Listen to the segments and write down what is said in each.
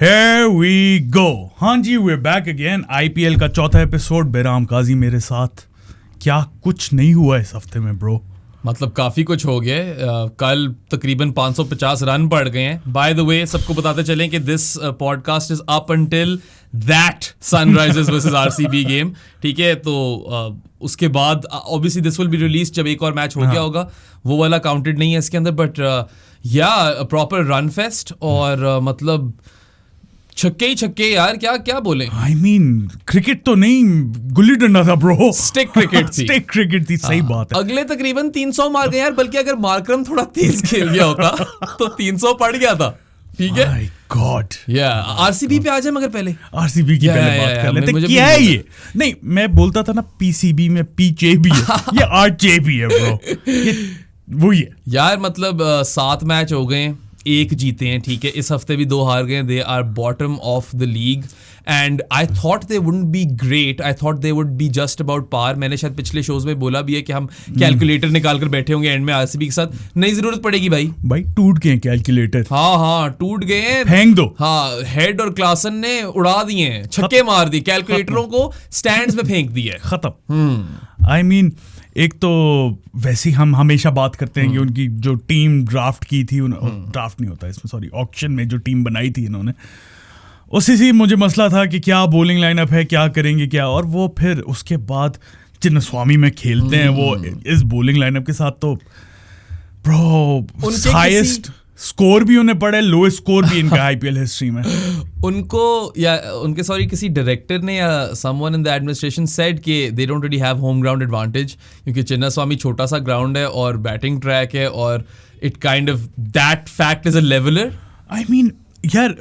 Here we go. हाँ जी, we're back again. IPL का चौथा एपिसोड, बेराम काजी मेरे साथ. क्या कुछ नहीं हुआ इस हफ्ते में ब्रो? मतलब काफ़ी कुछ हो गया. कल तकरीबन 550 रन पड़ गए हैं. बाय द वे सबको बताते चलें कि this podcast is up until that Sunrisers versus RCB game. ठीक है, तो उसके बाद obviously this will be release जब एक और मैच हो गया होगा. वो वाला काउंटेड नहीं है इसके अंदर. बट या प्रॉपर रन फेस्ट और मतलब छक्के ही छक्के यार. क्या क्या बोले. I mean, क्रिकेट तो नहीं, गुल्ली डंडा था ब्रो. स्टिक क्रिकेट थी. स्टिक क्रिकेट थी. सही बात है. अगले तकरीबन 300 मार गए यार. बल्कि अगर मार्करम थोड़ा तेज खेल गया होता तो 300 पड़ गया था. ठीक है. My God. आरसीबी पे आ जाए मगर पहले आरसीबी की पहले बात कर लेते. क्या है ये? नहीं, मैं बोलता था ना पीसीबी में पीचे भी है. ये आरचे भी है ब्रो. ये वही है यार. मतलब 7 मैच हो गए, 1 जीते हैं. ठीक है, इस हफ्ते भी 2 हार गए. They are bottom of the league and I thought they wouldn't be great. I thought they would be just about par. मैंने शायद पिछले शोज में बोला भी है कि हम कैलकुलेटर निकाल कर बैठे होंगे एंड में आरसीबी के साथ. नहीं जरूरत पड़ेगी भाई टूट गए कैलकुलेटर. हाँ टूट गए हैं. फेंक दो. हाँ, हेड और क्लासन ने उड़ा दिए हैं, छक्के मार दिए, कैलकुलेटरों को स्टैंड्स में फेंक दिया. खत्म. आई मीन, एक तो वैसे ही हम हमेशा बात करते हैं कि उनकी जो टीम ड्राफ्ट की थी, ड्राफ्ट नहीं होता इसमें, सॉरी, ऑक्शन में जो टीम बनाई थी इन्होंने, उसी से मुझे मसला था कि क्या बॉलिंग लाइनअप है, क्या करेंगे क्या. और वो फिर उसके बाद चिन्नस्वामी में खेलते हैं वो इस बॉलिंग लाइनअप के साथ, तो ब्रो हाईएस्ट स्कोर भी उन्हें पड़ा है, लोएस्ट स्कोर भी इनका आईपीएल हिस्ट्री में. उनको या उनके सॉरी किसी डायरेक्टर ने या someone in the administration said कि they don't really have home ground advantage, क्योंकि चिन्नास्वामी छोटा सा ग्राउंड है और बैटिंग ट्रैक है और it kind of that fact is a leveller. I mean यार,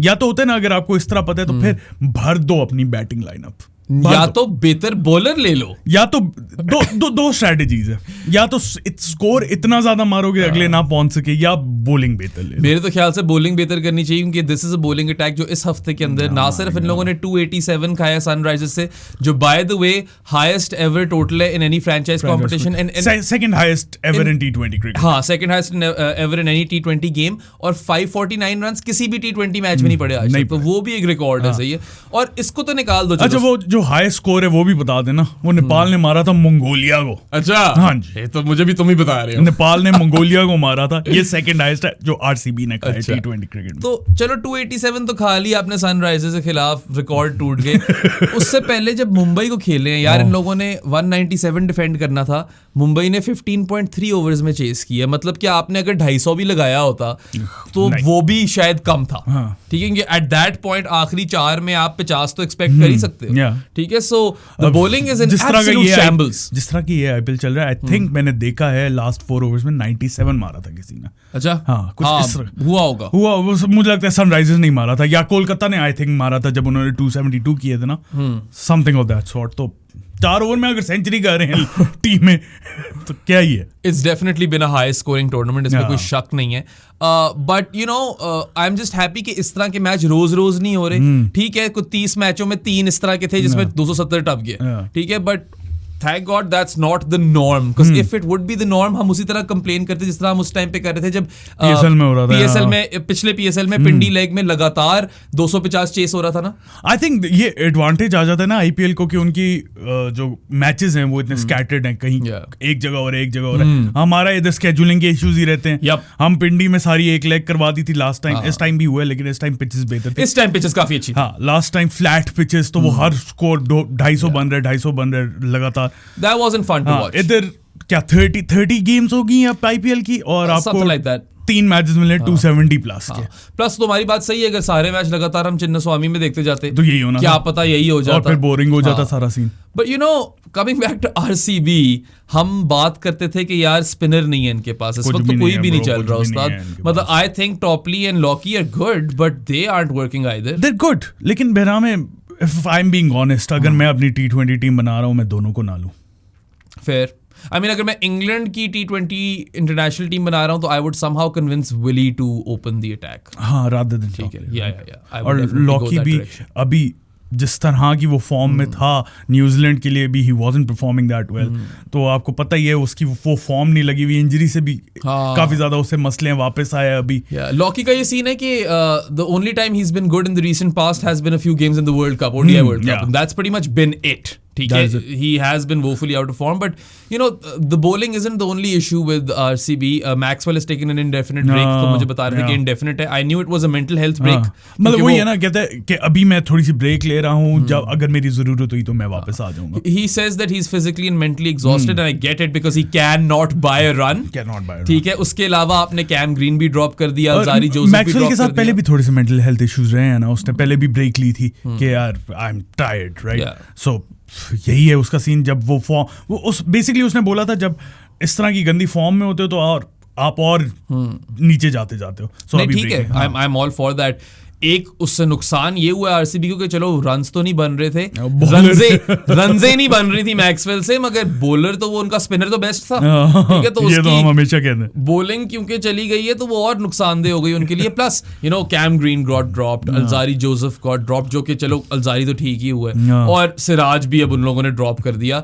या तो होता है ना, अगर आपको इस तरह पता है तो फिर भर दो अपनी बैटिंग लाइनअप. या तो बेहतर बॉलर ले लो, या तो दो स्ट्रेटजीज है. या तो स्कोर इतना ज्यादा मारोगे अगले ना पहुंच सके, या बॉलिंग बेहतर ले लो. मेरे तो ख्याल से बॉलिंग बेहतर करनी चाहिए, क्योंकि this is a bowling attack जो इस हफ्ते के अंदर ना सिर्फ इन लोगों ने 287 खाया सनराइजर्स से, जो by the way highest ever total है in any franchise competition and second highest ever in टी20 क्रिकेट. हाँ, second highest ever in any टी20 गेम. और 549 रन्स किसी भी टी20 मैच में नहीं पड़े आज तक, तो वो भी एक रिकॉर्ड है. सही है. और इसको तो निकाल दो. अच्छा, वो जो हाई स्कोर है वो भी बता देना. वो नेपाल ने मारा था मंगोलिया को. अच्छा, हाँ जी, तो मुझे भी तुम ही बता रहे हो. नेपाल ने मंगोलिया को मारा था. ये सेकंड हाईएस्ट है जो आरसीबी ने खाया टी20 क्रिकेट में. तो चलो 287 तो खा लिया आपने सनराइजर्स के खिलाफ, रिकॉर्ड टूट गए. उससे पहले जब मुंबई को खेले हैं यार, इन लोगों ने 197 डिफेंड करना था. मुंबई ने 15.3 ओवर्स में चेस किया. मतलब कि आपने अगर 250 भी लगाया होता तो वो भी शायद कम था. ठीक है, एट दैट पॉइंट आखिरी 4 में आप 50 तो एक्सपेक्ट कर ही सकते हो. ठीक है, so the bowling is in absolute shambles. जिस तरह की ये आईपीएल चल रहा है, आई थिंक मैंने देखा है लास्ट 4 ओवर्स में 97 मारा था किसी ने. अच्छा, हाँ, कुछ इस तरह हुआ होगा. मुझे लगता है सनराइजर्स नहीं मारा था, या कोलकाता ने आई थिंक मारा था जब उन्होंने 272 किए थे ना, समथिंग ऑफ दैट सॉर्ट. तो 4 ओवर में अगर सेंचुरी कर रहे हैं टीम में तो क्या ही है. It's definitely been a high scoring tournament, इसमें कोई शक नहीं है. But you know, I am just happy कि इस तरह के मैच रोज रोज नहीं हो रहे. ठीक है, कुछ 30 मैचों में 3 इस तरह के थे जिसमें 270 टप गए. ठीक है, but Thank God that's not the norm, because if it would be the norm, हम उसी तरह कंप्लेन करते जिस तरह हम उस टाइम पे कर रहे थे जब पीएसएल में हो रहा था. पीएसएल में, पिछले पीएसएल में पिंडी लेग में लगातार 250 चेस हो रहा था ना. आई थिंक ये एडवांटेज आ जाता है ना आईपीएल को, कि उनकी जो मैचेस हैं वो इतने स्कैटर्ड हैं, कहीं एक जगह और एक जगह और है. हमारा इधर स्केड्यूलिंग के इश्यूज ही रहते हैं. हम पिंडी में सारी एक लेग करवा दी थी लास्ट टाइम. इस टाइम भी हुआ है, लेकिन इस टाइम पिचेस बेहतर थे. इस टाइम पिचेस काफी अच्छी. हाँ, लास्ट टाइम फ्लैट पिचेस, तो वो हर स्कोर 250 बन रहे लगातार. That wasn't fun to watch. इधर क्या 30 गेम्स होगी अब आईपीएल की, और आपको like that. 3 मैचेस मिले 270 प्लस के. प्लस तुम्हारी बात सही है, अगर सारे मैच लगातार हम चिन्नस्वामी में देखते जाते तो यही होना, क्या पता यही हो जाता, और फिर बोरिंग हो जाता सारा scene. But you know, coming back to RCB, हम बात करते थे कि यार स्पिनर नहीं है इनके पास इस वक्त, तो कोई भी नहीं चल रहा उस्ताद. मतलब I think Topley and Lockie are good, but they aren't working either. They are good, लेकिन बहरा में, if I am being honest, अगर मैं अपनी टी20 टीम बना रहा हूँ, मैं दोनों को ना लूं. फेयर. आई मीन, अगर मैं इंग्लैंड की टी20 इंटरनेशनल टीम बना रहा हूं तो I would somehow convince Willey to open the attack. हाँ, रादर देन. ठीक है, या और लॉकी भी अभी जिस तरह की वो फॉर्म में था न्यूजीलैंड के लिए भी he wasn't performing that well, तो आपको पता ही है उसकी वो फॉर्म नहीं लगी हुई, इंजरी से भी काफी ज्यादा उससे मसले हैं, वापस आया अभी। लॉकी का ये सीन है कि the only time he has been good in the recent past has been a few games in the world cup, ODI world cup, and that's pretty much been it. ठीक है, he has been woefully out of form, but you know the bowling isn't the only issue with RCB. Maxwell has taken an indefinite break, तो मुझे बता रहे थे कि indefinite है. I knew it was a mental health break. मतलब वही है ना, कहता है कि अभी मैं थोड़ी सी ब्रेक ले रहा हूँ, जब अगर मेरी जरूरत हुई तो मैं वापस आ जाऊंगा. He says that he's physically and mentally exhausted, and I get it because he cannot buy a run. ठीक है, उसके अलावा आपने कैम ग्रीन भी ड्रॉप कर दिया, अल्जारी जोसेफ भी ड्रॉप कर दिया. मैक्सवेल के साथ पहले भी थोड़े से मेंटल हेल्थ इश्यूज रहे हैं ना, उसने पहले भी ब्रेक ली थी कि यार आई एम टायर्ड, राइट? सो यही है उसका सीन. जब वो फॉर्म, वो उस बेसिकली उसने बोला था जब इस तरह की गंदी फॉर्म में होते हो तो और आप और नीचे जाते हो. So नहीं, ठीक है, I am all for that. एक उससे नुकसान ये हुआ आरसीबी को कि चलो रन्स तो नहीं बन रहे थे, रन्से नहीं बन रही थी मैक्सवेल से, मगर बॉलर तो वो उनका स्पिनर तो बेस्ट था. ठीक है, तो ये तो हम हमेशा कहते हैं बॉलिंग क्योंकि चली गई है तो वो और नुकसानदेह हो गई उनके लिए. Plus you know Cam Green got dropped, Alzarri Joseph got dropped, जो कि चलो अल्जारी तो ठीक ही हुआ है, और सिराज भी अब उन लोगों ने ड्रॉप कर दिया.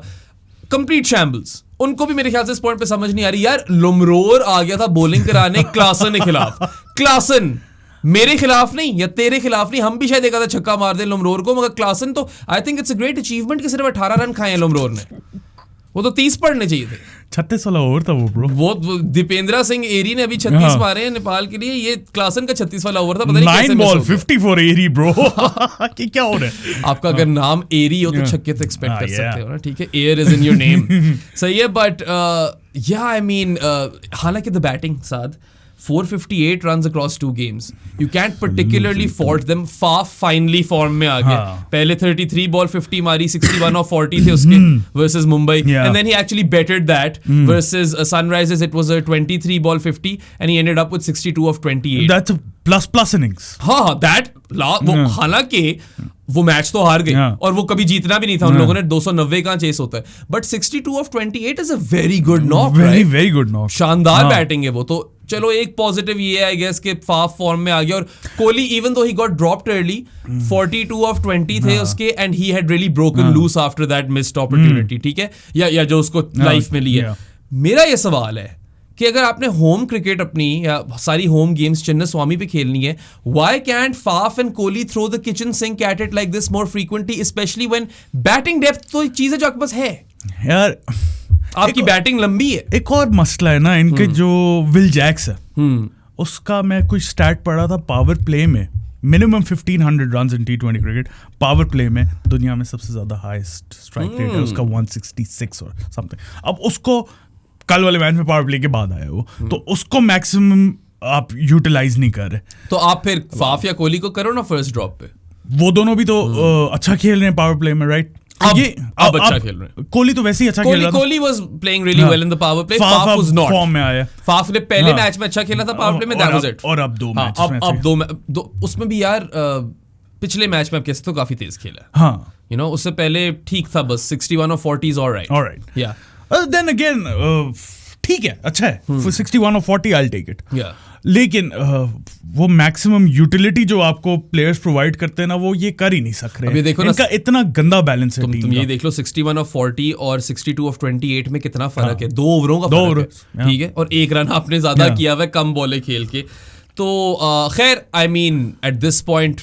Complete shambles. उनको भी मेरे ख्याल से इस पॉइंट पे समझ नहीं आ रही यार. लुमरोर आ गया था बॉलिंग कराने क्लासन के खिलाफ. क्लासन मेरे खिलाफ नहीं या तेरे खिलाफ नहीं, हम भी शायद एक आधा छक्का मार दे लुमरोर को, मगर क्लासन तो I think it's a great achievement कि सिर्फ 18 रन खाए हैं लुमरोर ने. वो तो 30 पढ़ने चाहिए थे. 36 वाला ओवर था वो ब्रो. वो दीपेंद्र सिंह एरी ने अभी 36 मारे हैं नेपाल के लिए. ये क्लासन का 36 वाला ओवर था. पता नहीं कैसे 9 बॉल 54 एरी ब्रो. कि क्या हो रहा है? आपका अगर नाम एरी हो तो छक्के तो एक्सपेक्ट कर सकते हो ना. ठीक है, air is in your name. सही है, बट या आई मीन हालांकि द बैटिंग साथ 458 runs across 2 games. You can't particularly fault them. Faf finally form में आ गया. पहले 33 ball 50 मारी, 61 और 40 थे उसके versus Mumbai. And then he actually bettered that versus Sunrisers. It was a 23 ball 50 and he ended up with 62 of 28. That's a plus innings. हाँ, that हालांकि वो मैच तो हार गई और वो कभी जीतना भी नहीं था. उन लोगों ने 290 का चेस होता है, but 62 of 28 is a very good knock. Very good knock. शानदार बैटिंग है वो. तो चलो एक पॉजिटिव ये आई गेस कि फाफ फॉर्म में आ गया. और Kohli even though he got dropped early, 42 of 20 थे उसके, and he had really broken loose after that missed opportunity. ठीक है, या जो उसको लाइफ में ली है. मेरा ये सवाल है कि अगर आपने होम क्रिकेट अपनी या सारी होम गेम्स चिन्ना स्वामी पे खेलनी है, why can't Faf and Kohli throw the kitchen sink at it like this more frequently, specially when batting depth तो चीज है जो आपके पास है यार. आपकी बैटिंग लंबी है. एक और मसला है ना इनके, जो विल जैक्स है, उसका मैं कुछ स्टैट पढ़ा था, पावर प्ले में minimum 1500 runs in T20 cricket. Power play में दुनिया में सबसे ज्यादा हाईएस्ट स्ट्राइक रेट है उसका, 166 और समथिंग. अब उसको कल वाले मैच में पावर प्ले के बाद आया वो, तो उसको मैक्सिमम आप यूटिलाइज नहीं कर रहे. तो आप फिर फाफ या कोहली को करो ना फर्स्ट ड्रॉप पे. वो दोनों भी तो अच्छा खेल रहे हैं पावर प्ले में, राइट? अब अच्छा खेल रहे हैं. कोहली तो वैसे ही अच्छा खेल रहा था. Kohli was playing really well in the power play. Faf was not form में आया. फाफ ने पहले मैच में अच्छा खेला था पावर प्ले में, दैट वाज इट. और अब दो उसमें भी यार पिछले मैच में अब कैसे तो काफी तेज खेला. हाँ, यू नो उससे पहले ठीक था, बस 61 और 40 इज ऑलराइट. या देन अगेन ठीक है, अच्छा है. 61 और 40 आई विल टेक इट. लेकिन वो मैक्सिमम यूटिलिटी जो आपको प्लेयर्स प्रोवाइड करते हैं ना, वो ये कर ही नहीं सक रहे. देखो इनका इतना गंदा बैलेंस है. तुम ये देख लो 61 ऑफ 40 और 62 ऑफ 28 में कितना फर्क है. 2 ओवरों का फर्क है. ठीक है, और 1 रन आपने ज्यादा किया हुआ कम बॉले खेल के. तो खैर, I mean at this point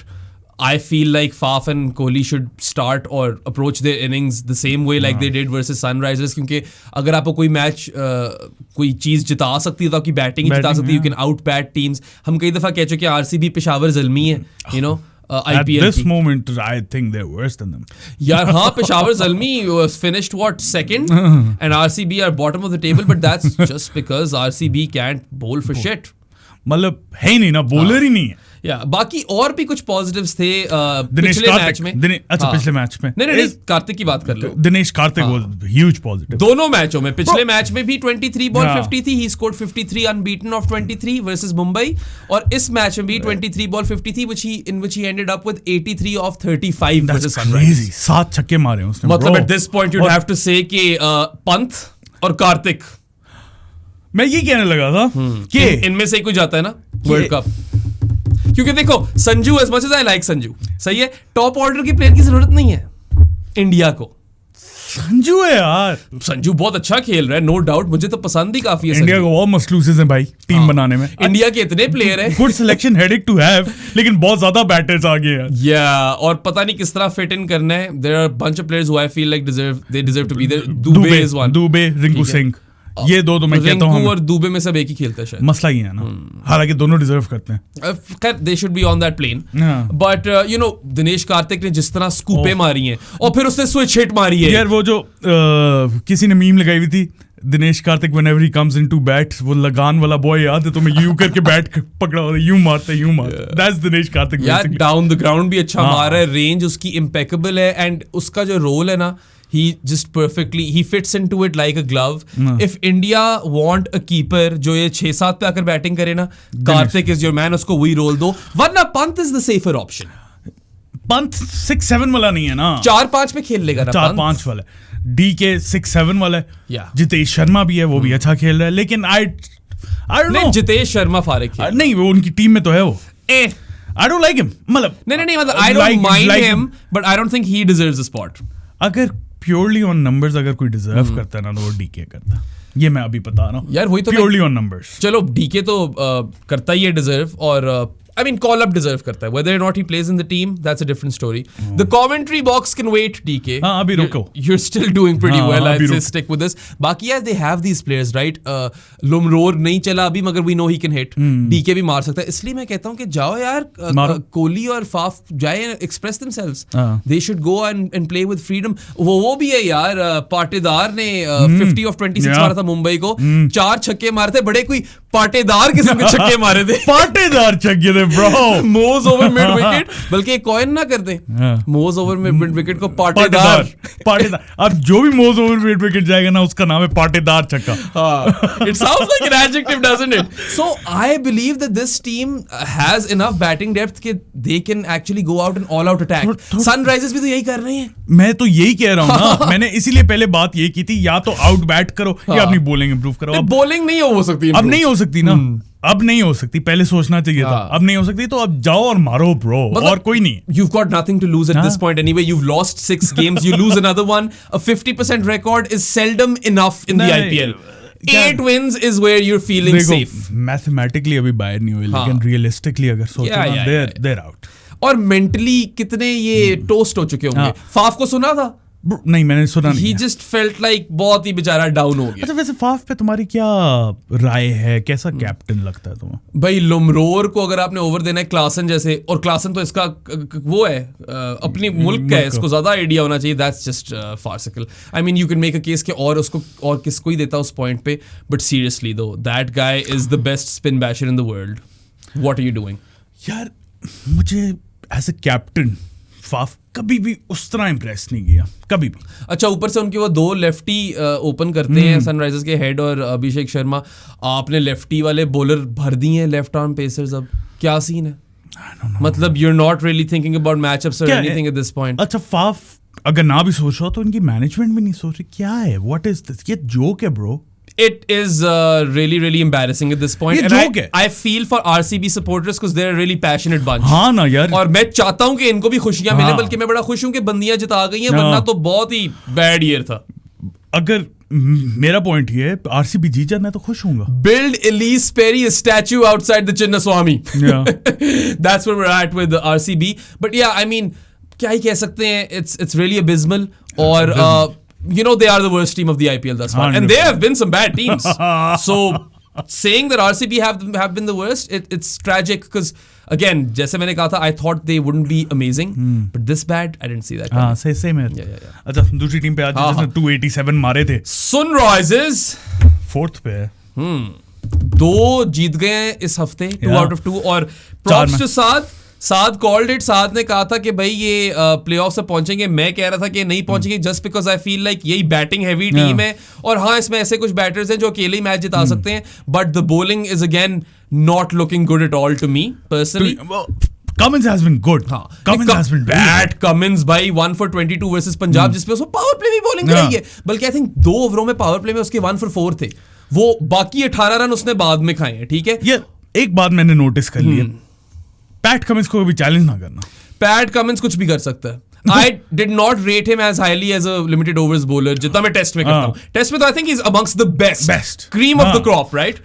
I feel like Faf and Kohli should start or approach their innings the same way like they did versus Sunrisers. क्योंकि अगर आपको कोई मैच कोई चीज़ जिता सकती है तो आपकी बैटिंग ही जिता सकती है. You can out bat teams. हम कई दफ़ा कह चुके हैं RCB पेशावर ज़ल्मी है, you know. At this moment, I think they're worse than them. यार हाँ, Peshawar Zalmi was finished what, second, and RCB are bottom of the table, but that's just because RCB can't bowl for shit. मतलब है ही नहीं ना, bowler ही नहीं है. या बाकी और भी कुछ पॉजिटिव्स थे पिछले मैच में. पिछले मैच में नहीं कार्तिक की बात कर लो. Dinesh Karthik was huge positive दोनों मैचों में. पिछले मैच में भी 23 बॉल 50 थी, he scored 53 unbeaten of 23 versus Mumbai, और इस मैच में भी 23 बॉल 50 थी in which he ended up with 83 of 35 versus Sunrisers. 7 छक्के मारे उसने. मतलब at this point you'd have to say कि पंत और कार्तिक, मैं ये कहने लगा था कि इनमें से कोई जाता है ना वर्ल्ड कप. क्योंकि देखो Sanju, as much as I like Sanju, सही है, टॉप ऑर्डर के प्लेयर की जरूरत नहीं है इंडिया को। संजू है यार, संजू बहुत अच्छा खेल रहा है, नो डाउट, मुझे तो पसंद ही काफी है। इंडिया को बहुत मसलूसेस हैं भाई टीम बनाने में। इंडिया के इतने प्लेयर हैं, good selection headache to have, लेकिन बहुत ज्यादा बैटर्स आ गए हैं। या और पता नहीं किस तरह फिट इन करना है। There are bunch of players who I feel like they deserve to be there. Dube is one, Dube, Rinku Singh, ये दो तो मैं कहता हूँ। रिंकू और दुबे में सब एक ही खेलता है शायद, मसला ही है ना, हालांकि दोनों डिजर्व करते हैं। खैर they should be on that plane, but you know Dinesh Karthik ने जिस तरह स्कूपे मारी हैं और फिर उसने स्विच हिट मारी है यार, वो जो किसी ने मीम लगाई हुई थी, Dinesh Karthik whenever he comes into bat, वो लगान वाला बॉय याद है तुम्हें, यूं करके बैट पकड़ा हुआ यूं मारता दैट्स दिनेश कार्तिक। यार डाउन द ग्राउंड भी अच्छा मार रहा है, रेंज उसकी इम्पेकेबल है, एंड उसका जो रोल है ना, he just perfectly he fits into it like a glove. If India want a keeper जो ये 6-7 पे आकर बैटिंग करे ना, कार्तिक is your man, उसको वही रोल दो, वरना Pant is the safer option. Pant 6-7 वाला नहीं है ना, 4-5 में खेल लेगा ना, 4-5 वाला है, DK 6-7 वाला है, Yeah. जितेश शर्मा भी है, वो भी अच्छा खेल रहा है, लेकिन I don't know, Jitesh Sharma फारिक खेल नहीं, वो उनकी टीम में तो है वो, I don't like him, मतलब नहीं मतलब I don't mind him, but I don't think he deserves a spot. अगर प्योरली ऑन नंबर्स अगर कोई डिजर्व करता है ना, तो वो डीके करता है, ये मैं अभी बता रहा हूँ यार, वही तो प्योरली ऑन नंबर्स। चलो डीके तो करता ही है डिजर्व, और I mean call up deserve करता है, whether or not he plays in the team that's a different story. The commentary box can wait, DK. हाँ अभी रुको, you're still doing pretty well, I'd say रुको. stick with this. बाकी यार they have these players, right? लुमरोर नहीं चला अभी, मगर we know he can hit. DK भी मार सकता है, इसलिए मैं कहता हूँ कि जाओ यार, कोहली और फाफ जाए, express themselves. They should go and play with freedom. वो भी है यार, पाटेदार ने 50 of 26 मारा था मुंबई को, 4 छक्के मारे थे, बड़े कोई पाटेदार किस्म के छक्के मारे थे, पाटेदार छक्के थे ब्रो, मोज ओवर मिड विकेट, बल्कि कॉइन ना कर दे, मोज ओवर मिड विकेट को पाटेदार। अब जो भी मोज ओवर मिड विकेट जाएगा ना, उसका नाम है पाटेदार छक्का। It sounds like an adjective, doesn't it? So I believe that this team has enough batting depth कि they can actually go out and all out attack. Sunrisers भी तो यही कर रहे हैं। मैं तो यही कह रहा हूँ ना, मैंने इसीलिए पहले बात यही की थी, या तो आउट बैट करो या अपनी बॉलिंग इंप्रूव करो। अब बॉलिंग नहीं हो सकती, अब नहीं हो सकती ना, अब नहीं हो सकती, पहले सोचना चाहिए था, अब नहीं हो सकती, तो अब जाओ और मारो ब्रो, और कोई नहीं। You've got nothing to lose at this point anyway. You've lost 6 games, you lose another one. A 50% record is seldom enough in the IPL. 8 wins is where you're feeling safe. Mathematically अभी बाहर नहीं हुए, लेकिन realistically अगर सोचो ना, they're out. और mentally कितने ये टोस्ट हो चुके होंगे। फाफ को सुना था? नहीं, मैंने सुना नहीं। He just felt like बहुत ही बेचारा डाउन हो गया। अच्छा, वैसे फाफ पे तुम्हारी क्या राय है, कैसा कैप्टन लगता है तुम्हें? भाई लुमरोर को अगर आपने ओवर देना है क्लासन जैसे, और क्लासन तो इसका वो है, अपनी मुल्क का है, इसको ज्यादा आइडिया होना चाहिए, that's just farcical. I mean you can make a case कि और उसको और किसको ही देता उस पॉइंट पे, but seriously though, that guy is the best spin basher in the world. What are you doing? यार मुझे एज अ कैप्टन फाफ कभी भी उस तरह इंप्रेस नहीं किया, कभी भी। अच्छा, ऊपर से उनके वो 2 लेफ्टी ओपन करते हैं सनराइजर्स के, हेड और अभिषेक शर्मा। आपने लेफ्टी वाले बॉलर भर दिए हैं, लेफ्ट आर्म पेसर्स, अब क्या सीन है? मतलब you are not really thinking about matchups और एनीथिंग एट दिस पॉइंट। अच्छा, फाफ अगर ना भी सोच रहा तो इनकी मैनेजमेंट भी नहीं सोच रही, क्या है, व्हाट इज दिस, ये जोक है bro. It is really embarrassing at this point. And I feel for RCB supporters because they're a really passionate bunch. हाँ ना यार, और मैं चाहता हूँ कि इनको भी खुशियां मिले, बल्कि मैं बड़ा खुश हूँ कि बंदियां जिता गई हैं, वरना तो बहुत ही बैड ईयर था। अगर मेरा पॉइंट ये है, RCB जीत जाए मैं तो खुश हूँगा। Build Elise Perry a statue outside the Chinnaswamy. That's where we're at with the RCB. But yeah, I mean, क्या ही कह सकते हैं, it's really abysmal. और you know, they are the worst team of the IPL thus far, 100%. And there have been some bad teams. So saying that RCB have been the worst, it's tragic because again, जैसे मैंने कहा था, I thought they wouldn't be amazing, but this bad, I didn't see that. हाँ, same है। अच्छा, दूसरी team पे आज जिसने 287 मारे थे, Sunrisers 4th पे है। 2 जीत गए हैं इस हफ्ते, 2 out of 2, और props to Saad called it. Saad ने कहा था कि भाई ये प्लेऑफ से पहुंचेंगे, मैं कह रहा था कि नहीं पहुंचेंगे, just because I feel like यही बैटिंग हैवी टीम है, और हाँ इसमें ऐसे कुछ बैटर्स हैं जो अकेले ही मैच जिता सकते हैं, but the bowling is again not looking good at all to me personally. Cummins has been good. हाँ, Cummins has been bad. Cummins भाई 1 for 22 वर्सेस पंजाब, जिसमें उसको पावर प्ले भी बॉलिंग कराई है, बल्कि आई थिंक 2 ओवरों में पावर प्ले में उसके 1 for 4 थे, वो बाकी 18 रन उसने बाद में खाए हैं। ठीक है, ये एक बात मैंने नोटिस कर ली है, पैट कमिंस को भी चैलेंज ना करना. पैट कमिंस कुछ भी कर सकता है. I did not rate him as highly as a limited overs bowler जितना मैं टेस्ट में करता हूँ. टेस्ट में तो I think he's amongst the best. Cream of the crop, right?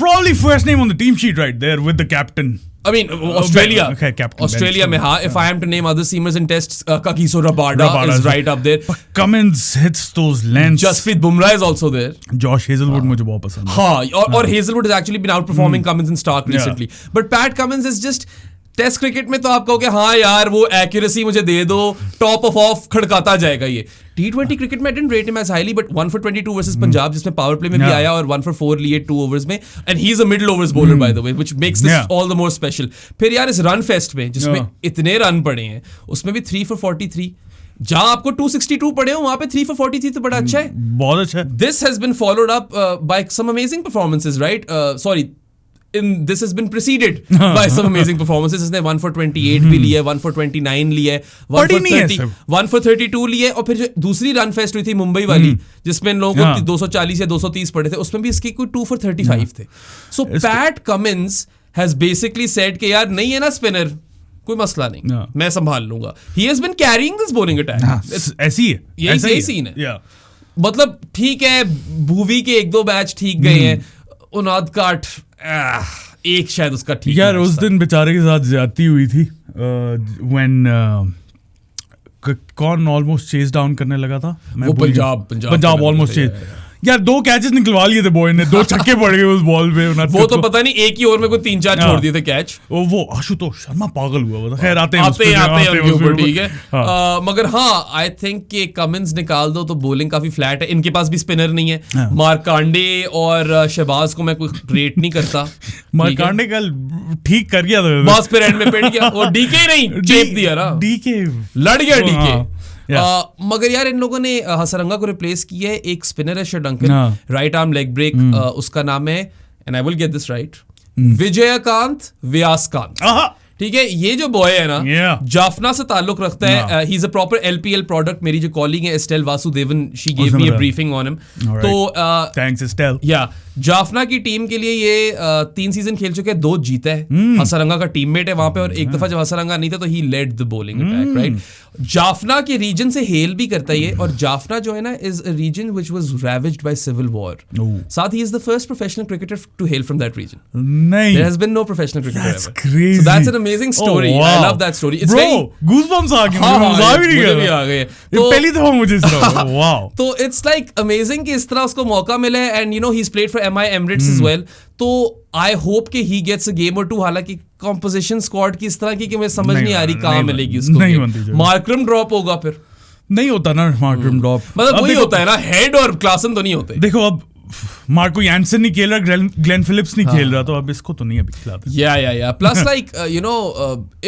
Probably first name on the team sheet right there with the captain. I mean, Australia. Okay, captain. Australia में हाँ. If I am to name other seamers in tests, Kagiso Rabada is right up there. But Cummins hits those lengths. Jasprit Bumrah is also there. Josh Hazelwood मुझे बहुत पसंद है. हाँ, और Hazelwood has actually been outperforming Cummins and Stark recently. But Pat Cummins is just test cricket में तो आप कहोगे हाँ यार वो एक्यूरेसी मुझे दे दो, टॉप ऑफ खड़काता जाएगा ये. T20 क्रिकेट में I didn't rate him as highly, but 1 for 22 versus Punjab जिसमें पावर प्ले में भी आया और 1 for 4 लिए 2 ओवर्स में, and he is a middle overs bowler by the way, which makes this all the more special. फिर यार इस रन फेस्ट में जिसमें इतने रन पड़े हैं उसमें भी 3 for 43. जहां आपको 262 पड़े हो वहां पे 3 for 43 तो बड़ा अच्छा है, बहुत अच्छा है. This has been followed up by some amazing performances, right? This has been preceded by some amazing performances. इसने 1 for 28 भी लिया है, 1 for 29 लिया है, 1 for 32 लिया है, और फिर जो दूसरी रन फेस्ट हुई थी मुंबई वाली जिसमें इन लोगों को 240 या 230 पड़े थे, उसमें भी इसके कोई 2 for 35 थे. So Pat Cummins has basically said कि यार नहीं है ना स्पिनर, कोई मसला नहीं, मैं संभाल लूंगा. He has been carrying this bowling attack. ऐसी है, यही सीन है. मतलब ठीक है, भूवी के 1-2 मैच ठीक गए हैं, उनाद काट एक शायद उसका ठीक यार उस दिन बेचारे के साथ ज्यादती हुई थी व्हेन कौन ऑलमोस्ट चेज डाउन करने लगा था. वो पंजाब ऑलमोस्ट चेज. यार 2 कैचेस निकलवा लिए थे बॉय ने, 2 छक्के पड़ गए उस बॉल पे. वो तो पता नहीं एक ही ओवर में कोई 3-4 छोड़ दिए थे कैच. वो आशुतोष शर्मा पागल हुआ वो. खैर आते हैं उनके ऊपर, ठीक है. मगर हाँ आई थिंक कि कमिंस निकाल दो तो बॉलिंग काफी फ्लैट है. इनके पास भी स्पिनर नहीं है. मार्कांडे और शहबाज को मैं कोई रेट नहीं करता. मार्कांडे कल ठीक कर गया था, बस फिर एंड में पेट गया. और डीके नहीं चेप दिया ना, डीके लड़ गया डीके. मगर यार इन लोगों ने हसरंगा को रिप्लेस किया है. एक स्पिनर है Sri Lankan, right arm leg break, उसका नाम है, and I will get this right, Vijayakanth Viyaskanth. ठीक है, ये जो बॉय है ना जाफना से ताल्लुक रखता है. He is a proper LPL product. मेरी जो कॉलिंग है Estelle Vasudevan, she gave me a briefing on him. तो थैंक्स एस्टेल. या जाफना की टीम के लिए ये 3 सीजन खेल चुके हैं, 2 जीता है. हसरंगा का टीममेट है वहां पे, और एक दफा जब हसरंगा नहीं था तो he led the bowling attack, right. Jaffna के रीजन से हेल भी करता है ये. और जाफना जो है ना is a region which was ravaged by civil war. साथ ही is the first professional cricketer to hail from that region. नहीं, there has been no professional cricketer that's ever. crazy. So that's an amazing story. Oh, wow. I love that story. It's Bro, very goosebumps आ गए. मुझे भी आ गए. तो पहली दफा मुझे wow. तो it's like amazing कि इस तरह उसको मौका मिला है. And you know he's played for MI Emirates as well. तो I hope कि he gets a game or two. हालांकि composition squad की इस तरह की कि मुझे समझ नहीं आ रही कहाँ मिलेगी उसको. मार्क्रम ड्रॉप होगा फिर. नहीं होता ना मार्क्रम ड्रॉप. मतलब वही होता है ना, हेड और क्लासन तो नहीं होते. देखो अब मार्को यानसन नहीं खेल रहा, ग्लेन फिलिप्स नहीं खेल रहा, तो अब इसको तो नहीं अभी खिलाते. Yeah. Plus like you know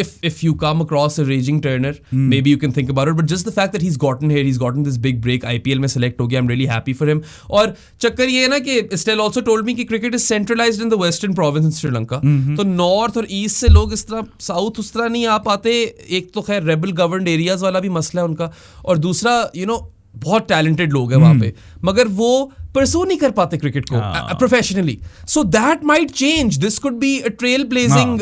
if you come across a raging Turner, maybe you can think about it, but just the fact that he's gotten here, he's gotten this big break, IPL में select हो गया, I'm really happy for him. और चक्कर ये है ना कि Estelle also told me कि cricket is centralized in the western province in Sri Lanka. तो north और east से लोग इस तरह south उस तरह नहीं आ पाते. एक तो खैर rebel governed areas वाला भी मसला है उनका, और दूसरा you know बहुत टैलेंटेड लोग हैं वहां पे, मगर वो परसू नहीं कर पाते क्रिकेट को professionally. So that might change. This could be a trailblazing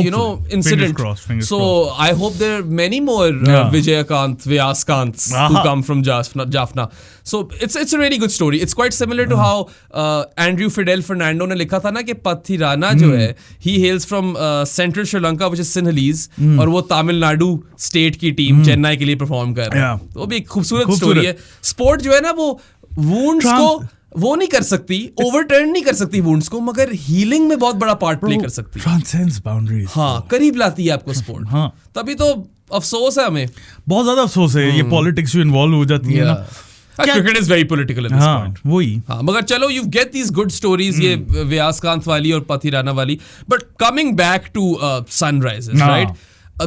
you know incident. So I hope there are many more Vijayakanth Viyaskanth who come from Jaffna. So it's a really good story. It's quite similar to how Andrew Fidel Fernando ने लिखा था ना कि पथिराना जो है he hails from central Sri Lanka which is Sinhalese, और वो Tamil Nadu state की टीम चेन्नई के लिए परफॉर्म कर रहा है. वो भी एक खूबसूरत स्टोरी है. स्पोर्ट जो है ना वो वुंड्स को वो नहीं कर सकती, ओवरटर्न नहीं कर सकती वुंड्स को, मगर हीलिंग में बहुत बड़ा पार्ट प्ले कर सकती है. Transcends boundaries. हाँ, करीब लाती है आपको स्पोर्ट. हाँ, तभी तो अफसोस है हमें, बहुत ज्यादा अफसोस है. ये पॉलिटिक्स जो इन्वॉल्व हो जाती है ना. Cricket is very political at this point. वही. हाँ, मगर चलो you get these good stories, ये व्यासकांत वाली और पथिराना वाली. But coming back to Sunrisers, right?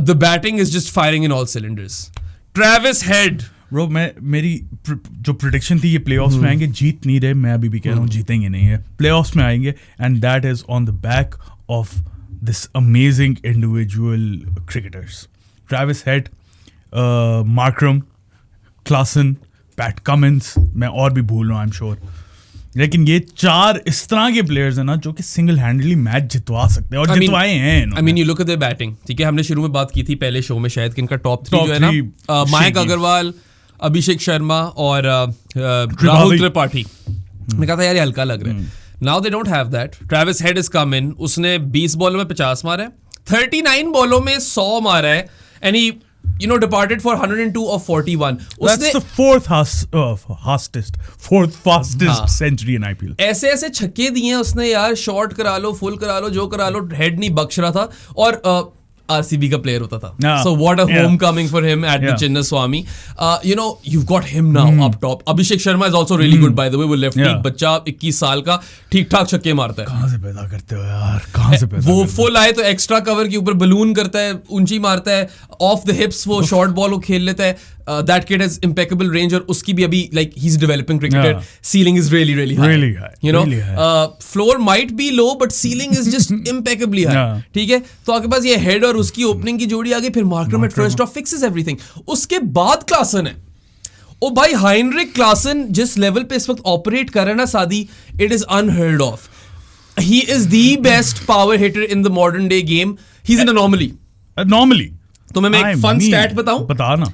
The batting is just firing in all cylinders. Travis Head. Bro, मेरी जो प्रेडिक्शन थी ये प्लेऑफ्स में आएंगे, जीत नहीं रहे, मैं अभी भी कह रहा हूँ जीतेंगे नहीं है, प्लेऑफ्स में आएंगे, and that is on the back of this amazing individual cricketers. Travis head, Markram, Klaasen, PAT Cummins, मैं और भी भूल रहा हूँ आई एम श्योर. लेकिन ये 4 इस तरह के प्लेयर्स हैं ना जो कि सिंगल हैंडली मैच जितवा सकते हैं और जितवाए हैं आई mean you look eight there batting, ठीक है, हमने शुरू में बात की थी पहले शो में शायद कि इनका टॉप 3 जो है ना मयंक अग्रवाल, अभिषेक शर्मा और राहुल त्रिपाठी। मैं कहा था यार ये हल्का लग रहा है। Now they don't have that. Travis Head is come in, उसने 20 बॉलों में 50 मारा है, 39 बॉलों में 100 मारा है, and he departed for 102 of 41. That's the fourth fastest century in IPL. ऐसे छक्के दिए हैं उसने यार, शॉर्ट करा लो, फुल करा लो, जो करा लो, हेड नहीं बख्श रहा था, और RCB का प्लेयर होता था. So what a homecoming for him at the Chinnaswamy. You've got him now up top. Abhishek Sharma is also really good by the way. वो लेफ्टी बच्चा 21 साल का ठीक ठाक छक्के मारता है. कहाँ से पैदा करते हो यार, कहाँ से पैदा? वो फुल आए तो एक्स्ट्रा कवर के ऊपर बलून करता है, ऊंची मारता है, ऑफ द हिप्स वो शॉर्ट बॉल वो खेल लेता है. That kid has impeccable range और उसकी भी अभी like he's developing cricketer. Ceiling is really high. Really high. You know, really high. Floor might be low but ceiling is just impeccably high. ठीक है, तो आपके पास ये हेड और उसकी ओपनिंग की जोड़ी आ गई, फिर Markram at first of fixes everything. उसके बाद क्लासन है. ओ भाई, हाइनरिक क्लासन जिस लेवल पे इस वक्त ऑपरेट कर रहा है ना सादी, it is unheard of. He is the best power hitter in the modern day game. He's an anomaly. Anomaly. तो मैं एक fun stat बताऊं? बता ना.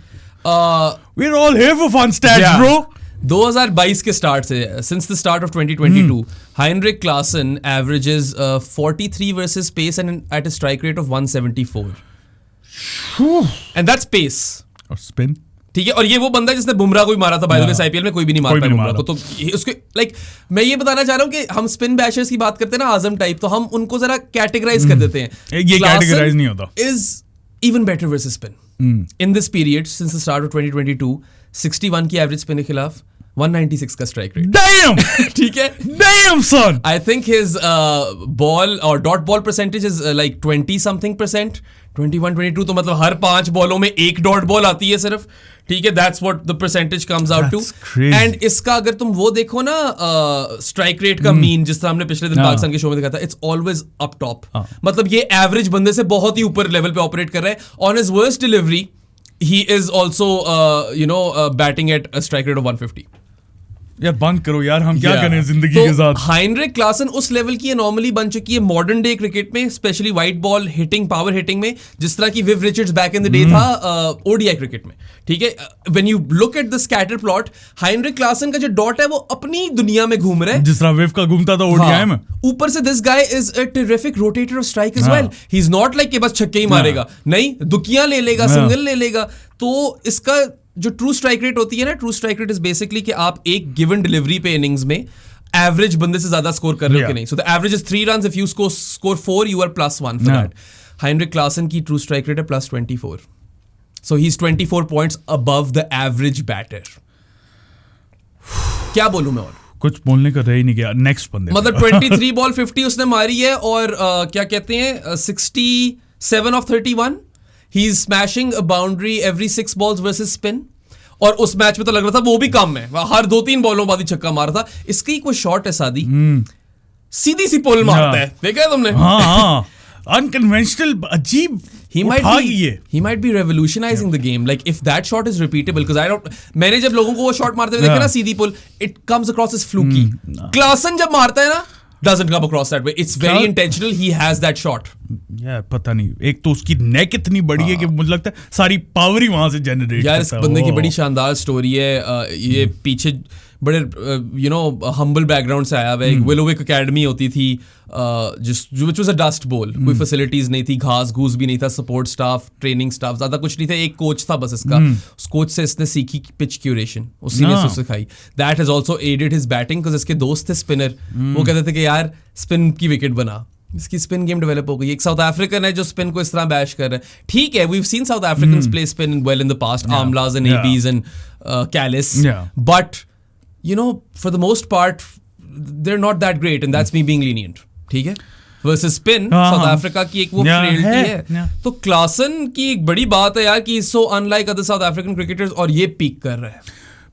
We're all here for fun stats, bro. 2022 के स्टार्ट से, since the start of 2022, Heinrich Klaasen averages 43 versus pace and at a strike rate of 174. And that's pace. और spin. ठीक है, और ये वो बंदा है जिसने बुमराह को भी मारा था बाय द वे. आईपीएल में कोई भी नहीं मार पाया बुमराह को. तो उसके लाइक मैं ये बताना चाह रहा हूँ कि हम स्पिन बैशर्स की बात करते हैं ना, आजम टाइप, तो हम उनको जरा कैटेगराइज कर देते हैं. ये कैटेगराइज नहीं होता. Is even better versus spin. In this period, since the start of 2022, 61 की एवरेज स्पिन के खिलाफ 196 का स्ट्राइक रेट. Damn! ठीक है? Damn, son! I think his ball or dot ball percentage is like 20-something%. 21, 22 तो मतलब हर 5 बॉलों में एक डॉट बॉल आती है सिर्फ. ठीक है, that's what the percentage comes out to. And इसका अगर तुम वो देखो ना स्ट्राइक रेट का मीन, जिस तरह हमने पिछले दिन पाकिस्तान के शो में देखा था, it's always up top. मतलब ये एवरेज बंदे से बहुत ही ऊपर लेवल पे ऑपरेट कर रहा है. On his worst delivery, he is also batting at a strike rate of 150. यार बंद करो यार, हम क्या करें जिंदगी के साथ. हाइनरिक क्लासन उस लेवल की एनॉमली बन चुकी है मॉडर्न डे क्रिकेट में, specially white ball hitting, power hitting में, जिस तरह की Viv Richards back in the day था ओडीआई क्रिकेट में. ठीक है, when you look at the scatter plot, Heinrich Klaasen का जो डॉट है वो अपनी दुनिया में घूम रहा है, जिस तरह विव का घूमता था ओडीआई में. ऊपर से this guy is a terrific rotator of strike as well. He is not like कि बस छक्के ही मारेगा, नहीं, दुकियां ले लेगा, सिंगल ले लेगा. तो इसका जो ट्रू स्ट्राइक रेट होती है ना, true strike rate is basically कि आप एक गिवन डिलीवरी पे इनिंग्स में एवरेज बंदे से ज्यादा स्कोर कर रहे हो कि नहीं. So the average is 3 runs. If you score 4 you are +1 for that. Heinrich Klaasen की ट्रू स्ट्राइक रेट है +24. So he's 24 points above the average batter. क्या बोलूं मैं और? कुछ बोलने का रह ही नहीं गया. नेक्स्ट बंदे मतलब 23 बॉल 50 उसने मारी है और क्या कहते हैं 67 of 31. He's smashing a boundary every 6 balls versus spin. और उस मैच में तो लग रहा था वो भी कम है, हर 2-3 बॉलों बाद ही छक्का मारा था. इसकी कोई शॉट है सादी, सीधी सी पुल मारता है, देखा है तुमने? हाँ, अनकन्वेंशनल, अजीब. He might be revolutionizing the game. Like if that shot is repeatable, because मैंने जब लोगों को वो शॉट मारते हुए देखा ना सीधी पुल, it comes across as fluky. Klaasen जब मारता है ना, doesn't come across that way. It's very intentional. He has that shot. यार पता नहीं, एक तो उसकी नेक इतनी बड़ी है कि मुझे लगता है सारी पावर ही वहां से जनरेट. यार इस बंदे की बड़ी शानदार स्टोरी है. ये पीछे बड़े हम्बल बैकग्राउंड से आया हुआ है. विलोविक एकेडमी होती थी जो which was a dust bowl. कोई फैसिलिटीज नहीं थी, घास घूस भी नहीं था, सपोर्ट स्टाफ, ट्रेनिंग स्टाफ ज्यादा कुछ नहीं था. एक कोच था बस इसका. उस कोच से इसने सीखी पिच क्यूरेशन, उसी ने उससे सिखाई. That has also added his batting because इसके दोस्त थे स्पिनर. वो कहते थे कि यार स्पिन की विकेट बना. इसकी स्पिन गेम डेवलप हो गई. एक साउथ अफ्रीकन है जो स्पिन को इस तरह बैश कर रहा है. ठीक है, we have seen South Africans play spin well in the past, Amlas and ABs and Kallis, but you know, for the most part, they're not that great, and that's me being lenient. ठीक है? Versus spin, South Africa की एक वो frailty है. तो Klaasen की एक बड़ी बात है यार कि so unlike other South African cricketers, और ये पीक कर रहा है.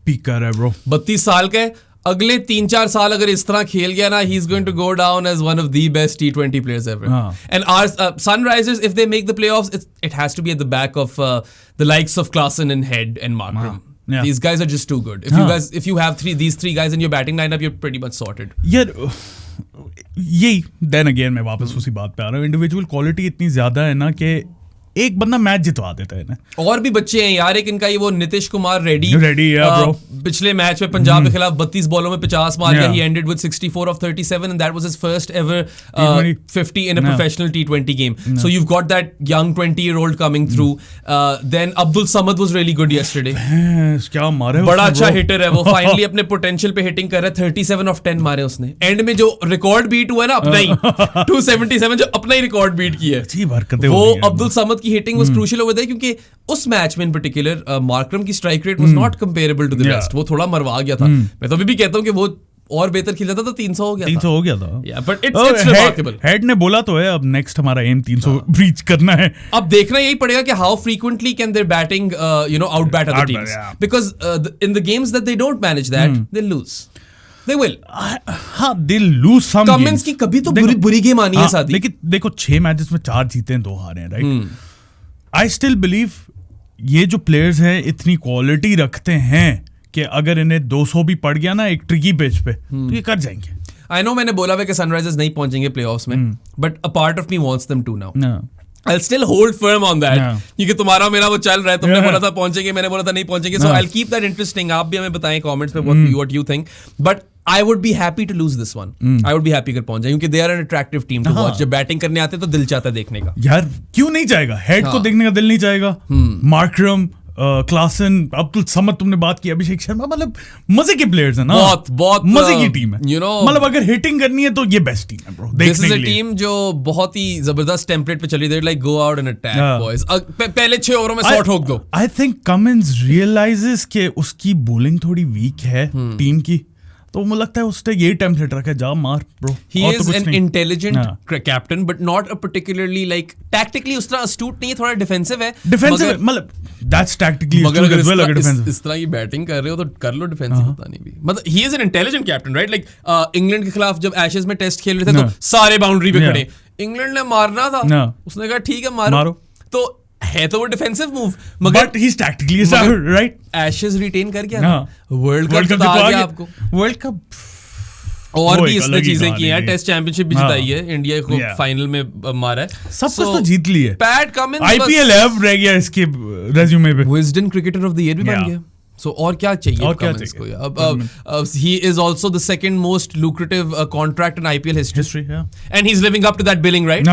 पीक कर रहा है bro. 32 साल का है. अगले 3-4 साल अगर इस तरह खेल गया ना, he's going to go down as one of the best T20 players ever. And our Sunrisers, if they make the playoffs, it has to be at the back of the likes of Klaasen and Head and Markram. Yeah. These guys are just too good. If you have these three guys in your batting lineup, you're pretty much sorted. यार यही then again मैं वापस उसी बात पे आ रहा हूँ, individual quality इतनी ज्यादा है ना कि एक बंदा मैच जितवा देता है ना। और भी बच्चे हैं यार, एक इनका ये वो नीतीश कुमार रेड्डी पिछले मैच में पंजाब के खिलाफ 32 बॉलों में 50 मार गया। He ended with 64 of 37 and that was his first ever 50 in a professional T20 game. So you've got that young 20-year-old coming through. Then Abdul Samad was really good yesterday. क्या मारे, बड़ा अच्छा हिटर है वो, finally अपने potential पे hitting कर रहा है। 37 of 10 मारे उसने। एंड में जो रिकॉर्ड बीट हुआ है ना अपना ही 277 जो अपना ही रिकॉर्ड बीट किया है वो अब्दुल समद की hitting was crucial over there, क्योंकि उस मैच में इन पर्टिकुलर मार्करम की strike rate was not comparable to the best. वो थोड़ा मरवा गया था। मैं तो अभी भी कहता हूं कि वो और बेहतर खेल जाता तो 300 हो गया था। Yeah, but it's remarkable. Head ने बोला तो है अब नेक्स्ट हमारा एम 300 रीच करना है। अब देखना यही पड़ेगा कि how frequently can there batting out bat other teams, because in the games that they don't manage that they lose. They will. हाँ, they'll lose some games. Cummins की कभी तो बुरी गेम आनी है साथ ही। लेकिन देखो 6 मैचेस में 4 जीते हैं 2 हारे हैं, राइट? आई स्टिल बिलीव ये जो प्लेयर्स हैं इतनी क्वालिटी रखते हैं कि अगर इन्हें 200 भी पड़ गया ना एक ट्रिकी पिच पे तो ये कर जाएंगे। आई नो मैंने बोला है कि सनराइजर्स नहीं पहुंचेंगे प्लेऑफ्स में, but a part of me wants them to now. I'll still hold firm on that. क्योंकि तुम्हारा मेरा वो चल रहा है, तुमने बोला था पहुंचेंगे, मैंने बोला था नहीं पहुंचेंगे। So I'll keep that interesting. आप भी हमें बताएं कमेंट्स में what you think. But I would be happy to lose this one. I would be happy अगर पहुंच जाए, क्योंकि they are an attractive team to watch. जब बैटिंग करने आते हैं तो दिल चाहता है देखने का। यार क्यों नहीं जाएगा? हेड को देखने का दिल नहीं जाएगा? मार्करम, क्लासन, अब्दुल समद तुमने बात की, अभिषेक शर्मा, मतलब मजे के प्लेयर्स हैं ना। बहुत मजे की टीम है। मतलब अगर हिटिंग करनी है तो ये बेस्ट टीम है bro. This is a team जो बहुत ही जबरदस्त टेम्पलेट पे चली रही है, like go out and attack boys. पहले 6 ओवरों में 100 ठोक दो। आई थिंक कमिंस रियलाइजेस कि उसकी बॉलिंग थोड़ी वीक है टीम की, तो मुझे लगता है उसने यही टेम्पलेट रखा है, जा मार bro. He is an intelligent captain, but not a particularly like tactically उस तरह astute नहीं है, थोड़ा डिफेंसिव है। डिफेंसिव मतलब that's tactically astute as well, अगर डिफेंसिव इस तरह की बैटिंग कर रहे हो तो कर लो डिफेंसिव, पता नहीं भी। मतलब he is an intelligent captain, right? Like England के खिलाफ जब एशेज में टेस्ट खेल रहे थे तो सारे बाउंड्री पे खड़े, इंग्लैंड ने मारना था, उसने कहा ठीक है मारो। तो है तो वो डिफेंसिव मूव, मगर but he is tactically sound, right? Ashes retain कर गया, वर्ल्ड कप जिता गया आपको। वर्ल्ड कप और भी इसने चीजें की हैं, टेस्ट चैंपियनशिप भी जिताई है, इंडिया को फाइनल में मारा है, सब कुछ तो जीत लिए। पैट कमिंस आईपीएल एव रह गया इसके रेज्यूमे पे, Wisden cricketer of the year भी बन गया। So और क्या चाहिए कमिंस को? अब he is also the second most lucrative contract in IPL history, and he's living up to that billing, right?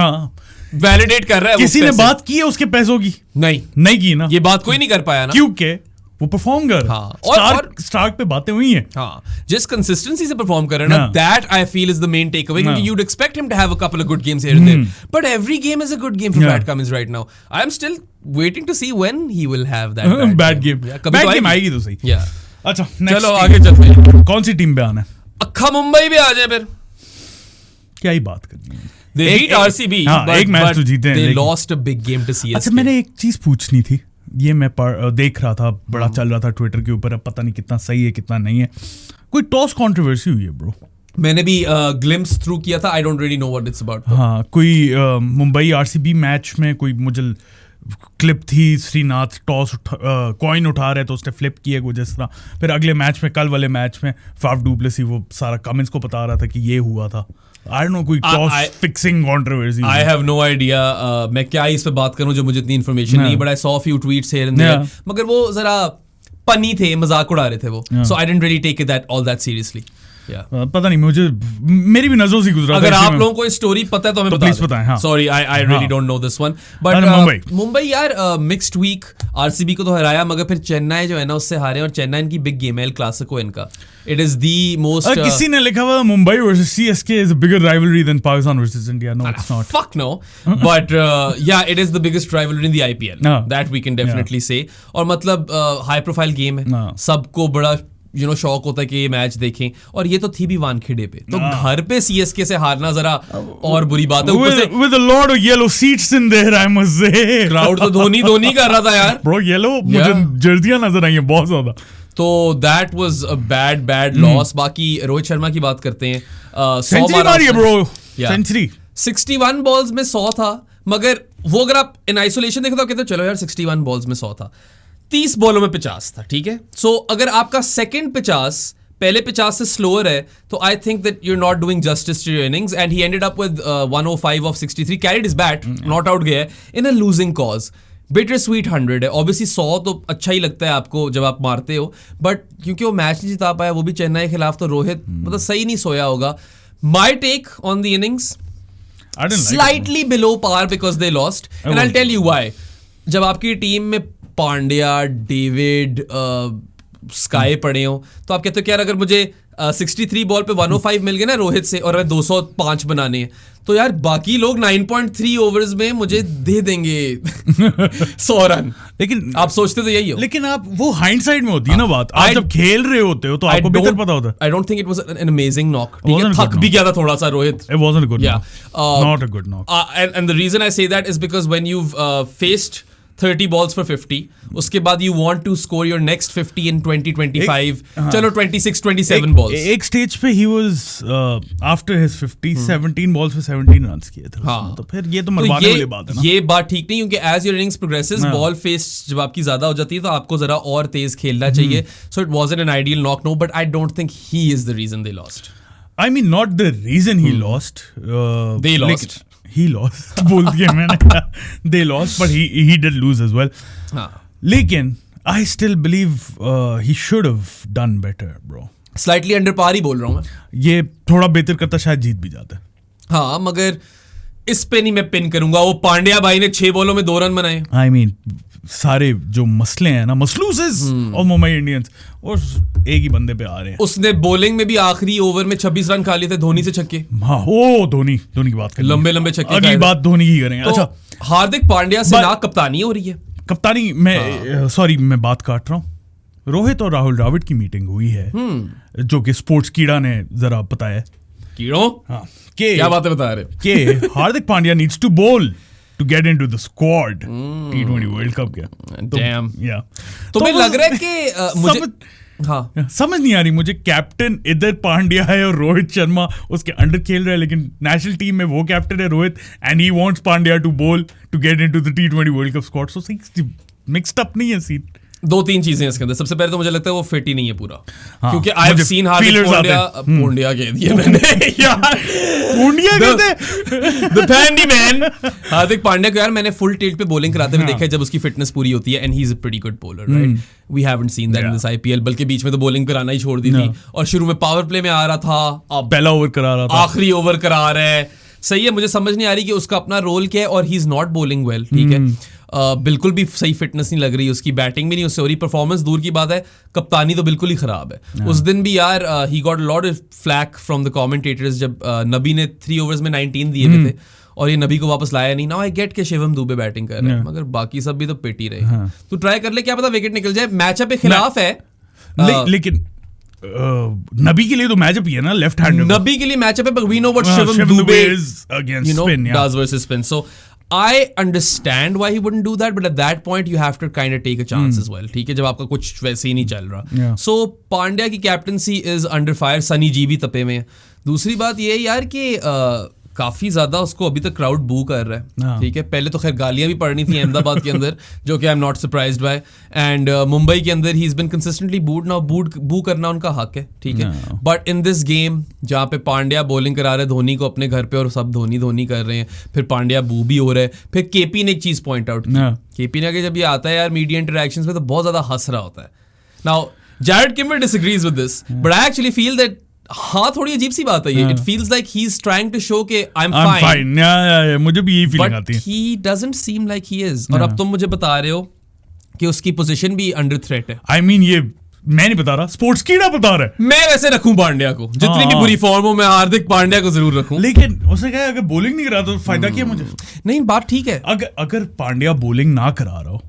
Validate कर रहा है। किसी ने बात की है उसके पैसों की? नहीं की ना, ये बात कोई नहीं कर पाया ना, क्योंकि वो परफॉर्म कर रहा है। और स्टार्क पे बातें हुई हैं। हाँ, जिस कंसिस्टेंसी से परफॉर्म कर रहे हैं ना, that I feel is the main takeaway, क्योंकि you'd expect him to have a couple of good games here and there, but every game is a good game for Pat Cummins right now. I am still waiting to see when he will have that bad game. Bad game आएगी तो सही। अच्छा, चलो आगे चलते हैं। कौन सी team पे आना है? अक्खा मुंबई भी आ जाए फिर, क्या ही बात करनी है। They beat RCB, एक मैच तो जीते हैं, they lost a big game to CSK. अच्छा, मैंने एक चीज पूछनी थी, ये मैं देख रहा था, बड़ा चल रहा था ट्विटर के ऊपर, अब पता नहीं कितना सही है कितना नहीं है। कोई टॉस कंट्रोवर्सी हुई है ब्रो? मैंने भी ग्लिम्स थ्रू किया था, I don't really know what it's about. हाँ, कोई मुंबई आरसीबी मैच में कोई मुझे क्लिप थी, श्रीनाथ टॉस कॉइन उठा रहे तो उसने फ्लिप किया कुछ इस तरह, फिर अगले मैच में, कल वाले मैच में फाफ डू प्लेसी वो सारा कमेंट्स को बता रहा था कि ये हुआ था। I don't know, कोई toss fixing controversy. I have no idea, मैं क्या इस पे बात करूं जब मुझे इतनी इन्फॉर्मेशन नहीं, but I saw a few tweets here and there, मगर वो जरा पनी थे, मजाक उड़ा रहे थे वो, so I didn't really take it all that seriously. पता नहीं, मुझे मेरी भी नजरों से गुजरा। अगर आप लोगों को स्टोरी पता है तो हमें प्लीज बताएं। Sorry, I really don't know this one, but Mumbai यार मिक्स्ड वीक, आरसीबी को तो हराया, मगर फिर चेन्नई जो है ना उससे हारे, और चेन्नई इनकी बिग गेम है, एल क्लासिको इनका। इट इज द मोस्ट, किसी ने लिखा हुआ Mumbai versus CSK is a bigger rivalry than Pakistan versus India. No, it's not. Fuck no, but yeah it is the biggest rivalry in the IPL, that we can definitely say. और मतलब high profile game है, सबको बड़ा शौक होता है कि ये मैच देखें, और ये तो थी भी वानखेड़े पे, तो घर पे सीएसके से हारना जरा और बुरी बात है। ऊपर से with a lot of yellow seats in there, I must say, crowd तो धोनी कर रहा था यार। Bro, yellow मुझे जर्सियां नजर आई हैं बहुत ज्यादा। तो that was a bad loss. बाकी रोहित शर्मा की बात करते हैं, 100 मारी है ब्रो, सेंचुरी 61 बॉल्स में 100 था, मगर वो अगर आप इन आइसोलेशन देखो तो कहते चलो यार 61 बॉल्स में 100 था, 30 बॉलों में 50 था, ठीक है. सो अगर आपका सेकंड 50 पहले 50 से स्लोअर है, तो I think that you are not doing justice to your innings. And he ended up with 105 of 63, carried his bat, not out गया है in a losing cause. Bitter sweet 100 है. ऑब्वियसली 100 तो अच्छा ही लगता है आपको जब आप मारते हो, बट क्योंकि वो मैच नहीं जिता पाया, वो भी चेन्नई के खिलाफ, तो रोहित मतलब सही नहीं सोया होगा. My take on the innings, slightly below par because they lost, and I'll tell you why. जब आपकी टीम में पांड्या, डेविड, स्काई पड़े हो, तो आप कहते हो कि यार अगर मुझे 63 बॉल पे 105 मिल गए ना रोहित से, और 205 बनाने हैं, तो यार बाकी लोग 9.3 ओवर्स में मुझे दे देंगे 100 रन. लेकिन आप सोचते तो यही हो, लेकिन आप वो हाइंडसाइड में होती है ना बात. आप जब खेल रहे होते हो तो आपको बेहतर पता होता है. I don't think it was an amazing knock. थक भी गया था थोड़ा सा Rohit. It wasn't a good Yeah. knock. Not a good knock. And the reason I say that is because when you've faced 30 balls for 50, उसके बाद you want to score your next 50 in 20-25, चलो 26-27 balls. एक stage पे he was after his 50 17 balls पे 17 runs किए थे. हाँ. तो फिर ये तो मरवाने वाली बात है ना. ये बात ठीक नहीं, क्योंकि as your innings progresses, ball face जब आपकी ज्यादा हो जाती है, तो आपको जरा और तेज खेलना चाहिए. So it wasn't an ideal knock, no, but I don't think he is the reason they lost. I mean, not the reason he lost. They lost. He lost. बोल दिया मैंने. They lost, but he did lose as well. हाँ. लेकिन I still believe he should have done better, bro. Slightly under par ही बोल रहा हूँ मैं. ये थोड़ा बेहतर करता शायद जीत भी जाता. हाँ, मगर इस पे नहीं मैं पिन करूंगा. वो पांड्या भाई ने 6 बॉलों में 2 रन बनाए. I mean, सारे जो मसले हैं ना, मसलूसेस और मुंबई इंडियंस, और एक ही बंदे पे आ रहे हैं. उसने बॉलिंग में भी आखिरी ओवर में 26 रन खा लिए थे धोनी से छक्के. हाँ, ओ धोनी की बात करें. लंबे छक्के. अगली बात धोनी की करेंगे. तो अच्छा, हार्दिक पांड्या से ना कप्तानी हो रही है. कप्तानी मैं सॉरी मैं बात काट रहा हूँ. रोहित और राहुल द्रविड़ की मीटिंग हुई है, जो कि स्पोर्ट्स कीड़ा ने जरा बताया. कीड़ों? हाँ, क्या बातें बता रहे कि हार्दिक पांड्या नीड्स टू बोल to get into the squad T20 world cup के. Damn. तो मैं लग रहा है कि मुझे समझ नहीं आ रही मुझे. कैप्टन इधर पांड्या है और रोहित शर्मा उसके अंडर खेल रहा है, लेकिन नेशनल टीम में वो कैप्टन है Rohit, and he wants Pandya to bowl to get into the T20 world Cup squad. So mixed up नहीं है सीन. 2-3 चीजें इसके अंदर. सबसे पहले तो मुझे लगता है वो फिट ही नहीं है पूरा. हाँ, क्योंकि I have seen Hardik Pandya कह दिया मैंने यार. पांड्या कहते द पैंडी मैन. हार्दिक पांड्या को यार मैंने फुल टिल्ट पे बॉलिंग कराते हुए देखा है जब उसकी फिटनेस पूरी होती है, and he is a pretty good bowler, right. We haven't seen that in this IPL. बल्कि बीच में तो बॉलिंग कराना ही छोड़ दी थी, और शुरू में पावर प्ले में आ रहा था, अब पहला ओवर करा रहा था, आखिरी ओवर करा रहा है. सही है, मुझे समझ नहीं आ रही कि उसका अपना रोल क्या है, और ही इज नॉट बॉलिंग वेल. ठीक है, बिल्कुल भी सही फिटनेस नहीं लग रही, उसकी बैटिंग भी नहीं, उससे हो रही परफॉर्मेंस दूर की बात है, कप्तानी तो बिल्कुल ही खराब है. उस दिन भी यार he got lot of flak from the commentators जब नबी ने 3 ओवर्स में 19 दिए हुए थे, और ये नबी को वापस लाया नहीं. नाउ आई गेट के शिवम दुबे बैटिंग कर रहे हैं, मगर बाकी सब भी तो पिट ही रहे. तो ट्राई कर ले, क्या पता विकेट निकल जाए. मैचअप के खिलाफ है, लेकिन नबी के लिए तो मैचअप ही है ना, लेफ्ट हैंड. नबी के लिए मैचअप है, but we know what Shivam Dube against spin, does versus spin. So I understand why he wouldn't do that, but at that point you have to kind of take a chance as well. ठीक है, जब आपका कुछ वैसे ही नहीं चल रहा. So Pandya की captaincy is under fire. Sunny ji भी तपे में. दूसरी बात ये है यार कि काफी ज्यादा उसको अभी तक क्राउड बू कर रहा है. ठीक है, पहले तो खैर गालियां भी पड़नी थी अहमदाबाद के अंदर, जो कि I am not surprised by. And Mumbai के अंदर he is been consistently booed. Now boo करना उनका हक है, ठीक है, बट इन दिस गेम जहाँ पे पांड्या बॉलिंग करा रहे हैं धोनी को अपने घर पे, और सब धोनी कर रहे हैं, फिर पांड्या बू भी हो रहा है. फिर केपी ने एक चीज पॉइंट आउट की. केपी ने जब ये आता है यार मीडिया इंटरेक्शंस में, तो बहुत ज्यादा हंस रहा होता है. Now Jared Kimber disagrees with this, but I actually feel that हाँ थोड़ी अजीब सी बात है ये. It feels like he is trying to show के आई एम फाइन. मुझे भी यही फीलिंग आती है, but he doesn't seem like he is. और अब तुम मुझे बता रहे हो कि उसकी पोजीशन भी अंडर थ्रेट है. आई मीन ये मैं नहीं बता रहा, स्पोर्ट्स कीड़ा बता रहा है. मैं वैसे रखूं पांड्या को, जितनी भी बुरी फॉर्म हो, मैं हार्दिक पांड्या को जरूर रखूं. लेकिन उसने कहा अगर बॉलिंग नहीं करा तो फायदा क्या मुझे. नहीं, बात ठीक है. अगर पांड्या बॉलिंग ना करा रहा हो,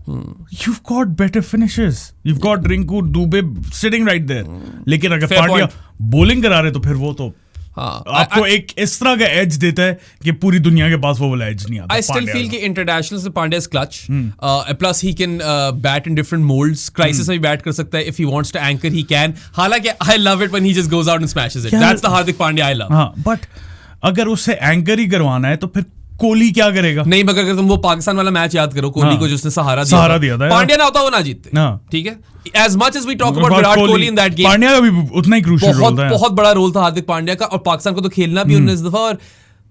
you've got better finishes, you've got Rinku Dubey sitting right there. लेकिन अगर पांड्या बॉलिंग करा रहे तो फिर वो तो आपको एक इस तरह का एज देता है कि पूरी दुनिया के पास वो वाला एज नहीं आता. I still feel कि इंटरनेशनल से Pandya is clutch, plus he can bat in different moulds. Crisis में भी बैट कर सकता है. If he wants to anchor he can. हालांकि I love it when he just goes out and smashes it. That's the Hardik Pandya I love. हां, but अगर उससे anchor ही करवाना है तो फिर कोहली क्या करेगा? नहीं, मगर अगर तुम वो पाकिस्तान वाला मैच याद करो, कोहली को जिसने सहारा दिया था, पांड्या ना होता वो ना जीतते। ठीक है, as much as we talk about Virat Kohli in that game, Pandya का भी उतना ही क्रूशियल रोल था। बहुत बड़ा रोल था हार्दिक पांड्या का, और पाकिस्तान को तो खेलना भी 19 दफा, और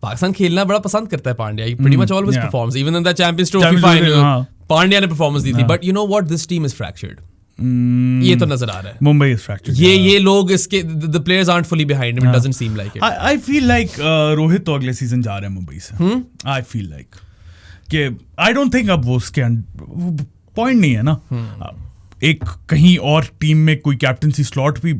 पाकिस्तान खेलना बड़ा पसंद करता है Pandya, pretty much always performs, even in the Champions Trophy final Pandya ने परफॉर्मेंस दी थी, but you know what, this team is fractured. ये तो नजर आ रहा है, मुंबई इज फ्रैक्चर्ड। ये लोग इसके the players aren't fully behind him, it doesn't seem like it. I feel like Rohit तो अगले सीजन जा रहे हैं मुंबई से। I feel like कि I don't think अब वो उसके पॉइंट नहीं है ना। एक कहीं और टीम में कोई कैप्टनसी स्लॉट भी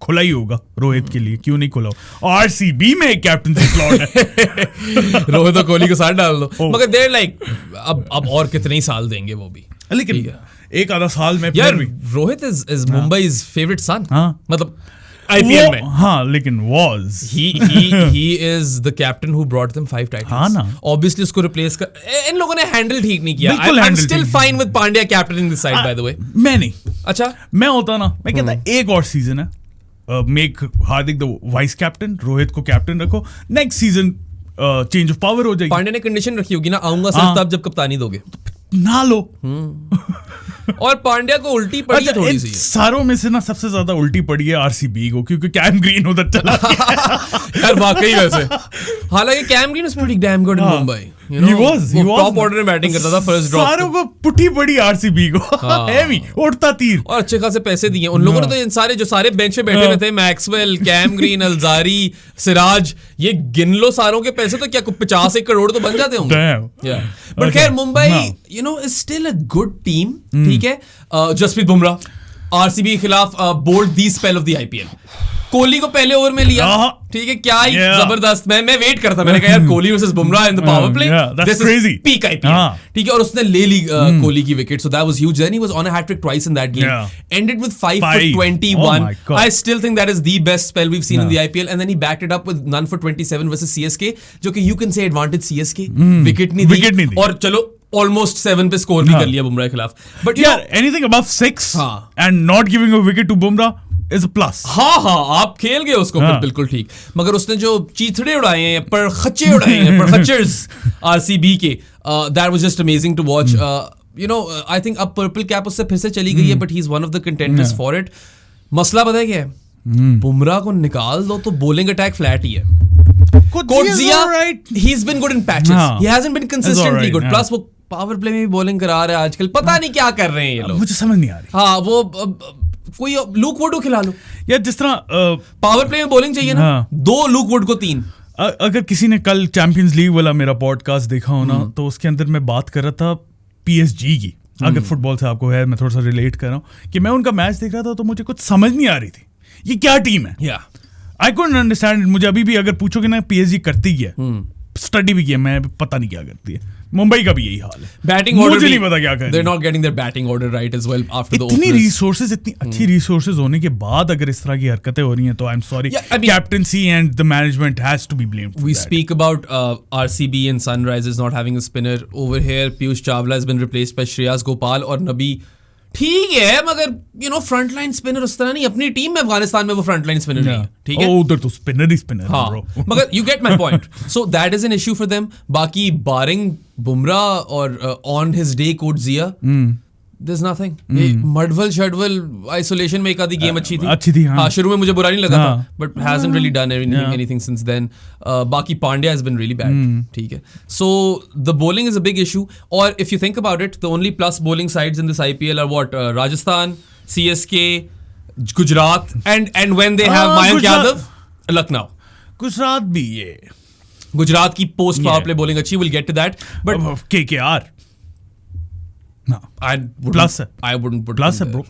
खुला ही होगा रोहित के लिए, क्यों नहीं खुला? आरसीबी में एक कैप्टनसी स्लॉट है। रोहित और कोहली को साथ डाल दो, मगर देर लाइक अब और कितने ही साल देंगे वो भी, लेकिन एक आधा साल में यार रोहित इज मुंबई's favorite son, मतलब आईपीएल में। हाँ, लेकिन was he is the captain who brought them 5 titles. हाँ ना, obviously उसको रिप्लेस कर, इन लोगों ने हैंडल ठीक नहीं किया। I'm still fine with Pandya captaining this side, by the way. मैं नहीं, अच्छा मैं होता ना, मैं कहता एक और सीजन है, make Hardik the vice captain, Rohit को कैप्टन रखो, next season change of power हो जाएगी। पांड्या ने कंडीशन रखी होगी ना, आऊंगा सिर्फ तब जब कप्तानी दोगे, ना लो। और पांड्या को उल्टी पड़ी है थोड़ी सी। सारों में से ना सबसे ज्यादा उल्टी पड़ी है आरसीबी को, क्योंकि कैम ग्रीन उधर चला गया। यार वाकई वैसे, हालांकि Cam Green is pretty damn good in Mumbai, he was top order में बैटिंग करता था, फर्स्ट ड्रॉप सारों को पुट्ठी पड़ी आरसीबी को, हेवी उड़ता तीर, और अच्छे खासे पैसे दिए उन लोगों ने। तो इन सारे जो सारे बेंच पे बैठे हुए थे, Maxwell, Cam Green, Alzarri, Siraj, ये गिन लो सारों के पैसे, तो क्या 50 करोड़ तो बन जाते होंगे। बट खैर Mumbai you know is still a good team, ठीक है। जसप्रीत बुमराह आरसीबी के खिलाफ bowled the spell of the IPL, Kohli को पहले ओवर में लिया, ठीक है, क्या ही जबरदस्त। मैं वेट करता, मैंने कहा यार Kohli versus Bumrah in the power play, this is peak IPL, ठीक है, और उसने ले ली कोहली की wicket, so that was huge. Then he was on a hattrick twice in that game, ended with 5 for 21. I still think that is the best spell we have seen in the IPL, and then he backed it up with none for 27 versus CSK, जो कि you can say advantage CSK, wicket नहीं दी, और चलो almost 7 पे score भी कर लिया बुमराह के खिलाफ। बट यार anything above 6 and not giving a wicket to Bumrah is a plus. हाँ, आप खेल गए उसको, बिल्कुल ठीक। मगर उसने जो चीथड़े उड़ाए हैं, पर खच्चे उड़ाए हैं, पर खच्चर्स आरसीबी के, that was just amazing to watch. You know I think अब पर्पल कैप उससे फिर से चली गई है, but he is one of the contenders for it. मसला पता है क्या है, बुमराह को निकाल दो तो बॉलिंग अटैक फ्लैट ही है। Coetzee, he's been good in patches. He hasn't been consistently good. Plus वो पावर प्ले में भी बॉलिंग करा रहा है आजकल, पता नहीं क्या कर रहे हैं ये लोग, मुझे समझ नहीं आ रही। हाँ, वो कोई लूक वुड को खिला लो यार, जिस तरह पावर प्ले में बॉलिंग चाहिए ना, 2 लूक वुड को 3। अगर किसी ने कल चैंपियंस लीग वाला मेरा पॉडकास्ट देखा हो ना, तो उसके अंदर मैं बात कर रहा था पीएसजी की। अगर फुटबॉल से आपको है, मैं थोड़ा सा रिलेट कर रहा हूँ कि मैं उनका मैच देख रहा था, तो मुझे कुछ समझ नहीं आ रही थी ये क्या टीम है। I couldn't understand. मुझे अभी भी अगर पूछोगे ना पीएसजी करती क्या, स्टडी भी किया मैं, पता नहीं क्या करती है। मुंबई का भी यही हाल है, बैटिंग ऑर्डर मुझे नहीं पता क्या कर। They're not getting their batting order right as well after the इतनी रिसोर्सेज, इतनी अच्छी रिसोर्सेज होने के बाद अगर इस तरह की हरकतें हो रही हैं, तो I am sorry, captaincy and the management has to be blamed. We speak about RCB and Sunrisers not having a spinner over here. Piyush Chawla has been replaced by Shreyas Gopal और नबी, ठीक है, मगर you know front line spinner उस तरह नहीं। अपनी team में अफगानिस्तान में वो फ्रंट लाइन स्पिनर नहीं है, ठीक है, उधर तो स्पिनर ही स्पिनर। हाँ, मगर you get my point. So that is an issue for them. बाकी बारिंग बुमराह और on his day Coetzee, there's nothing. Madhwal शडवल आइसोलेशन में एक आधी गेम अच्छी थी। हाँ, शुरू में मुझे बुरा नहीं लगा था, but hasn't really done anything since then. बाकी Pandya has been really bad. ठीक है, so the bowling is a big issue. और if you think about it, the only plus bowling sides in this IPL are what? Rajasthan, CSK, Gujarat, and when they have Mayank Yadav, Lucknow. Gujarat भी ये, गुजरात की post power play bowling अच्छी, we'll get to that. But KKR ना plus है, I wouldn't put plus है bro.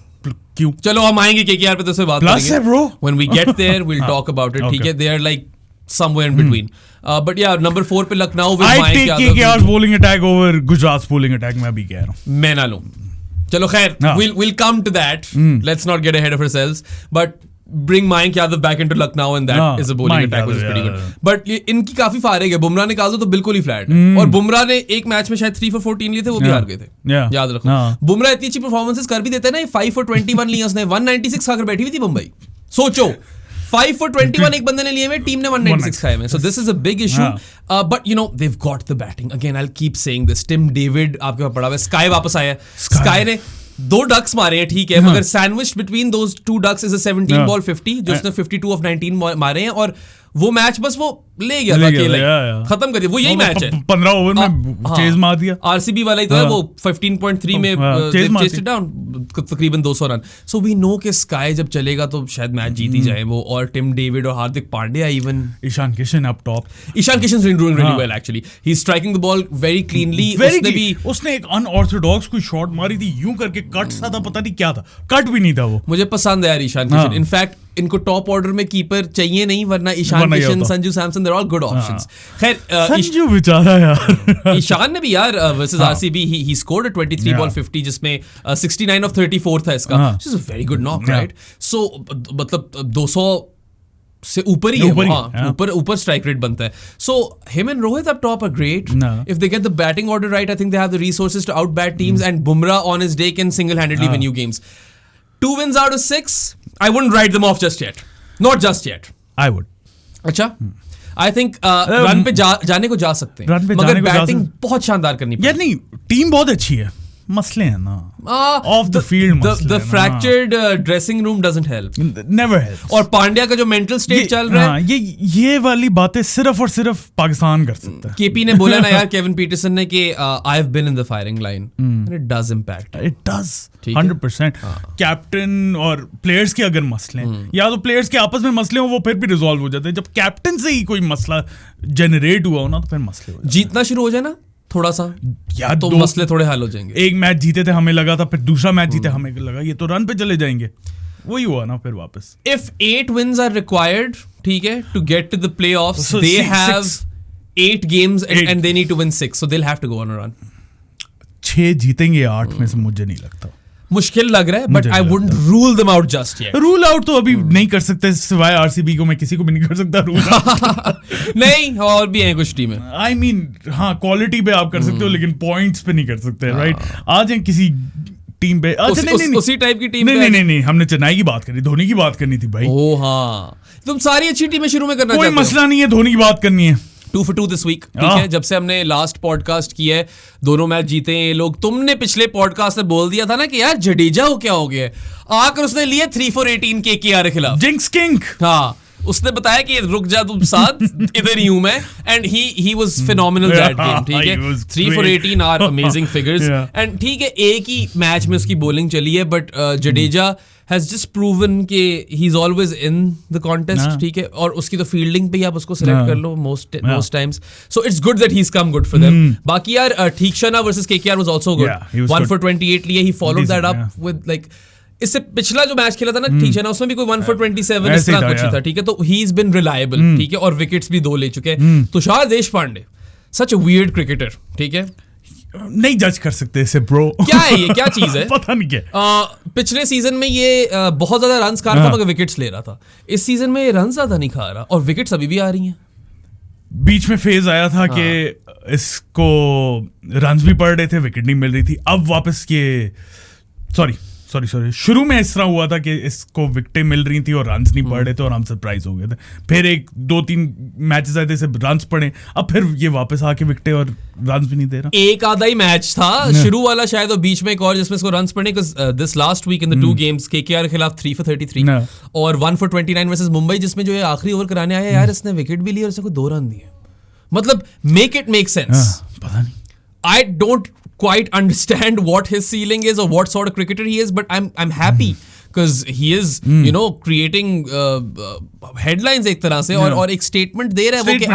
क्यों? चलो हम आएंगे केकेआर पे, तो उससे बात करेंगे। प्लस है bro. When we get there, we'll talk about it. ठीक है, they are like somewhere in between. But yeah, number 4 पे Lucknow with Mayank Yadav. I take KKR's bowling attack over Gujarat's bowling attack. मैं अभी कह रहा हूँ, मैं ना लूं। चलो खैर, we'll come to that. Let's not get ahead of ourselves. But bring Mayank Yadav back into Lucknow, and that is a bowling attack which is pretty good. But इनकी काफी फारेग है। बुमराह निकाल दो तो बिल्कुल ही फ्लैट है, और बुमराह ने एक मैच में शायद 3 for 14 लिए थे, वो भी हार गए थे, याद रखो। बुमराह इतनी अच्छी परफॉर्मेंसेस कर भी देते हैं ना, 5 for 21 लिए उसने, 196 खाकर बैठी हुई थी मुंबई। सोचो 5 for 21 एक बंदे ने लिए हुए, टीम ने 196 खाए हुए. So this is a big issue. But you know they've got the batting. Again, I'll keep saying this. Tim David आपके पास पड़ा हुआ है. Sky वापस आया है. Sky ने 2 ducks मारे हैं, ठीक है, मगर sandwiched between those 2 ducks is a 17 ball 50, जो उसने 52 of 19 मारे हैं, और वो मैच बस वो ले गया था अकेले, खत्म कर दिया. वो यही मैच है, 15 ओवर में चेज मार दिया. आरसीबी वाला ही तो है वो 15.3 में चेस्ड डाउन तकरीबन 200 रन. सो वी नो कि स्काई जब चलेगा तो शायद मैच जीत ही जाए वो. और टिम डेविड और Hardik Pandya, even Ishan Kishan up top. Ishan Kishan is doing really well actually. He is striking the ball very cleanly. उसने एक अनऑर्थोडॉक्स कोई शॉट मारी थी यूं करके, कट सा था, पता नहीं क्या था, कट भी नहीं था वो. मुझे पसंद है यार ईशान किशन. इनफैक्ट इनको टॉप ऑर्डर में कीपर चाहिए नहीं, वरना Ishan Kishan, Sanju Samson, they are all good options. खैर संजू बेचारा यार, ईशान ने भी यार versus RCB he scored 23 ball 50 जिसमें 69 ऑफ 34 था इसका, which is a very good knock, right. So मतलब 200 से ऊपर ही है, ऊपर स्ट्राइक रेट बनता है. So him and Rohit up top are great. If they get the batting order right, I think they have the resources to out bat teams, and Bumrah on his day can single handedly win you games. 2 wins out of 6, I wouldn't write them off just yet. Not just yet. I would. अच्छा, I think run पे जाने को जा सकते हैं, मगर batting बहुत शानदार करनी पड़ेगी. यार नहीं, टीम बहुत अच्छी है, मसले हैं ना of the field. The fractured dressing room doesn't help. Never helps. और पांड्या का जो मेंटल स्टेट चल रहा है, ये वाली बातें सिर्फ और सिर्फ पाकिस्तान कर सकता है. केपी ने बोला ना यार, केविन पीटरसन ने, कि I have been in the firing line. And it does impact. It does. 100%. Captain और प्लेयर्स के अगर मसले हैं, या तो प्लेयर्स के आपस में मसले हो, वो फिर भी रिजॉल्व हो जाते हैं. जब कैप्टन से ही कोई मसला जनरेट हुआ हो ना, तो फिर मसले हो जाते हैं. जीतना शुरू हो जाए ना थोड़ा सा, यार तो मसले थोड़े हल हो जाएंगे. एक मैच जीते थे, हमें लगा था, फिर दूसरा मैच जीते, हमें लगा ये तो रन पे चले जाएंगे. वही हुआ ना फिर वापस. If 8 wins are required, ठीक है, to get to the playoffs, so they have 8 games and they need to win 6, so they'll have to go on a run. 6 जीतेंगे 8 में से, मुझे नहीं लगता. मुश्किल लग रहा है, but I wouldn't rule them out just yet. Rule out तो अभी नहीं कर सकते, सिवाय आरसीबी को मैं किसी को भी नहीं कर सकता रूल आउट. नहीं, और भी हैं कुछ टीमें. आई मीन हाँ, क्वालिटी पे आप कर सकते हो, लेकिन पॉइंट्स पे नहीं कर सकते, राइट. आज हैं किसी टीम पे, उसी टाइप की टीम. नहीं, हमने चेन्नई की बात करी, धोनी की बात करनी थी भाई. ओ हाँ, तुम सारी अच्छी टीमें शुरू में करना चाहते हो. कोई मसला नहीं है, धोनी की बात करनी है. 2 for 2 this week, ठीक है. जब से हमने लास्ट पॉडकास्ट किया है, दोनों मैच जीते हैं ये लोग. तुमने पिछले पॉडकास्ट में बोल दिया था ना कि यार जडेजा को क्या हो गया, आकर उसने लिए 3 for 18 KKR के खिलाफ. Jinx king. हाँ, उसने बताया कि रुक जा तुम साथ, इधर ही हूं मैं. And he was phenomenal that game, ठीक है. 3 for 18 are amazing figures. And ठीक है, एक ही मैच में उसकी बॉलिंग चली है, but Jadeja has just proven कि he's always in the contest, ठीक है. और उसकी तो फील्डिंग पे ही आप उसको सिलेक्ट कर लो most times. So it's good that he's come good for them. बाकी यार Theekshana versus KKR was also good. 1 for 28 लिए, he followed that up with like, इससे पिछला जो मैच खेला था ना Theekshana, उसमें भी कोई 1 for 27 इस तरह कुछ था, ठीक है. तो he's been reliable, ठीक है, और विकेट्स भी 2 ले चुके हैं. Tushar Deshpande, such a weird cricketer, ठीक है. नहीं जज कर सकते इसे ब्रो. क्या है ये, क्या चीज है? पता नहीं क्या. पिछले सीजन में ये बहुत ज्यादा रन्स खा रहा था, मगर विकेट्स ले रहा था. इस सीजन में ये रन ज्यादा नहीं खा रहा, और विकेट्स अभी भी आ रही हैं. बीच में फेज आया था कि इसको रन्स भी पड़ रहे थे, विकेट नहीं मिल रही थी. अब वापस ये सॉरी शुरू में इस तरह हुआ था कि इसको विकेटें मिल रही थी और रन्स नहीं पड़ रहे थे, और हम सरप्राइज हो गए थे. फिर 1-2-3 मैचेस आए थे, इसे रन्स पड़े, अब फिर ये वापस आके विकेटें और रन्स भी नहीं दे रहा. एक आधा ही मैच था शुरू वाला शायद, और बीच में एक और जिसमें इसको रन्स पड़े. This last week in the 2 games, KKR के खिलाफ 3 for 33 और 1 for 29 वर्सेस मुंबई, जिसमें जो है आखिरी ओवर कराने आया यार, इसने विकेट भी लिया और इसको 2 रन दिए. मतलब मेक इट मेक सेंस. पता नहीं, I don't quite understand what his ceiling is or what sort of cricketer he is, but I'm happy because he is you know creating headlines एक तरह से, और एक statement दे रहा है वो कि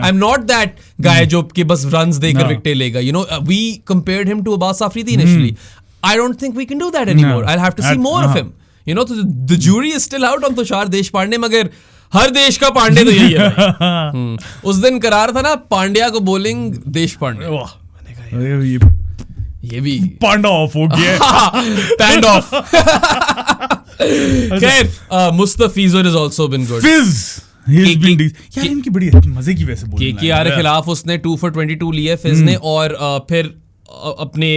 I'm not that guy जो कि बस runs देकर विकेट लेगा. You know, we compared him to Abbas Afridi initially. I don't think we can do that anymore. I'll have to see more of him. You know, the jury is still out on Tushar Deshpande, मगर हर देश का पांडे तो यही है. उस दिन करार था ना, पांड्या को बॉलिंग देशपांडे. ये भी पांडा ऑफ हो गया. Panned of. खैर Mustafizur has also been good. यार इनकी बड़ी मजे की वैसे बोलिंग. KKR के खिलाफ उसने 2 for 22 लिए फिज ने, और फिर अपने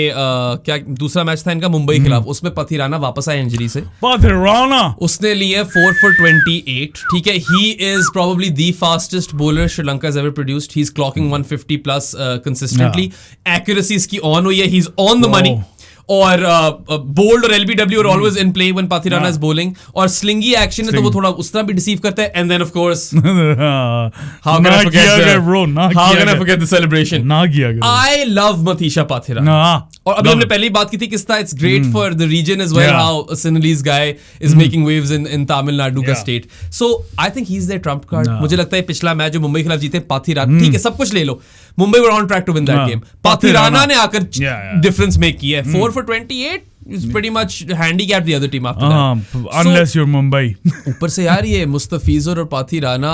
क्या दूसरा मैच था इनका मुंबई खिलाफ, उसमें पथिराना वापस आया इंजरी से, पथिराना उसने लिए 4 for 28, ठीक है. He is probably the fastest bowler Sri Lanka has ever produced. He is clocking 150 plus consistently. Accuracy इसकी ऑन हुई है, he is on the money. और बोल्ड और LBW are always in play when Pathirana is bowling. और slingy action है तो वो थोड़ा उस तरह भी डिसीव करता है. And then of course how can I forget the celebration. I love Mathisha Pathirana. और अभी हमने पहली बात की थी किस तरह it's great for the reason as well how Sinhalese guy is making waves in Tamil Nadu का state. So I think he is their trump card. मुझे लगता है पिछला मैच जो मुंबई के खिलाफ जीते पाथिराना, ठीक है सब कुछ ले लो, Mumbai were on track to win that game. Pathirana ने आकर डिफरेंस मेक किया है. 4 for 28 is pretty much handicapped the other team after that. Unless you're Mumbai. ऊपर से यार ये मुस्तफिजुर और पाथिराना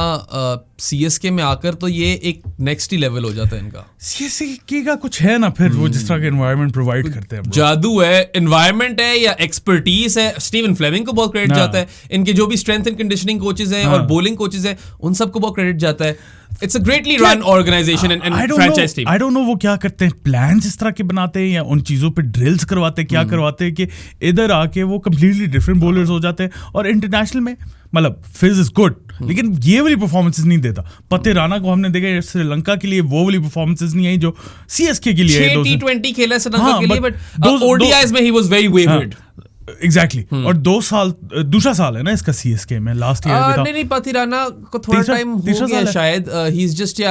सीएसके में आकर तो ये एक नेक्स्ट ही लेवल हो जाता है इनका. सीएसके का कुछ है ना फिर वो जिस तरह का एनवायरनमेंट प्रोवाइड करते हैं. जादू है, एनवायरनमेंट है या एक्सपर्टीज है. स्टीवन फ्लेमिंग को बहुत क्रेडिट जाता है. इनके जो भी स्ट्रेंथ एंड कंडीशनिंग कोचेज हैं और बॉलिंग कोचेज हैं उन सबको बहुत क्रेडिट जाता है. It's a greatly run organization and franchise team. I don't know वो क्या करते हैं, प्लान्स इस तरह के बनाते हैं या उन चीज़ों पे ड्रिल्स करवाते हैं, क्या करवाते हैं कि इधर आके वो कम्प्लीटली डिफरेंट बॉलर्स हो जाते हैं. और इंटरनेशनल में मतलब फिज इज गुड लेकिन ये वाली परफॉर्मेंसेस नहीं देता. पथिराना को हमने देखा श्रीलंका के लिए वो वाली परफॉर्मेंसेस नहीं आई जो सीएसके के लिए. 20 खेला श्रीलंका के लिए बट ओडीआईज में he was very wayward. Exactly. और दूसरा साल है ना इसका सीएसके में. लास्ट ईयर नहीं पथिराना को थोड़ा टाइम हो गया शायद. ही इज जस्ट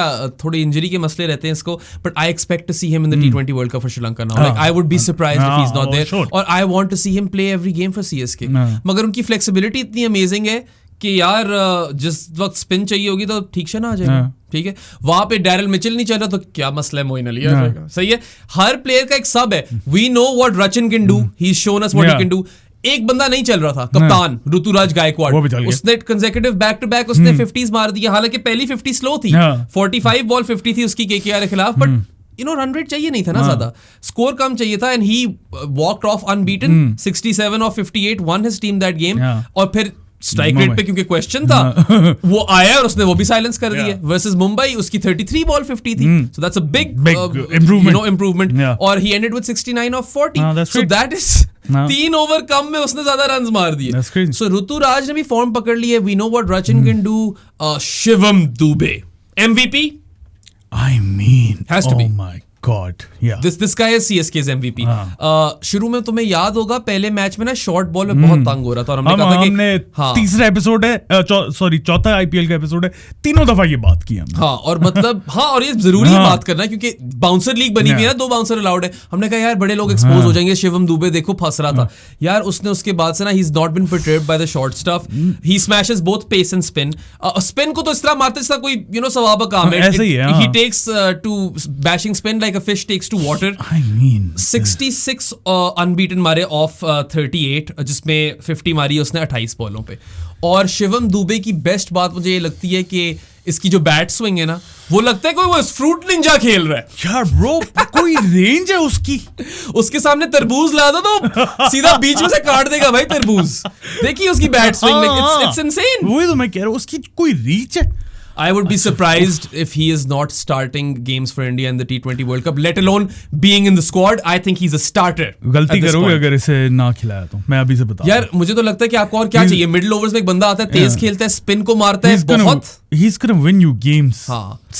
थोड़ी इंजरी के मसले रहते हैं इसको. But I expect to see him in the T20 world cup for Sri Lanka now. Like I would be surprised if he is not there. और I want to see him play every game for CSK. मगर उनकी flexibility इतनी amazing है कि यार जिस वक्त spin चाहिए होगी तो ठीक से ना आ जाएगा. ठीक है, वहां पे डैरल मिचेल नहीं चल रहा तो क्या मसला है, मोइन अली आ जाएगा. सही है, हर प्लेयर का एक सब है. We know what Rachin can do, he is shown us what he can do. एक बंदा नहीं चल रहा था, कप्तान ऋतुराज गायकवाड़. उसने कंसेक्यूटिव बैक टू बैक उसने 50s मार दिया. हालांकि पहली 50 स्लो थी, 45 बॉल 50 थी उसकी केकेआर के खिलाफ. बट रन रेट चाहिए नहीं था ना ज्यादा, स्कोर कम चाहिए था. And he walked off unbeaten. 67 of 58 one his team that game. और फिर स्ट्राइक रेट पे क्योंकि क्वेश्चन था वो आया और उसने वो भी साइलेंस कर दिया. वर्सेस मुंबई उसकी 33 बॉल 50 थी. So that's a big improvement. और he ended with 69 of 40. So that is 3 over कम में उसने ज्यादा रन्स मार दिए. सो ऋतुराज ने भी फॉर्म पकड़ ली है. We know what Rachin can do. Shivam Dube MVP. I mean, has to be. my God, yeah. This guy is CSK's MVP. शुरू में तुम्हें याद होगा पहले मैच में ना शॉर्ट बॉल में बहुत तंग हो रहा था और हमने कहा था कि तीसरा एपिसोड है, सॉरी चौथा आईपीएल का एपिसोड है, तीनों दफा ये बात की हमने. हाँ और मतलब और ये जरूरी है बात करना क्योंकि बाउंसर लीग बनी हुई है ना, 2 बाउंसर अलाउड है. हमने कहा यार बड़े लोग एक्सपोज हो जाएंगे. शिवम दुबे देखो फंस रहा था यार. उसने उसके बाद से ना he is not been perturbed by the short stuff. He smashes both pace and spin. Spin को तो इस तरह मारते जैसा कोई सवाब का काम है. He takes to bashing spin like a fish takes to water. I mean 66 unbeaten मारे ऑफ 38 जिसमें 50 मारी उसने 28 बॉलों पे. और शिवम दुबे की बेस्ट बात मुझे ये लगती है कि इसकी जो बैट स्विंग है ना वो लगता है कोई वो फ्रूट निंजा खेल रहा है यार. ब्रो कोई रेंज है उसकी. उसके सामने तरबूज ला दो तो सीधा बीच में से काट देगा भाई तरबूज. देखिए उसकी बैट स्विंग, इट्स इनसेन. वही तो मैं कह रहा हूँ उसकी कोई रीच है. I would be surprised if he is not starting games for India in the T20 World Cup, let alone being in the squad. I think he's a starter. गलती करोगे अगर इसे ना खिलाया तो. मैं अभी से बता यार मुझे तो लगता है कि आपको और क्या चाहिए. मिडिल ओवर्स में एक बंदा आता है, तेज खेलता है, स्पिन को मारता है बहुत. He's gonna win you games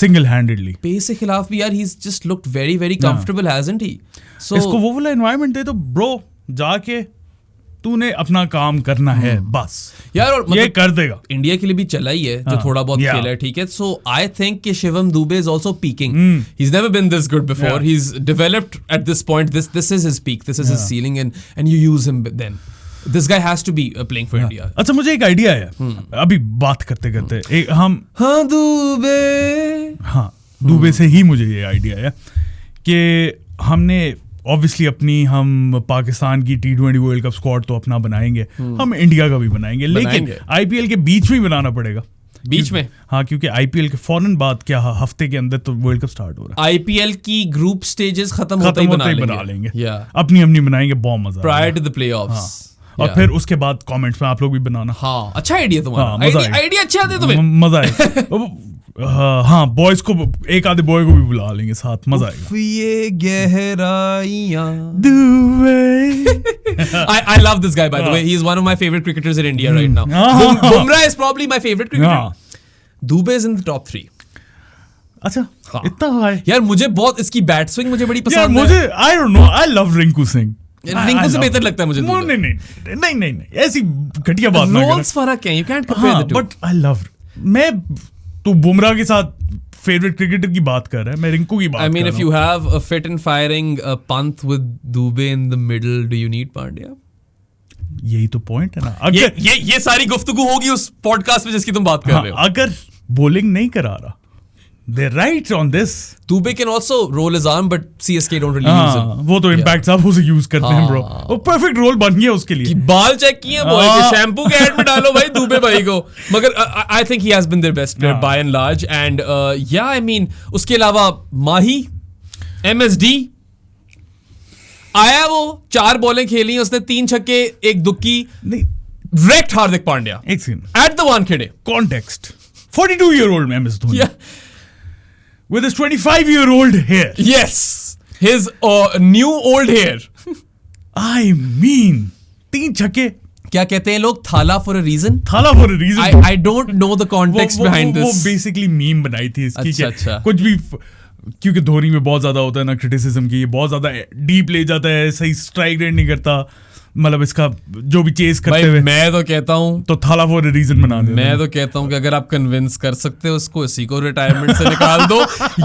single handedly. Pace के खिलाफ भी यार he's just looked very very comfortable, hasn't he? So इसको वो वाला एनवायरनमेंट दे तो ब्रो जाके तूने अपना काम करना है बस यार. और ये कर देगा. इंडिया के लिए भी चला ही है जो थोड़ा बहुत खेला है. ठीक है, सो आई थिंक कि Shivam Dube is also peaking. He is never been this good before. He is developed at this point. This is his peak, this is his ceiling and you use him then. This guy has to be playing for India. अच्छा मुझे एक idea है अभी बात करते करते. हम दुबे से ही मुझे ये आइडिया है कि हमने ऑब्वियसली हम पाकिस्तान की T20 वर्ल्ड कप स्क्वाड तो अपना बनाएंगे, हम इंडिया का भी बनाएंगे. लेकिन आईपीएल के बीच में ही बनाना पड़ेगा. बीच में हाँ, क्योंकि आईपीएल के फौरन बाद क्या हफ्ते के अंदर तो वर्ल्ड कप स्टार्ट हो रहा है. आईपीएल की ग्रुप स्टेजेस खत्म होते ही बना लेंगे. अपनी बनाएंगे. बहुत मजा प्रायर टू द प्लेऑफ्स. और फिर उसके बाद कमेंट्स में आप लोग भी बनाना. हाँ अच्छा आइडिया तुम्हारा. आइडिया अच्छे आते तुम्हें. मजा आए. हाँ बॉयज को, एक आधे बॉय को भी बुला लेंगे साथ, मजा आएगा। ये गहराइयां। I love this guy, by the way. He is one of my favorite cricketers in India right now. Bumrah is probably my favorite cricketer. Dubey is in the top 3. अच्छा, इतना हाई? यार मुझे बहुत इसकी बैट स्विंग मुझे बड़ी पसंद है। मुझे I don't know, I love Rinku Singh. Rinku से बेहतर लगता है मुझे। नहीं, ऐसी घटिया बात ना कर। रोल्स फर्क है, you can't compare the two. But I love, तू बुमराह के साथ फेवरेट क्रिकेटर की बात कर रहा है, मैं रिंकू की बात कर रहा हूं। I mean, if you have a fit and firing Pant with Dubey in the middle, do you need Pandya? यही तो पॉइंट है ना। ये सारी गुफ्तगू होगी उस पॉडकास्ट में जिसकी तुम बात कर रहे हो। अगर बॉलिंग नहीं करा रहा, they're right on this. Dubey can also roll his arm, but CSK don't really use him. वो तो इम्पैक्ट साहब उसे यूज करते हैं ब्रो, वो परफेक्ट रोल बन गया उसके लिए। बाल चेक किए बॉय के, शैम्पू के ऐड में डालो भाई Dubey भाई को। मगर I think he has been their best player by and large, and yeah, I mean उसके अलावा माही, MSD आया, वो 4 बॉलें खेली उसने, 3 छक्के 1 दुक्की, wrecked हार्दिक पांड्या। एक scene at the Wankhede context, 42-year-old MS Dhoni, yeah, with his 25-year-old hair. Yes, his new old hair. I mean, 3 छक्के। क्या कहते हैं लोग, थाला for a reason? थाला for a reason. I don't know the context behind this. वो basically meme बनाई थी इसकी। अच्छा। कुछ भी, क्योंकि धोनी में बहुत ज्यादा होता है ना क्रिटिसिज्म की, ये बहुत ज्यादा डीप ले जाता है, सही स्ट्राइक रेट नहीं करता, मतलब इसका जो भी चेस करते हुए। मैं तो कहता हूँ तो थाला फॉर रीजन बना दे। मैं तो कहता हूँ कि अगर आप कन्विंस कर सकते हो उसको, इसी को रिटायरमेंट से निकाल दो,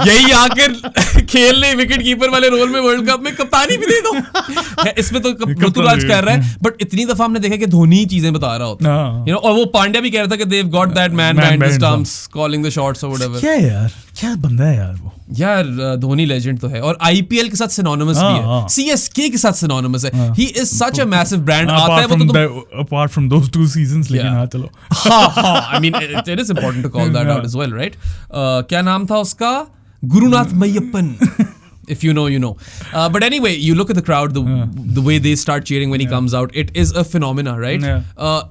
यही आकर खेल ले विकेट कीपर वाले रोल में वर्ल्ड कप में, कप्तानी भी दे दो। इसमें तो ऋतुराज कर रहा है, बट इतनी दफा हमने देखा कि धोनी चीजें बता रहा होता है, you know, और वो पांड्या भी कह रहा था कि they've got that man behind the stumps calling the shots or whatever। क्या यार, क्या बंदा है यार वो। यार धोनी लेजेंड तो है, और आईपीएल के साथ सिनोनिमस भी है, सीएसके के साथ सिनोनिमस है। He is such a massive brand. आता है वो तो apart from those 2 seasons, लेकिन हाँ चलो। I mean it is important to call that out as well, right? क्या नाम था उसका, Gurunath Meiyappan. If you know, you know. But anyway, you look at the crowd, the way they start cheering when he comes out, it is a phenomena, right?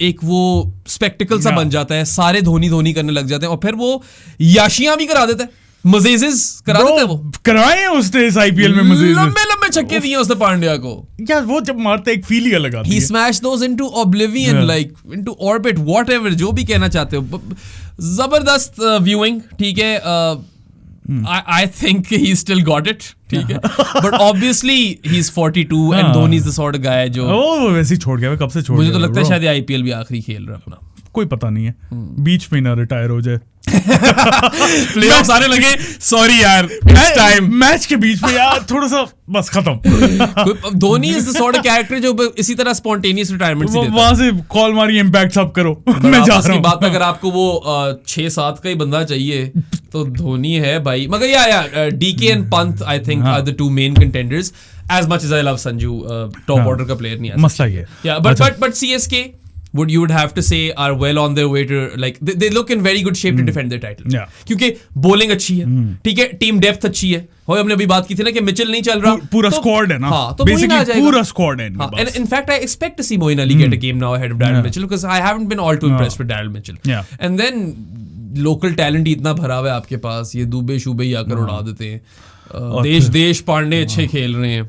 एक वो spectacle सा बन जाता है, सारे धोनी करने लग जाते हैं, और फिर वो याशियां भी करा देता है, मजेज़ करा देता है वो। कराए हैं उसने इस आईपीएल में मजेज़, लंबे छक्के दिए उसने पांड्या को। यार वो जब मारते एक फील ही अलग आती है। He smashed those into oblivion, like into orbit, whatever, जो भी कहना चाहते हो। जबरदस्त viewing, ठीक है। I think he still got it, ठीक है, but obviously he's 42 and Dhoni is the sort of guy जो वो वैसे ही छोड़ गया, कब से छोड़ गया। मुझे तो लगता है शायद आईपीएल भी आखिरी खेल रहा है अपना, कोई पता नहीं है, बीच में ना रिटायर हो जाए। प्लेऑफ्स आने लगे, सॉरी यार, इट्स टाइम, मैच के बीच में यार थोड़ा सा बस खत्म। Dhoni is the sort of character जो इसी तरह स्पॉन्टेनियस रिटायरमेंट से देता है। वहां से कॉल मारी, इम्पैक्ट सब करो, मैं जा रहा हूं। बात अगर आपको वो 6-7 का ही बंदा चाहिए तो धोनी है भाई। मगर या DK and Pant I think are the 2 main contenders, as much as I love Sanju, top order का player नहीं है। मसला ये। Yeah, but CSK you would have to say are well on their way to, like they look in very good shape to defend their title. Yeah. क्योंकि bowling अच्छी है, ठीक है, टीम डेप्थ अच्छी है, और हमने अभी बात की थी ना कि मिचेल नहीं चल रहा, पूरा स्क्वाड है ना। हाँ, तो मोइन आ जाएगा, पूरा स्क्वाड है। And in fact I expect to see Moeen Ali get a game now ahead of Daryl Mitchell, because I haven't been all too impressed with Daryl Mitchell. Yeah. And then local talent इतना भरा हुआ है आपके पास, ये दुबे शुबे ही आकर उड़ा देते हैं। देश पांडे अच्छे खेल रहे हैं,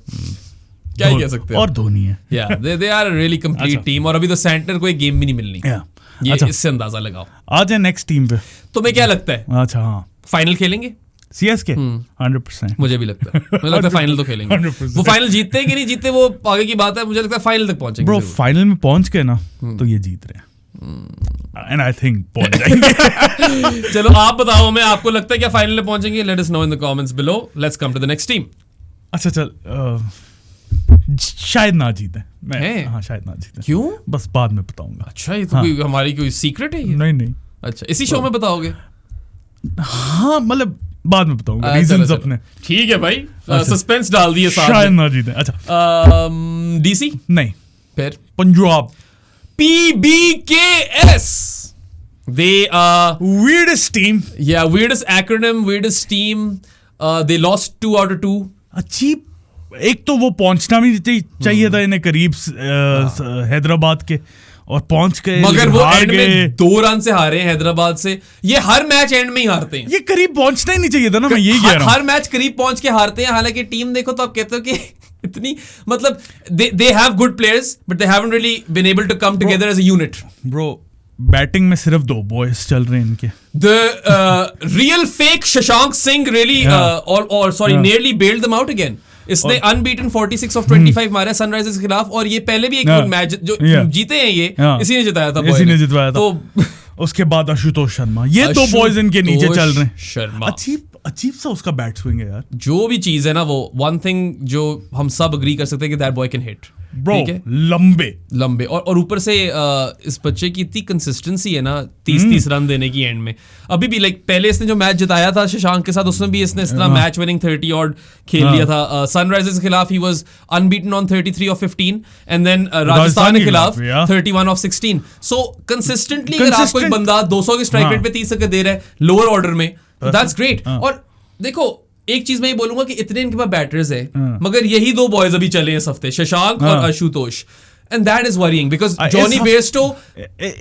क्या ही कह सकते हैं। और धोनी है, they are a really complete team, और अभी तो सेंटर को एक गेम भी नहीं मिलनी। ये इससे अंदाजा लगाओ। आ जाए नेक्स्ट टीम पे, तुम्हें क्या लगता है? अच्छा हाँ, फाइनल खेलेंगे सीएसके 100%। मुझे भी लगता है, मुझे लगता है फाइनल तो खेलेंगे। वो फाइनल जीतते हैं कि नहीं जीतते वो आगे की बात है, मुझे लगता है फाइनल तक पहुंचेंगे। ब्रो फाइनल में पहुंच गए ना तो ये जीत रहे हैं, एंड आई थिंक पहुंच जाएंगे। चलो आप बताओ, मैं आपको लगता है क्या फाइनल में पहुंचेंगे? Let us know in the comments below. Let's come to the next team. अच्छा चल, शायद ना जीते। हाँ शायद ना जीते। क्यों? बस बाद में बताऊंगा। अच्छा, ये तो कोई हमारी कोई सीक्रेट है ये? नहीं। अच्छा, इसी शो में बताओगे? हाँ मतलब बाद में बताऊंगा रीजंस अपने। ठीक है भाई, सस्पेंस डाल दिए साथ। शायद ना जीते। अच्छा, डीसी नहीं, फिर Punjab PBKS, they weirdest team, weirdest acronym, weirdest team. They lost 2 out of 2. अच्छी, एक तो वो पहुंचना भी चाहिए था इन्हें करीब हैदराबाद के, और पहुंच गए, मगर वो हार एंड गए। में 2 रन से हारे हैं हैदराबाद से। ये हर मैच एंड में ही हारते हैं। ये करीब पहुंचना ही नहीं चाहिए था ना, मैं यही कह रहा हूँ। हर मैच करीब पहुंच के हारते हैं। हालांकि टीम देखो तो आप कहते हो कि इतनी मतलब they have good players but they haven't really been able to come together as a unit. Bro batting में सिर्फ 2 बॉयज चल रहे हैं इनके। The real fake Shashank Singh really nearly bailed them out again. इसने unbeaten 46 of 25 मारा Sunrisers के खिलाफ, और ये पहले भी एक मैच जो जीते हैं ये इसी ने जिताया था। इसी ने जितवाया था। तो उसके बाद आशुतोष शर्मा, ये 2 बॉयज इनके नीचे चल रहे हैं। शर्मा अजीब सा उसका बैट स्विंग है यार। जो भी चीज है ना, वो वन थिंग जो हम सब अग्री कर सकते हैं कि that boy can hit bro, लंबे और ऊपर से इस बच्चे की इतनी कंसिस्टेंसी है ना 30 रन देने की एंड में। अभी भी लाइक पहले इसने जो मैच जिताया था शशांक के साथ, उसमें भी इसने इस तरह मैच विनिंग 30 ऑड खेल लिया था। सनराइजर्स के खिलाफ he was unbeaten on 33 off 15 and then Rajasthan के खिलाफ 31 ऑफ 16। सो कंसिस्टेंटली अगर आपको एक बंदा 200 के स्ट्राइक रेट पे 30 रन दे रहा है लोअर ऑर्डर में, दैट्स ग्रेट। और देखो एक चीज मैं ये बोलूंगा कि इतने इनके पास बैटर्स है, मगर यही 2 बॉयज अभी चले इस हफ्ते, शशांक और Ashutosh, and that is worrying because Johnny Bairstow.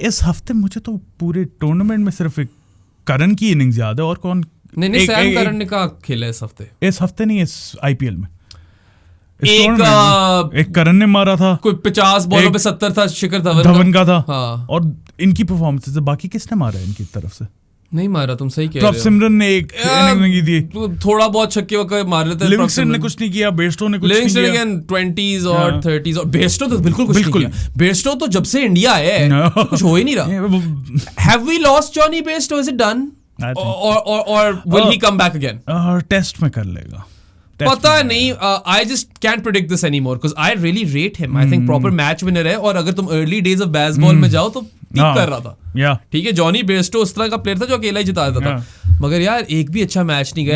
इस हफ्ते मुझे तो पूरे टूर्नामेंट में सिर्फ एक करण की इनिंग्स याद है, और कौन नहीं सैम करन ने कहा खेला इस हफ्ते नहीं, इस आईपीएल में एक करण ने मारा था, कोई 50 बॉलों पे 70 था शिखर धवन का था। हाँ। और इनकी परफॉर्मेंस से बाकी किसने मारा है इनकी तरफ से? नहीं मारा, तुम सही कह रहे हो। सिमरन ने एक इनिंग की थी, थोड़ा बहुत छक्के वक्के मार लेते हैं। लिविंगस्टन ने कुछ नहीं किया, बेयरस्टो ने कुछ नहीं किया। लिविंगस्टन 20s और 30s, और बेयरस्टो तो बिल्कुल कुछ नहीं किया। बेयरस्टो तो जब से इंडिया आया है कुछ हो ही नहीं रहा। Have we lost Johnny Bairstow? Is it done और will he come back again? Test में कर लेगा, पता नहीं। I just can't predict this anymore because I really rate him. I think proper match winner है, और अगर तुम अर्ली डेज ऑफ बेसबॉल में जाओ तो पीक कर रहा था। ठीक है, जॉनी बेयरस्टो उस तरह का प्लेयर था जो अकेला ही जिता देता था, मगर यार एक भी अच्छा मैच नहीं गया।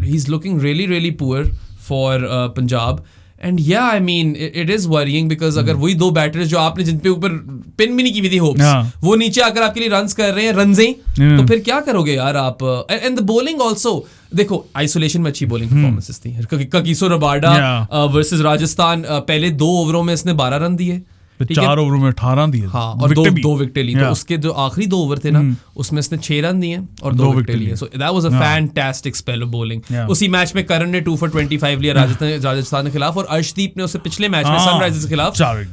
He is looking really really poor for Punjab. And yeah I mean it is worrying because अगर वही 2 बैटर्स जो आपने जिन पे ऊपर पिन भी नहीं की हुई थी होप्स, वो नीचे आकर आपके लिए रन्स कर रहे हैं, रनजें, तो फिर क्या करोगे यार आप? एंड द बॉलिंग ऑल्सो देखो, आइसोलेशन में अच्छी बॉलिंग परफॉर्मेंसेस थी। ककीसो रबाडा वर्सेस राजस्थान, पहले 2 ओवरों में इसने 12 रन दिए, 4 ओवरों में 18 दिए, हाँ, और 2 विकेटें ली। तो उसके जो आखिरी 2 ओवर थे ना, उसमें इसने 6 रन दिए और 2 विकेटें लिए। सो that was a fantastic spell of bowling. उसी मैच में करण ने 2 for 25 लिया राजस्थान के खिलाफ, और अर्शदीप ने उससे पिछले मैच में सनराइजर्स के खिलाफ 4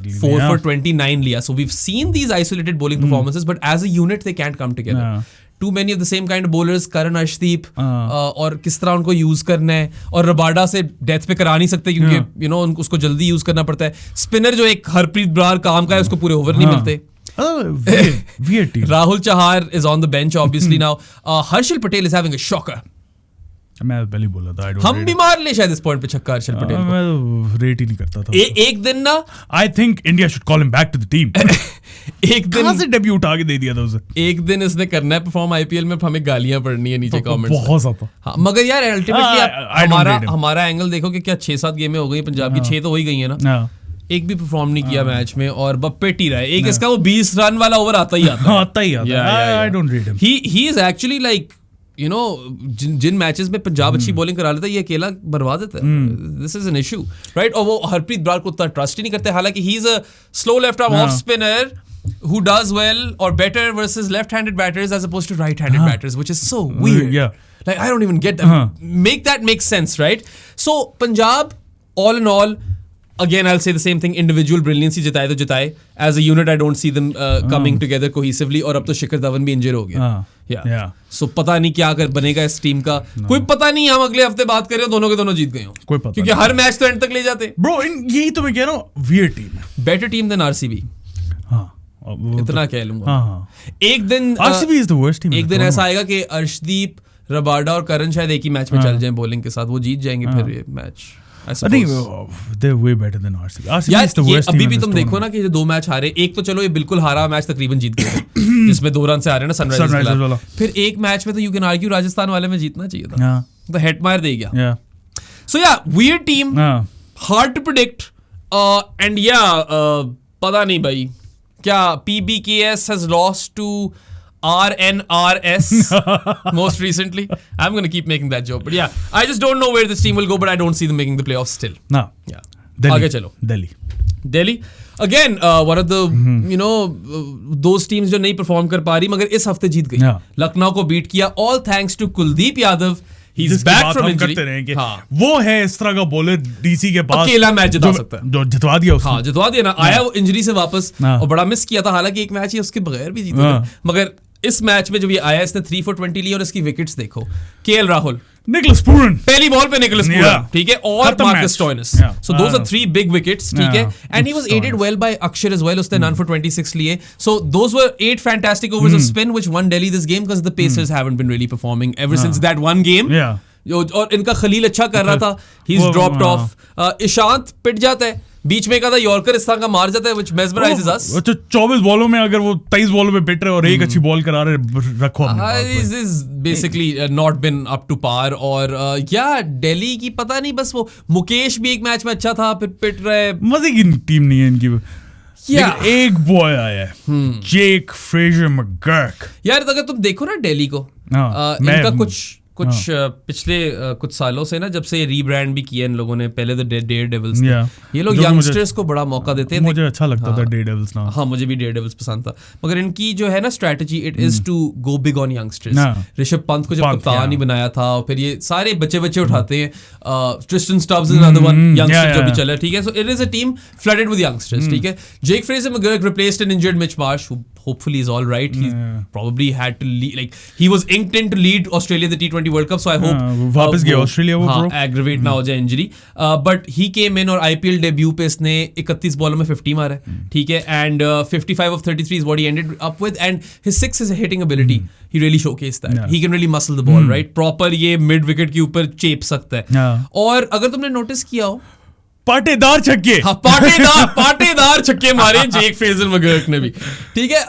for 29 लिया। So we have seen these isolated bowling performances, but as a unit they can't come together. Too many of the same kind of bowlers, Karan, Arshdeep, और किस तरह उनको यूज करना है। और रबाडा से डेथ पे करा नहीं सकते क्योंकि यू नो उसको जल्दी यूज करना पड़ता है। स्पिनर जो एक हरप्रीत ब्रार काम का है, उसको पूरे ओवर नहीं मिलते। Rahul Chahar is on the bench obviously now. Harshal Patel is having a shocker. मैं पहले बोला था हम भी मार ले शायद इस पॉइंट पे छक्का हर्षल पटेल को। मैं रेट ही नहीं करता था। एक दिन ना, I think India should call him back to the team. एक दिन कहां से डेब्यू उठा के दे दिया था उसे। एक दिन इसने करना है परफॉर्म आईपीएल में, हमें गालियां पड़नी है नीचे कमेंट्स में बहुत ज्यादा। हाँ, मगर यार अल्टीमेटली हमारा एंगल देखो कि क्या 6-7 गेमें हो गई पंजाब की, 6 तो हो ही गई है ना। एक भी परफॉर्म नहीं किया मैच में, और बप्पेट ही रहा है। एक इसका वो 20 रन वाला ओवर आता ही आता है। I don't read him. He is actually like you know जिन मैचेस में पंजाब अच्छी बॉलिंग करा लेता है, ये अकेला बर्बाद देता है। This is an issue, right? और वो हरप्रीत ब्रार को उतना ट्रस्ट ही नहीं करते। हालांकि ही is a slow left arm off spinner who does well or better versus left-handed batters as opposed to right-handed batters, which is so weird. Like I don't even get that. Make that make sense, right? So Punjab, all in all, again I'll say the same thing. Individual brilliance ही जिताए तो जिताए. As a unit, I don't see them coming together cohesively. और अब तो शिखर धवन भी इंजर हो गया. So पता नहीं क्या बनेगा इस टीम का. कोई पता नहीं. हम अगले हफ्ते बात करें दोनों के दोनों जीत गए हो. कोई पता क्योंकि हर मैच तो एंड तक ले जाते. Bro, यही तो मैं कह रहा हूँ. Weird team. Better team than RCB. इतना कह लूंगा. एक दिन RCB is the worst team. एक दिन ऐसा आएगा कि अर्शदीप, रबाडा और करण शायद एक ही मैच में चल जाएं बॉलिंग के साथ. वो जीत जाएंगे फिर ये match. They're way better than RCB. RCB is the worst team. अभी भी तुम देखो ना कि जो 2 मैच हारे, एक तो चलो ये बिल्कुल हारा मैच तकरीबन जीत गए जिसमें 2 रन से हारे ना सनराइजर्स वाला. फिर एक मैच में तो यू कैन आर्ग्यू राजस्थान वाले में जीतना चाहिए था. तो हेटमायर दे गया. So yeah, weird team, hard to predict, and पता नहीं भाई क्या PBKS has lost to RNRS most recently. I'm going to keep making that joke, but yeah, I just don't know where this team will go, but I don't see them making the playoffs still. No. Yeah. Delhi. आगे चलो. Delhi. Again one of the those teams जो नहीं perform कर पा रही मगर इस हफ्ते जीत गई. लखनऊ को बीट किया, all thanks to Kuldeep Yadav. He's back from injury. करते रहेंगे. वो है इस तरह का बॉलर डीसी के पास, अकेला मैच जिता सकता है, जो जितवा दिया उसने. हाँ, जितवा दिया ना. आया वो इंजरी से वापस और बड़ा मिस किया था, हालांकि एक मैच ही उसके बगैर भी जीता था. मगर इस मैच में जब ये आया इसने 3 for 20 लिए और इसकी विकेट्स देखो. केएल राहुल, निकोलस पूरन, पहली बॉल पे निकोलस पूरन, ठीक है, और Marcus Stoinis. So those are 3 big wickets, ठीक है. And he was aided well by Axar as well. उसने 9 for 26 लिए. सो दोस वर 8 fantastic overs of spin which won Delhi this game because the Pacers haven't been really performing ever since that one game. और इनका खलील अच्छा कर रहा था, he is dropped off. Ishant पिट जाता है बीच में, का था यॉर्कर इस तरह का मार जाता है which mesmerizes us. 24 बॉलों में अगर वो 23 बॉलों में पिट रहे और एक अच्छी बॉल करा रहे, रखो this is basically not been up to par. और दिल्ली की पता नहीं, बस वो मुकेश भी एक मैच में अच्छा था, फिर पिट रहे. मजे की टीम नहीं है इनकी. एक बॉय आया है, जेक फ्रेजर मैकगर्क. यार अगर तुम देखो ना दिल्ली को, इनका कुछ पिछले कुछ सालों से ना, जब से रीब्रांड भी किया इन लोगों ने, पहले तो डेयर डेविल्स थे, ये लोग यंगस्टर्स को बड़ा मौका देते हैं. मुझे अच्छा लगता था डेयर डेविल्स ना. हाँ, मुझे भी डेयर डेविल्स पसंद था. मगर इनकी जो है ना strategy, it is to go big on youngsters. Rishabh Pant को जब कप्तान ही बनाया था, और फिर ये सारे बच्चे उठाते हैं. Tristan Stubbs is another one youngster जो भी चला, ठीक है. So it is a team flooded with youngsters, ठीक है. Jake Fraser McGurk replaced N injured Mitch Marsh, who hopefully is all right. He probably had to lead, like he was inked in to lead Australia the T20 World Cup, so I hope वापस गया Australia वो bro aggravate ना हो जाए injury. But he came in और IPL debut पे इसने 31 बॉलों में 50 मारा है, ठीक है. And 55 of 33 is what he ended up with, and his 6 is a hitting ability. He really showcased that. He can really muscle the ball, right? Proper ये मिड विकेट के ऊपर चेप सकता है. और अगर तुमने नोटिस किया हो, पाटेदार छक्के, हाँ, पाटेदार छक्के मारे जेक फ्रेजर मैकगर्क ने भी, ठीक है.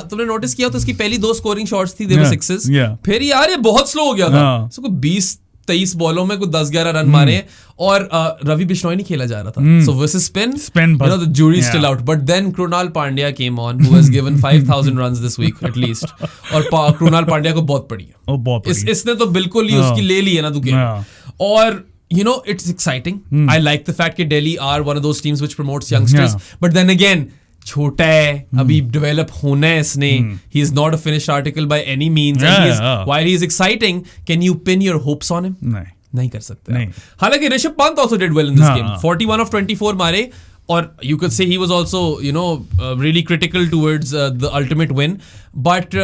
तुमने नोटिस किया तो उसकी पहली 2 स्कोरिंग शॉट्स थी, दे वर सिक्सेस. फिर यार ये बहुत स्लो हो गया था. उसको 20-23 बॉलों में कुछ 10-11 रन मारे, और रवि बिश्नोई नहीं खेला जा रहा था. So versus spin, you know, the jury is still out. But then Krunal Pandya came on, who has given 5,000 runs this week at least. और Krunal Pandya को बहुत पड़ी है. इसने तो बिल्कुल ही उसकी ले ली है ना दुके. और you know, it's exciting. I like the fact that Delhi are one of those teams which promotes youngsters. But then again, छोटा है, अभी डेवलप होना है इसने. He is not a finished article by any means. While he is exciting, can you pin your hopes on him? नहीं कर सकते. हालांकि Rishabh Pant also did well in this game. 41 of 24 मारे, और you could say he was also, you know, really critical towards the ultimate win. But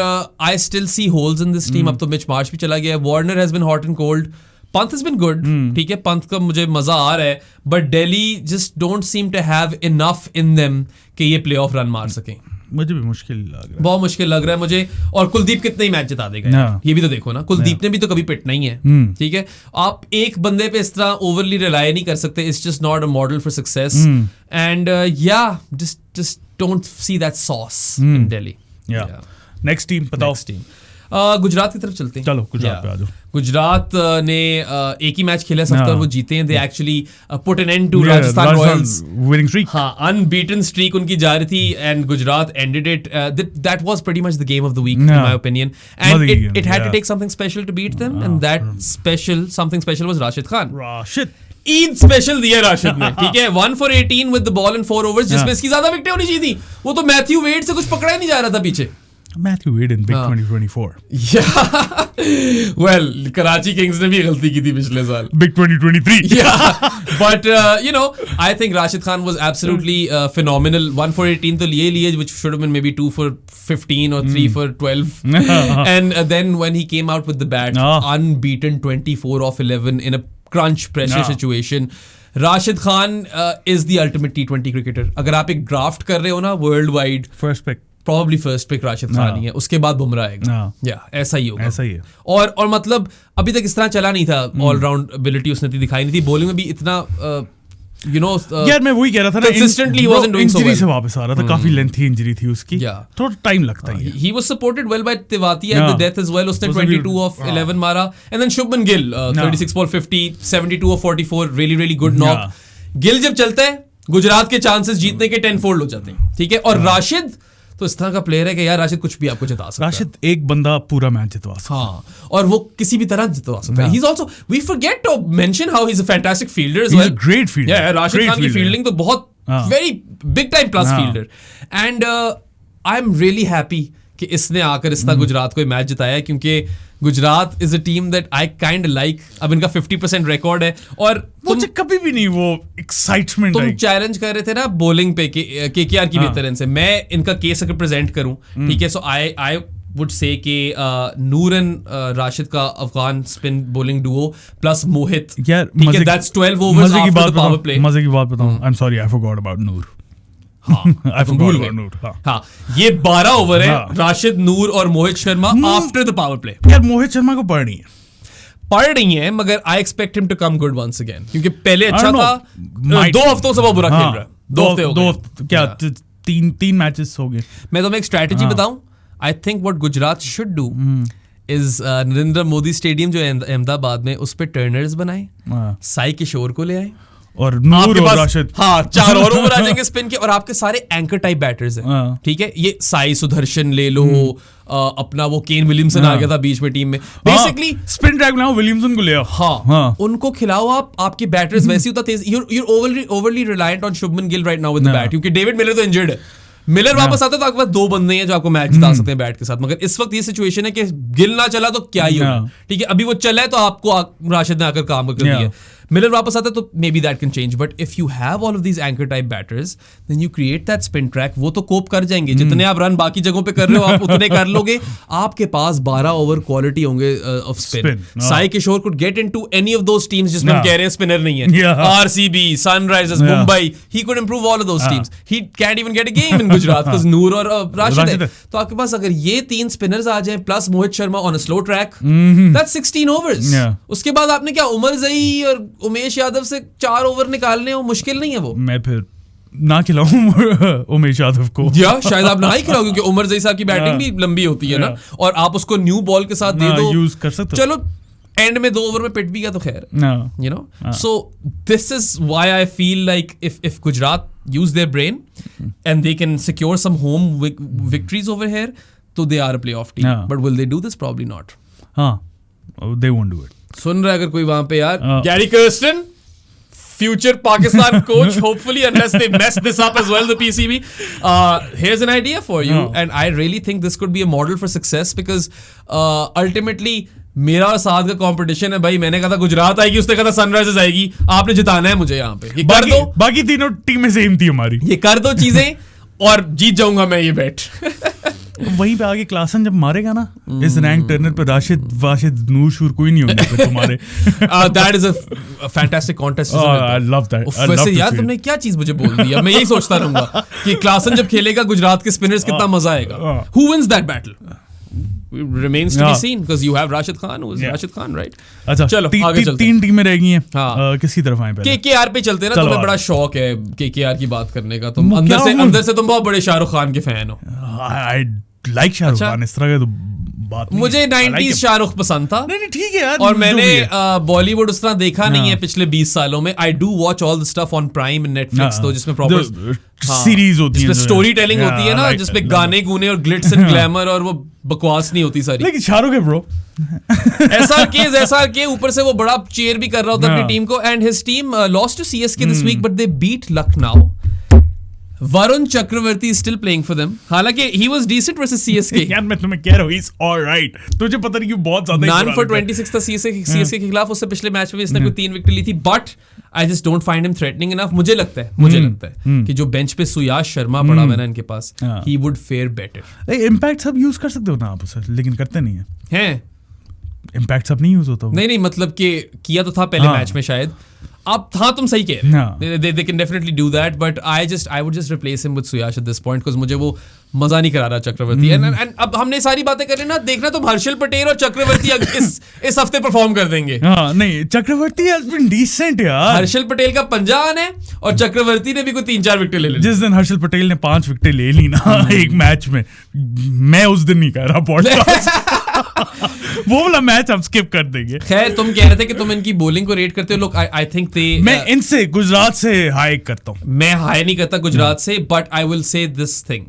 I still see holes in this team. अब तो Mitch Marsh भी चला गया. Warner has been hot and cold. Pant has been good, ठीक है. पंत का मुझे मजा आ रहा है, but Delhi just don't seem to have enough in them कि ये प्लेऑफ रन मार सकें. मुझे भी मुश्किल लग रहा है, बहुत मुश्किल लग रहा है मुझे. और कुलदीप कितने ही मैच जिता देगा, ये भी तो देखो ना. कुलदीप ने भी तो कभी पिटना ही है, ठीक है. आप एक बंदे पे इस तरह ओवरली रिलाई नहीं कर सकते. It's just not a model for success. And just don't see that sauce in Delhi. Next team बताओ. गुजरात की तरफ चलते हैं. चलो गुजरात पे आ जाओ. गुजरात ने एक ही मैच खेला और वो जीते हैं. They actually put an end to Rajasthan Royals winning streak. हाँ, अनबीटन स्ट्रीक उनकी जा रही थी, and Gujarat ended it. That was pretty much the game of the week in my opinion, and it had to take something special to beat them, and that something special was Rashid Khan. Eid special दिया राशिद ने, ठीक है. 1 for 18 with the ball in 4 overs, जिसमें इसकी ज्यादा विकेटें होनी चाहिए थी. वो तो मैथ्यू वेड से कुछ पकड़ा ही नहीं जा रहा था पीछे. Matthew Wade in Big 2024. Yeah. Well, Karachi Kings ने भी गलती की थी पिछले साल. Big 2023. Yeah. But you know, I think Rashid Khan was absolutely phenomenal. 1 for 18 तो लिए, which should have been maybe 2 for 15 or 3 for 12. And then when he came out with the bat, unbeaten 24 of 11 in a crunch pressure situation. Rashid Khan is the ultimate T20 cricketer. अगर आप एक draft कर रहे हो ना world wide, first pick Probably first pick Rashid Khan ही है, उसके बाद बुमराह आएगा. ऐसा ही होगा. ऐसा ही है. और मतलब अभी तक इस तरह चला नहीं था. ऑलराउंड एबिलिटी उसने दिखाई नहीं थी. बॉलिंग में भी इतना you know, यार मैं वही कह रहा था ना, consistently he wasn't doing so well. Injury से वापस आ रहा था, काफी लेंथी इंजरी थी उसकी. थोड़ा टाइम लगता है. He was supported well by Tewati at the death as well. उसने 22 of 11 मारा, and then Shubman Gill 36 ball 50, 72 of 44, really good knock. Gill जब चलता है, गुजरात के चांसेस जीतने के 10 fold हो जाते हैं, ठीक है. और राशिद तो इस तरह का प्लेयर है कि यार राशिद कुछ भी आपको जिता सकता है. राशिद एक बंदा पूरा मैच जितवा सकता है. हाँ, और वो किसी भी तरह जितवा सकता है. He's also, we forget to mention how he's a fantastic fielder as well. He's a great fielder. Yeah, Rashid Khan की फील्डिंग तो बहुत very big time plus fielder, and I am really happy कि इसने आकर इस तरह गुजरात को मैच जिताया है, क्योंकि Gujarat is a team that I kind like. अब इनका 50% रिकॉर्ड है, और मुझे कभी भी नहीं वो एक्साइटमेंट. तुम चैलेंज कर रहे थे ना बॉलिंग पे केकेआर की बेहतर इनिंग्स से. मैं इनका केस अगर प्रेजेंट करूं, ठीक है, सो आई would say कि नूर एंड राशिद का Afghan spin bowling duo plus Mohit, यार ठीक है, that's 12 overs after the power play. मजे की बात बताऊं, I'm sorry I forgot about Noor. I forgot about नूर. हाँ, ये 12 ओवर है राशिद, नूर और Mohit Sharma after the power play. यार मोहित शर्मा को पढ़ नहीं है, मगर I expect him to come good once again, क्योंकि पहले अच्छा था, 2 हफ्तों से वो बुरा खेल रहा है. 2 हफ्ते हो गए क्या, 3 मैचेस हो गए. मैं तुम्हें एक स्ट्रैटेजी बताऊं. I think what Gujarat should do is Narendra Modi stadium जो है अहमदाबाद में, उस पे टर्नर्स बनाए, साई किशोर को ले आए, और नूर और राशिद, हाँ 4 और ओवर आ जाएंगे स्पिन के, और आपके सारे एंकर टाइप बैटर्स हैं, ठीक है. ये साई सुदर्शन ले लो, अपना वो केन विलियमसन आ गया था बीच में टीम में, बेसिकली स्पिन ड्रैग बनाओ, विलियमसन को ले आओ. हाँ, उनको खिलाओ आप. आपके बैटर्स वैसे ही होता तेज. you're overly reliant on Shubman Gill right now with the bat, क्योंकि डेविड मिलर तो इंजर्ड है. मिलर वापस आता तो आपके पास 2 बंदे हैं जो आपको मैच जिता सकते हैं बैट के साथ, मगर इस वक्त ये सिचुएशन है कि गिल ना चला तो क्या ही होगा, ठीक है. अभी वो चला है तो आपको राशिद ने आकर काम कर दिया. मिलर वापस आता तो maybe that can change, but if you have all of these anchor type batters then you create that spin track. वो तो कोप कर जाएंगे, जितने आप रन बाकी जगहों पे कर रहे हो आप उतने कर लोगे. आपके पास 12 ओवर क्वालिटी होंगे off spin. Sai Kishore could get into any of those teams जिसमें हम कह रहे हैं स्पिनर नहीं है. RCB, Sunrisers, Mumbai, he could improve all of those teams. He can't even get a game in Gujarat because Noor और राशिद है. तो आपके पास अगर ये 3 स्पिनर्स आ जाएं plus Mohit Sharma on a slow track, that's 16 overs. उसके बाद आपने क्या उमर जई और उमेश यादव से 4 ओवर निकालने हो, मुश्किल नहीं है वो. मैं फिर ना खिलाऊं उमेश यादव को, या शायद आप ना ही खिलाओ, क्योंकि उमर जई साहब की बैटिंग भी लंबी होती है ना, और आप उसको न्यू बॉल के साथ दे दो, यूज कर सकते. चलो एंड में 2 ओवर में पिट भी गया तो खैर, you know. So this is why I feel like if Gujarat use their brain and they can secure some home victories over here, तो they are a playoff team. But will they do this? Probably not. हां, they won't do it. सुन रहा है अगर कोई वहां पे यार, Gary Kirsten, future Pakistan coach, hopefully, unless they mess this up as well, the PCB. Here's an idea for you, and I really think this could be a model for success, because ultimately मेरा और साथ का competition है भाई. मैंने कहा था गुजरात आएगी, उसने कहा था सनराइजर्स आएगी. आपने जिताना है मुझे यहाँ पे. ये कर दो, बाकी तीनों टीमें सेम थी हमारी. ये कर दो चीजें और जीत जाऊंगा मैं ये बैट. वहीं पे आगे क्लासन जब मारेगा ना इस रैंक टर्नर पे, राशिद वाशिद नूर शूर कोई नहीं होंगे फिर तुम्हारे. That is a fantastic contest. I love that. वैसे यार तुमने क्या चीज मुझे बोल दी. मैं यही सोचता रहूंगा कि क्लासन जब खेलेगा गुजरात के स्पिनर्स कितना मजा आएगा. Who wins that battle remains to be seen, because you have Rashid Khan, who is Rashid Khan, right? अच्छा, चलो आगे चलते हैं. 3 टीमें रह गई हैं. किसी तरफ आए पहले? KKR पे चलते हैं ना. तुम्हें बड़ा शौक है KKR की बात करने का. तुम अंदर से तुम बहुत बड़े शाहरुख खान के फैन हो. I like Shahrukh Khan. इस तरह का तो बात नहीं. मुझे 90s शाहरुख पसंद था. नहीं ठीक है यार. और मैंने बॉलीवुड उस तरह देखा नहीं है पिछले 20 सालों में. I do watch all the stuff on prime and Netflix, तो जिसमें प्रॉपर सीरीज होती है, जिसमें स्टोरी टेलिंग होती है ना, जिसमें गाने गुने और ग्लिट्स एंड ग्लैमर और वो बकवास नहीं होती सारी. लेकिन शाहरुख है ब्रो. SRK ऊपर से वो बड़ा चीयर भी कर रहा होता अपनी टीम को. And his team lost to CSK this week, but they beat Lucknow. Varun Chakravarthy is still playing for them. हालांकि he was decent versus CSK. यार मैं तुम्हें कह रहा हूँ, he's all right. तुझे पता नहीं क्यों बहुत ज्यादा. None for 26 था CSK के खिलाफ. उससे पिछले मैच में इसने कोई 3 विकेट ली थी. But I just don't find him threatening enough. मुझे लगता है कि जो बेंच पे सुयाश शर्मा पड़ा हुआ है ना इनके पास, he would fare better. Impact सब यूज कर सकते हो ना आप उसे, लेकिन करते नहीं है. इम्पैक्ट सब नहीं यूज होता. नहीं मतलब कि किया तो था पहले मैच में शायद. आप हाँ तुम सही कह रहे. They can definitely do that, but I would just replace him with Suyash at this point, because मुझे वो मजा नहीं करा रहा चक्रवर्ती. एंड अब हमने सारी बातें कर रहे ना, देखना तुम हर्षल पटेल और चक्रवर्ती इस हफ्ते परफॉर्म कर देंगे. नहीं चक्रवर्ती has been decent यार. हर्षल पटेल का पंजा आना है और चक्रवर्ती ने भी कोई 3-4 विकेट ले ली. जिस दिन हर्षल पटेल ने 5 विकेट ले ली ना एक मैच में, मैं उस दिन नहीं कर रहा पॉडकास्ट. वो वाला मैच हम स्किप कर देंगे. खैर तुम कह रहे थे कि तुम इनकी बॉलिंग को रेट करते हो. लोग आई थिंक दे, मैं इनसे गुजरात से हाई करता हूँ. मैं हाई नहीं करता गुजरात से, but I will say this thing,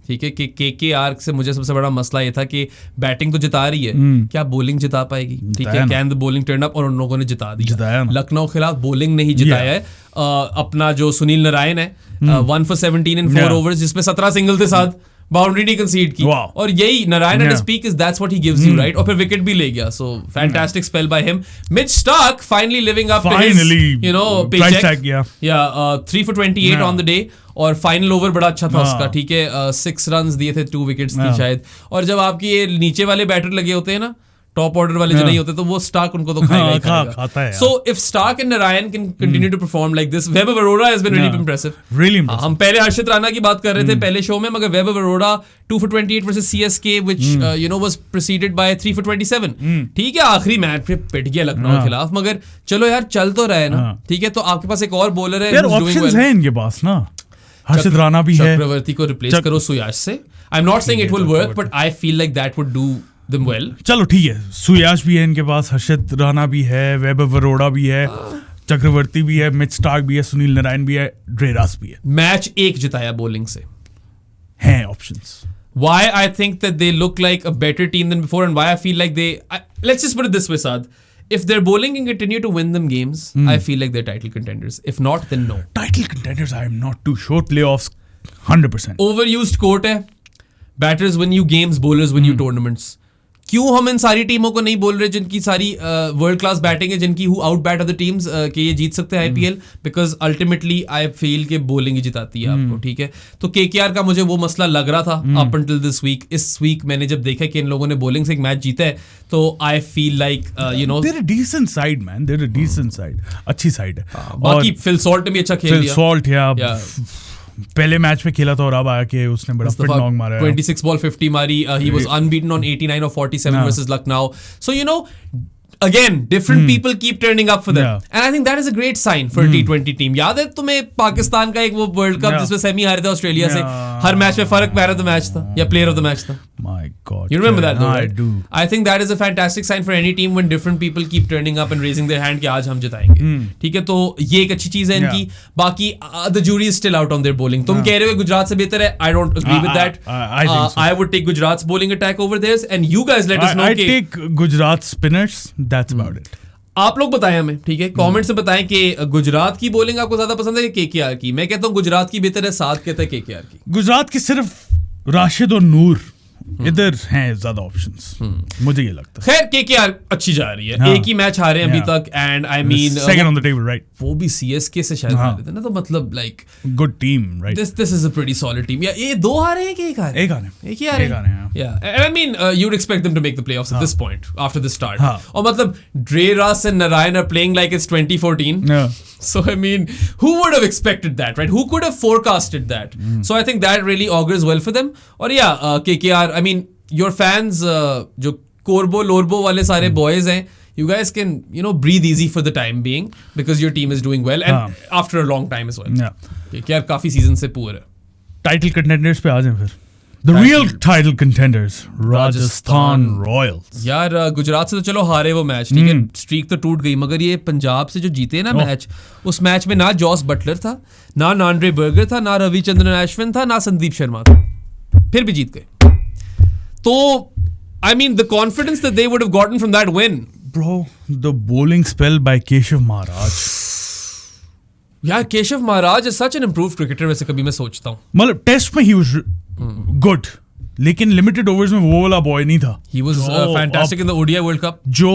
ठीक है, कि केकेआर से मुझे सबसे बड़ा मसला ये था कि बैटिंग तो जिता रही है, क्या बॉलिंग जिता पाएगी? ठीक है, can the bowling turn up, और उन लोगों ने जिता दिया. लखनऊ खिलाफ बॉलिंग नहीं जिताया है. अपना जो सुनील नारायण है 1 for 17 in 4 overs, जिसमें 17 सिंगल के साथ बाउंड्री नहीं कंसीड की. और यही Narine at his peak is that's what he gives you, right? और फिर विकेट भी ले गया. So fantastic spell by him. Mitch Starc finally living up to his, you know, paycheck. या 3 for 28 ऑन द डे. और final over बड़ा अच्छा था उसका, ठीक है. 6 रन्स दिए थे, 2 विकेट्स थी शायद. और जब आपकी ये नीचे वाले बैटर लगे होते हैं ना, टॉप ऑर्डर वाले जो नहीं होते, तो वो स्टार्क उनको तो खाता है. So if Starc and Narine can continue to perform like this, Vaibhav Arora has been really impressive. हम पहले हर्षित राणा की बात कर रहे थे पहले शो में, मगर Vaibhav Arora 2 for 28 versus CSK, which you know was preceded by 3 for 27. ठीक है, आखिरी मैच पे पिट गया लखनऊ के खिलाफ, मगर चलो यार चल तो रहा है ना. ठीक है, तो आपके पास एक और बॉलर है, ऑप्शंस हैं इनके पास ना. हर्षित राणा भी है. चक्रवर्ती को रिप्लेस करो सुयाश से. आई am not saying it will work, but I feel like that would do them well. चलो ठीक है, सुयाश भी है इनके पास, हर्षित राणा भी है, वैभव अरोड़ा भी है, चक्रवर्ती भी है, मिच स्टार्क भी है, सुनील नारायण भी है, ड्रेरास भी है. मैच 1 जिताया बॉलिंग से. हैं options. Why I think that they look like a better team than before, and why I feel like let's just put it this way, Saad. If their bowling can continue to win them games, I feel like they're title contenders. If not, then no. Title contenders, I am not too sure. Playoffs, 100%. Overused quote है. Batters win you games, bowlers win you tournaments. क्यों हम इन सारी टीमों को नहीं बोल रहे जिनकी सारी वर्ल्ड क्लास बैटिंग है, जिनकी who out bat other teams कि ये जीत सकते हैं IPL? Because ultimately I feel के बॉलिंग ही जिताती है आपको. ठीक है, तो केकेआर का मुझे वो मसला लग रहा था अप अंटिल दिस वीक. इस वीक मैंने जब देखा कि इन लोगों ने बॉलिंग से एक मैच जीता है, तो I feel like you know they're a decent side, man. They're a decent side, अच्छी साइड है. बाकी फिल सॉल्ट ने भी अच्छा खेल लिया. फिल सॉल्ट या पहले मैच में खेला था और अब आके उसने बड़ा फिट नॉक मारा है. 26 बॉल 50 मारी. He was unbeaten on 89 or 47 versus Lucknow. So you know, again, different people keep turning up for them. And I think that is a great sign for a T20 team. याद है तुम्हें पाकिस्तान का एक वो world cup जिसमें semi हारे थे Australia से? हर मैच में फर्क मैन ऑफ द मैच था या प्लेयर ऑफ द मैच था. My God. You remember that though, right? I do. I think that is a fantastic sign for any team when different people keep turning up and raising their hand कि आज हम जिताएंगे. ठीक है, तो ये एक अच्छी चीज है इनकी. बाकी the jury is still out on their bowling. तुम कह रहे हो गुजरात से बेहतर है. I don't agree with that. I think so. I would take Gujarat's bowling attack over theirs, and you guys let us know. I take Gujarat spinners. That's about it. आप लोग बताएं हमें, ठीक है, कमेंट से बताएं कि गुजरात की बॉलिंग आपको ज्यादा पसंद है कि केकेआर की. मैं कहता हूँ गुजरात की बेहतर है, साथ कहता है केकेआर की. गुजरात की सिर्फ राशिद और नूर इधर हैं ज्यादा ऑप्शंस, मुझे ये लगता है. खैर केकेआर अच्छी जा रही है. एक ही मैच हारे हैं अभी तक, and I mean second on the table, right? वो भी सीएसके से शायद हारे थे ना, तो मतलब like good team, right? This is a pretty solid team. या ये 2 हारे हैं कि एक हारे? एक हारे. एक ही हारे हैं. Yeah and I mean you would expect them to make the playoffs at this point after the start. और मतलब Dre Russ and Narine are playing like it's 2014. So I mean, who would have expected that, right? Who could have forecasted that? So I think that really augurs well for them. Or yeah, KKR, I mean, your fans, जो कोरबो लोरबो वाले सारे boys हैं, you guys can, you know, breathe easy for the time being because your team is doing well and after a long time as well. KKR काफी season से poor है. Title contenders पे आ जाएं फिर. The real title contenders, Rajasthan Royals. यार गुजरात से तो चलो हारे वो मैच, ठीक है, स्ट्रीक तो टूट गई, मगर ये पंजाब से जो जीते ना मैच, उस मैच में ना जॉस बटलर था, ना नांड्रे बर्गर था, ना रविचंद्रन अश्विन था, ना संदीप शर्मा था, फिर भी जीत गए. तो I mean the confidence that they would have gotten from that win. Bro, the bowling spell by Keshav Maharaj. यार Keshav Maharaj is such an improved cricketer. वैसे कभी मैं सोचता हूँ, मतलब टेस्ट में ही वाज गुड, लेकिन लिमिटेड ओवर्स में वो वाला बॉय नहीं था. He was fantastic in the ODI world cup. जो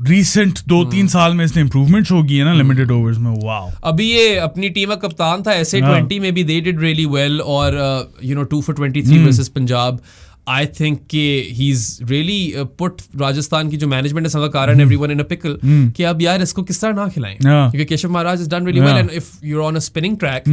रीसेंट 2-3 साल में इसने इंप्रूवमेंट शो की है ना लिमिटेड ओवर्स में, वाओ. अभी ये अपनी टीम का कप्तान था SA20 में भी, दे डिड रियली वेल. और you know 2 for 23 versus Punjab. I think he's really put Rajasthan की जो मैनेजमेंट है Sangakkara and everyone in a pickle कि अब यार इसको किस तरह ना खिलाएं, क्योंकि Keshav Maharaj has done really well and if you're on a spinning track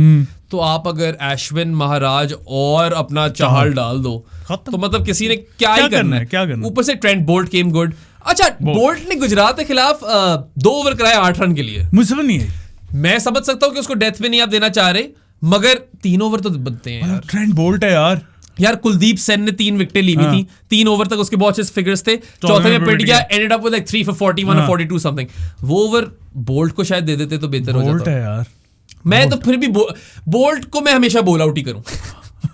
तो आप अगर अश्विन महाराज और अपना चाहल डाल दो तो मतलब किसी ने क्या ही करना है. ऊपर से ट्रेंट बोल्ट came good. अच्छा, बोल्ट ने गुजरात के खिलाफ 2 ओवर कराए 8 रन के लिए. मुझे समझ नहीं है. मैं समझ सकता हूँ कि उसको डेथ में नहीं आप देना चाह रहे, मगर 3 ओवर तो बनते हैं यार. ट्रेंट बोल्ट है यार. यार कुलदीप सेन ने 3 विकेटें ली हुई थी, 3 ओवर तक उसके बहुत अच्छे फिगर्स थे, चौथे में पिट गया, ended up with like 3 for 41 or 42 something. वो ओवर बोल्ट को शायद दे देते तो बेहतर हो जाता। बोल्ट है यार, मैं तो फिर भी बोल्ट को मैं हमेशा बोल आउट ही करूं।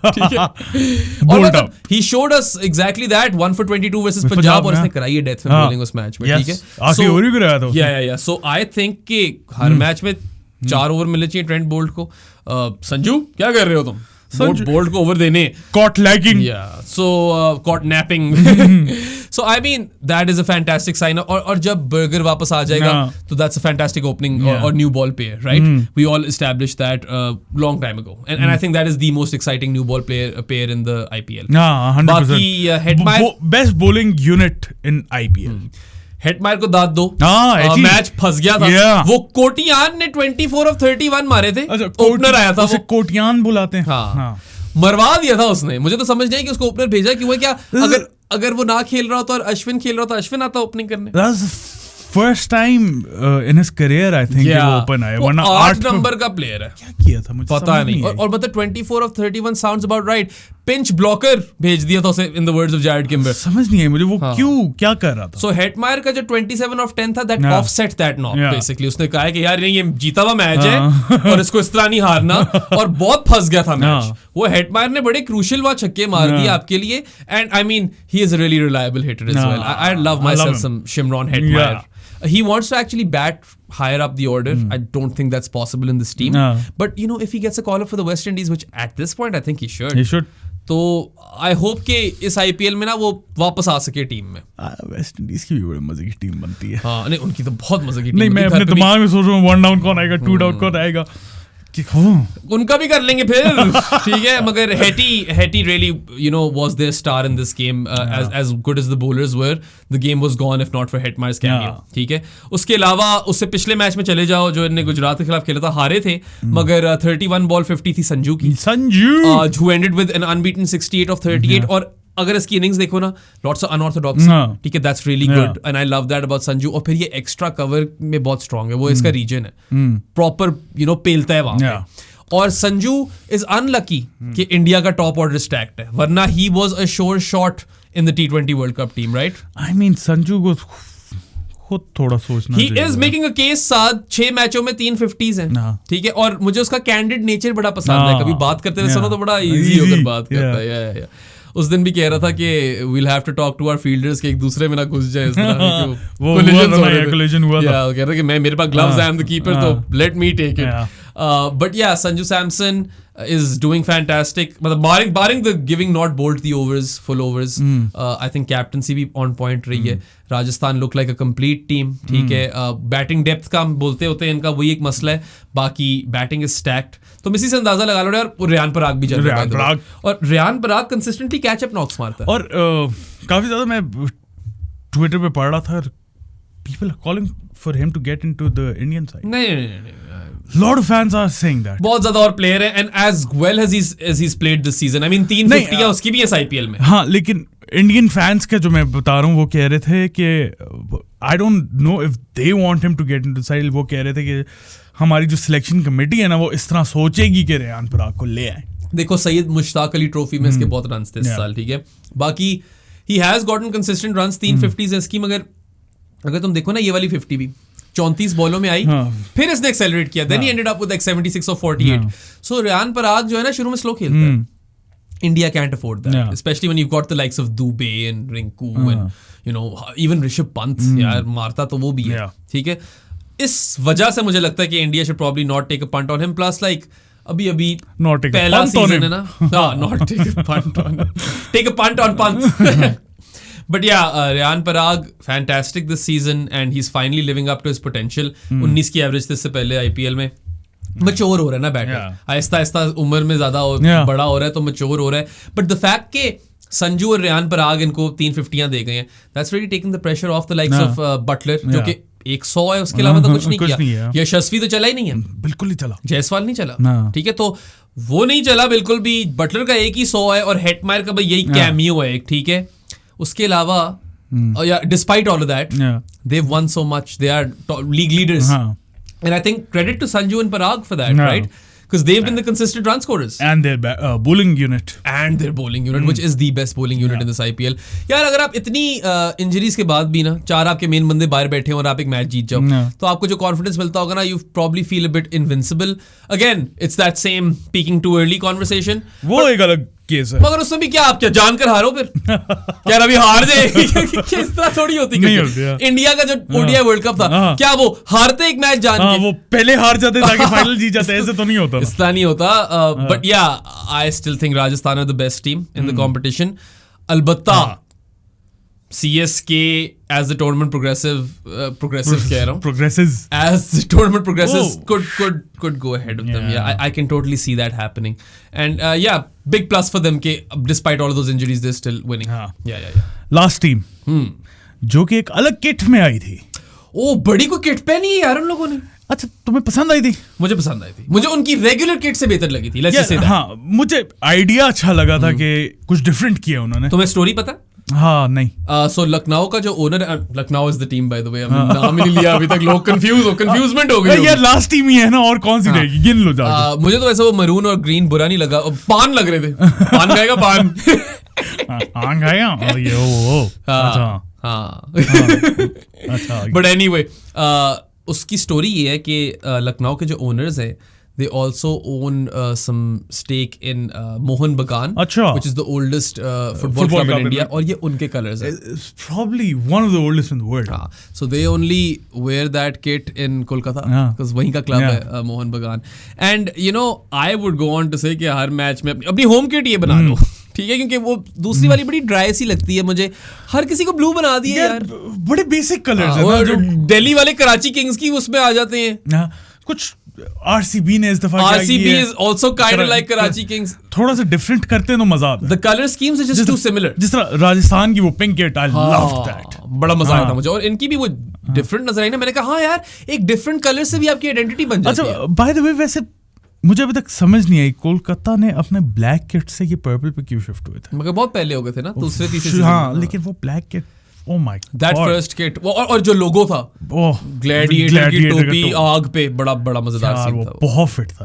ठीक है, और मतलब he showed us exactly that 1 for 22 versus Punjab, और उसने कराई है डेथ में बॉलिंग उस मैच में। ठीक है, आखिरी ओवर भी कराया था उसने। या सो आई थिंक कि हर मैच में 4 ओवर मिलने चाहिए ट्रेंट बोल्ट को। संजू क्या कर रहे हो तुम? बोल्ट को ओवर देने, caught lagging, caught napping। So I mean that is a fantastic sign, और जब बर्गर वापस आ जाएगा तो that's a fantastic opening or new ball pair, right? We all established that long time ago, and I think that is the most exciting new ball pair in the IPL. 100%. बाकी Hetmyer best bowling unit in IPL. Hetmyer को दाद दो, match फंस गया था। वो कोटियान ने 24 of 31 मारे थे, ओपनर आया था, उसे कोटियान बुलाते हैं। हाँ, मरवा दिया था उसने। मुझे तो समझ नहीं कि उसको ओपनर भेजा क्यों है। क्या अगर वो ना खेल रहा होता और अश्विन खेल रहा होता, अश्विन आता ओपनिंग करने। First time in his career I think वो ओपन आया, वरना 8 नंबर का प्लेयर है। क्या किया था मुझे पता नहीं। और मतलब 24 of 31 sounds about right. Pinch blocker भेज दिया था उसे, in the words of Jared Kimber. समझ नहीं आई मुझे वो क्यों क्या कर रहा था। सो हेटमायर का जो 27 of 10 था, that offset that knock basically. उसने कहा कि यार ये जीता हुआ मैच है और इसको इस तरह नहीं हारना, और बहुत फंस गया था मैच। वो हेटमायर ने बड़े क्रूशियल वहां छक्के मार दिए आपके लिए, and I mean he is a really reliable hitter as well. I love myself some Shimron Hetmyer. He wants to actually bat higher up the order. I don't think that's possible in this team. But you know, if he gets a call up for the West Indies, which at this point I think he should. He should. तो I hope कि इस IPL में ना वो वापस आ सके team में। West Indies की भी बड़ी मजे की टीम बनती है। हाँ, नहीं उनकी तो बहुत मजे की टीम। नहीं, मैं अपने दिमाग में सोच रहा हूँ 1 डाउन कौन आएगा, 2 डाउन कौन आएगा, उनका भी कर लेंगे फिर। ठीक है, मगर Hattie really was their star in this game. As good as the bowlers were, the game was gone if not for Hetmyer's cameo. ठीक है, उसके अलावा उससे पिछले मैच में चले जाओ जो इन्हें गुजरात के खिलाफ खेला था, हारे थे, मगर 31 बॉल 50 थी संजू की, who ended with an unbeaten 68 of 38. और अगर इसकी इनिंग्स देखो ना, लॉट्स ऑफ अनऑर्थोडॉक्स, ठीक है, that's really good and I love that about Sanju. और फिर ये एक्स्ट्रा कवर में बहुत स्ट्रांग है, वो इसका रीजन है, प्रॉपर पेलता है वहां पे। और संजू इज अनलकी कि इंडिया का टॉप ऑर्डर स्टैक्ड है, वरना he was a sure shot in the T20 world cup team, right? I mean Sanju को खुद थोड़ा सोचना चाहिए। He is making a case साथ 6 मैचों में 3 50s हैं, ठीक है, और मुझे उसका कैंडिड नेचर बड़ा पसंद है। कभी बात करते हुए सुनो तो बड़ा इजी होकर बात करता है। उस दिन भी कह रहा था कि we'll have to talk to our fielders कि एक दूसरे में ना घुस जाए इस तरह। वो collision हुआ था। कह रहा कि मेरे पास gloves, I am the keeper, तो let me take it. But yeah, Sanju Samson is doing fantastic. मतलब barring the giving not Bolt the overs, full overs, I think captaincy भी on point रही है। Rajasthan look like a complete team, ठीक है। Batting depth का हम बोलते होते हैं, इनका वही एक मसला है, बाकी बैटिंग इज स्टैक्ड। तो इसी से अंदाजा लगा लो यार, रेयान पराग भी चल रहा है, और रेयान पराग कंसिस्टेंटली कैचअप नॉक्स मारता है। और काफी ज्यादा मैं ट्विटर पे पढ़ रहा था, people are calling for him to get into the Indian side. नहीं, lot of fans are saying that. बहुत ज्यादा और प्लेयर है, and as well as he's played this season. I mean 350 उसकी भी है इस IPL में। हाँ, लेकिन इंडियन फैंस का जो मैं बता रहा हूँ, वो कह रहे थे कि I don't know if they want him to get into side. वो कह रहे थे कि हमारी जो सिलेक्शन कमेटी है ना, वो इस तरह सोचेगी कि रेयान पराग को ले आए। देखो, सैयद मुश्ताक अली ट्रॉफी में इसके बहुत रन्स थे इस साल, ठीक है। बाकी he has gotten consistent runs, 350s है इसकी, मगर अगर तुम देखो ना, ये वाली 50 भी 34 बॉलों में आई, फिर इसने एक्सेलरेट किया, then he ended up with like 76 or 48. So Riyan Parag जो है ना, शुरू में स्लो खेलता है। India can't afford that, especially when you've got the likes of Dubey and Rinku and even Rishabh Pant. यार मारता तो वो भी है, ठीक है। इस वजह से मुझे लगता है कि India should probably not take a punt on him. Plus like अभी पहला सीजन है ना, not take a punt on him. Take a punt on Pant. But yeah, Reyan Parag fantastic this season and he's finally living up to his potential. 19 की average थी इससे पहले IPL में। Mature हो रहा है ना बैटर, आहिस्ता आहिस्ता उम्र में ज्यादा बड़ा हो रहा है, तो मैच्योर हो रहा है। बट द फैक्ट के संजू और रेयान पराग इनको 350 दे गए हैं, that's really taking the pressure off the likes of Buttler, जो कि 100 है, उसके अलावा तो कुछ नहीं किया। यशस्वी तो चला ही नहीं है, बिल्कुल नहीं चला। जायसवाल नहीं चला, ठीक है, तो वो नहीं चला बिल्कुल भी। बटलर का एक ही 100 है और हेटमायर का भाई यही कैमियो है एक, ठीक है। उसके अलावा despite all of that they won so much, they are league leaders, and I think credit to Sanju and Parag for that, right? because they've been the consistent run scorers and their bowling unit, which is the best bowling unit in this IPL. यार अगर आप इतनी injuries के बाद भी ना 4 आपके main बंदे बाहर बैठे हो और आप एक मैच जीत जाओ तो आपको जो कॉन्फिडेंस मिलता होगा ना, you probably feel a bit invincible. Again, it's that same peaking too early conversation. वो एक अलग केस है। मगर उसमें भी क्या आप क्या जानकर हारो फिर क्या अभी हार जाए इस तरह थोड़ी होती है। इंडिया का जो ओडीआई वर्ल्ड कप था क्या वो हारते एक मैच जान के, वो पहले हार जाते ताकि फाइनल जीत जाते, ऐसे तो नहीं होता, इस तरह नहीं होता। But yeah I still think Rajasthan are the best team in the competition. अलबत्ता CSK as the tournament progresses could go ahead of them. Yeah, I can totally see that happening. And big plus for them ke despite all of those injuries they're still winning. Yeah. Last team जो कि एक अलग kit में आई थी। ओ बड़ी कोई kit पहनी है यार उन लोगों ने। अच्छा, तुम्हें पसंद आई थी? मुझे पसंद आई थी, मुझे उनकी रेगुलर किट से बेहतर लगी थी। Let's just say that. हाँ, मुझे आइडिया अच्छा लगा था कि कुछ डिफरेंट किया उन्होंने। तुम्हें स्टोरी पता? हाँ नहीं। सो लखनऊ का जो owner, Lucknow is the team by the वे, नाम ही नहीं लिया अभी तक, लोग कंफ्यूजमेंट हो गए यार, लास्ट टीम ही है ना, और कौन सी रहेगी, गिन लो जाके। मुझे तो वैसे वो मरून और ग्रीन बुरा नहीं लगा, पान लग रहे थे, पान खाएगा पान पान खाएगा ये वो। अच्छा बट एनीवे उसकी स्टोरी ये है कि लखनऊ के जो ओनर्स है they also own some stake in Mohan Bagan, which is the oldest football club in India, और ये उनके colors है। It's probably one of the oldest in the world. So they only wear that kit in Kolkata because वहीं का club है Mohan Bagan. And you know, I would go on to say कि हर match में अपनी home kit ये बना लो, ठीक है, क्योंकि वो दूसरी वाली बड़ी ड्राई सी लगती है मुझे। हर किसी को ब्लू बना दिए यार, बड़े बेसिक कलर्स हैं। और दिल्ली वाले कराची किंग्स की उसमें आ जाते हैं कुछ। RCB ने इस दफा RCB is also kind of like Karachi Kings, थोड़ा सा डिफरेंट करते हैं तो मजा आता है। The color schemes are just too similar. जिस तरह राजस्थान की वो pink kit, I love that, बड़ा मजा आया था मुझे, और इनकी भी वो डिफरेंट नजर आई ना, मैंने कहा हाँ यार एक डिफरेंट कलर से भी आपकी आइडेंटिटी बन जाती है। अच्छा बाय द वे, वैसे मुझे अभी तक समझ नहीं आई कोलकाता ने अपने ब्लैक किट से ये पर्पल पे क्यों शिफ्ट हुए थे। मगर बहुत पहले हो गए थे ना, दूसरे तीसरे। हाँ, लेकिन वो black kit, oh my god, that first kit, और जो लोगो था ग्लैडिएटर की टोपी आग पे, बड़ा मजेदार सीन था, बहुत फिट था।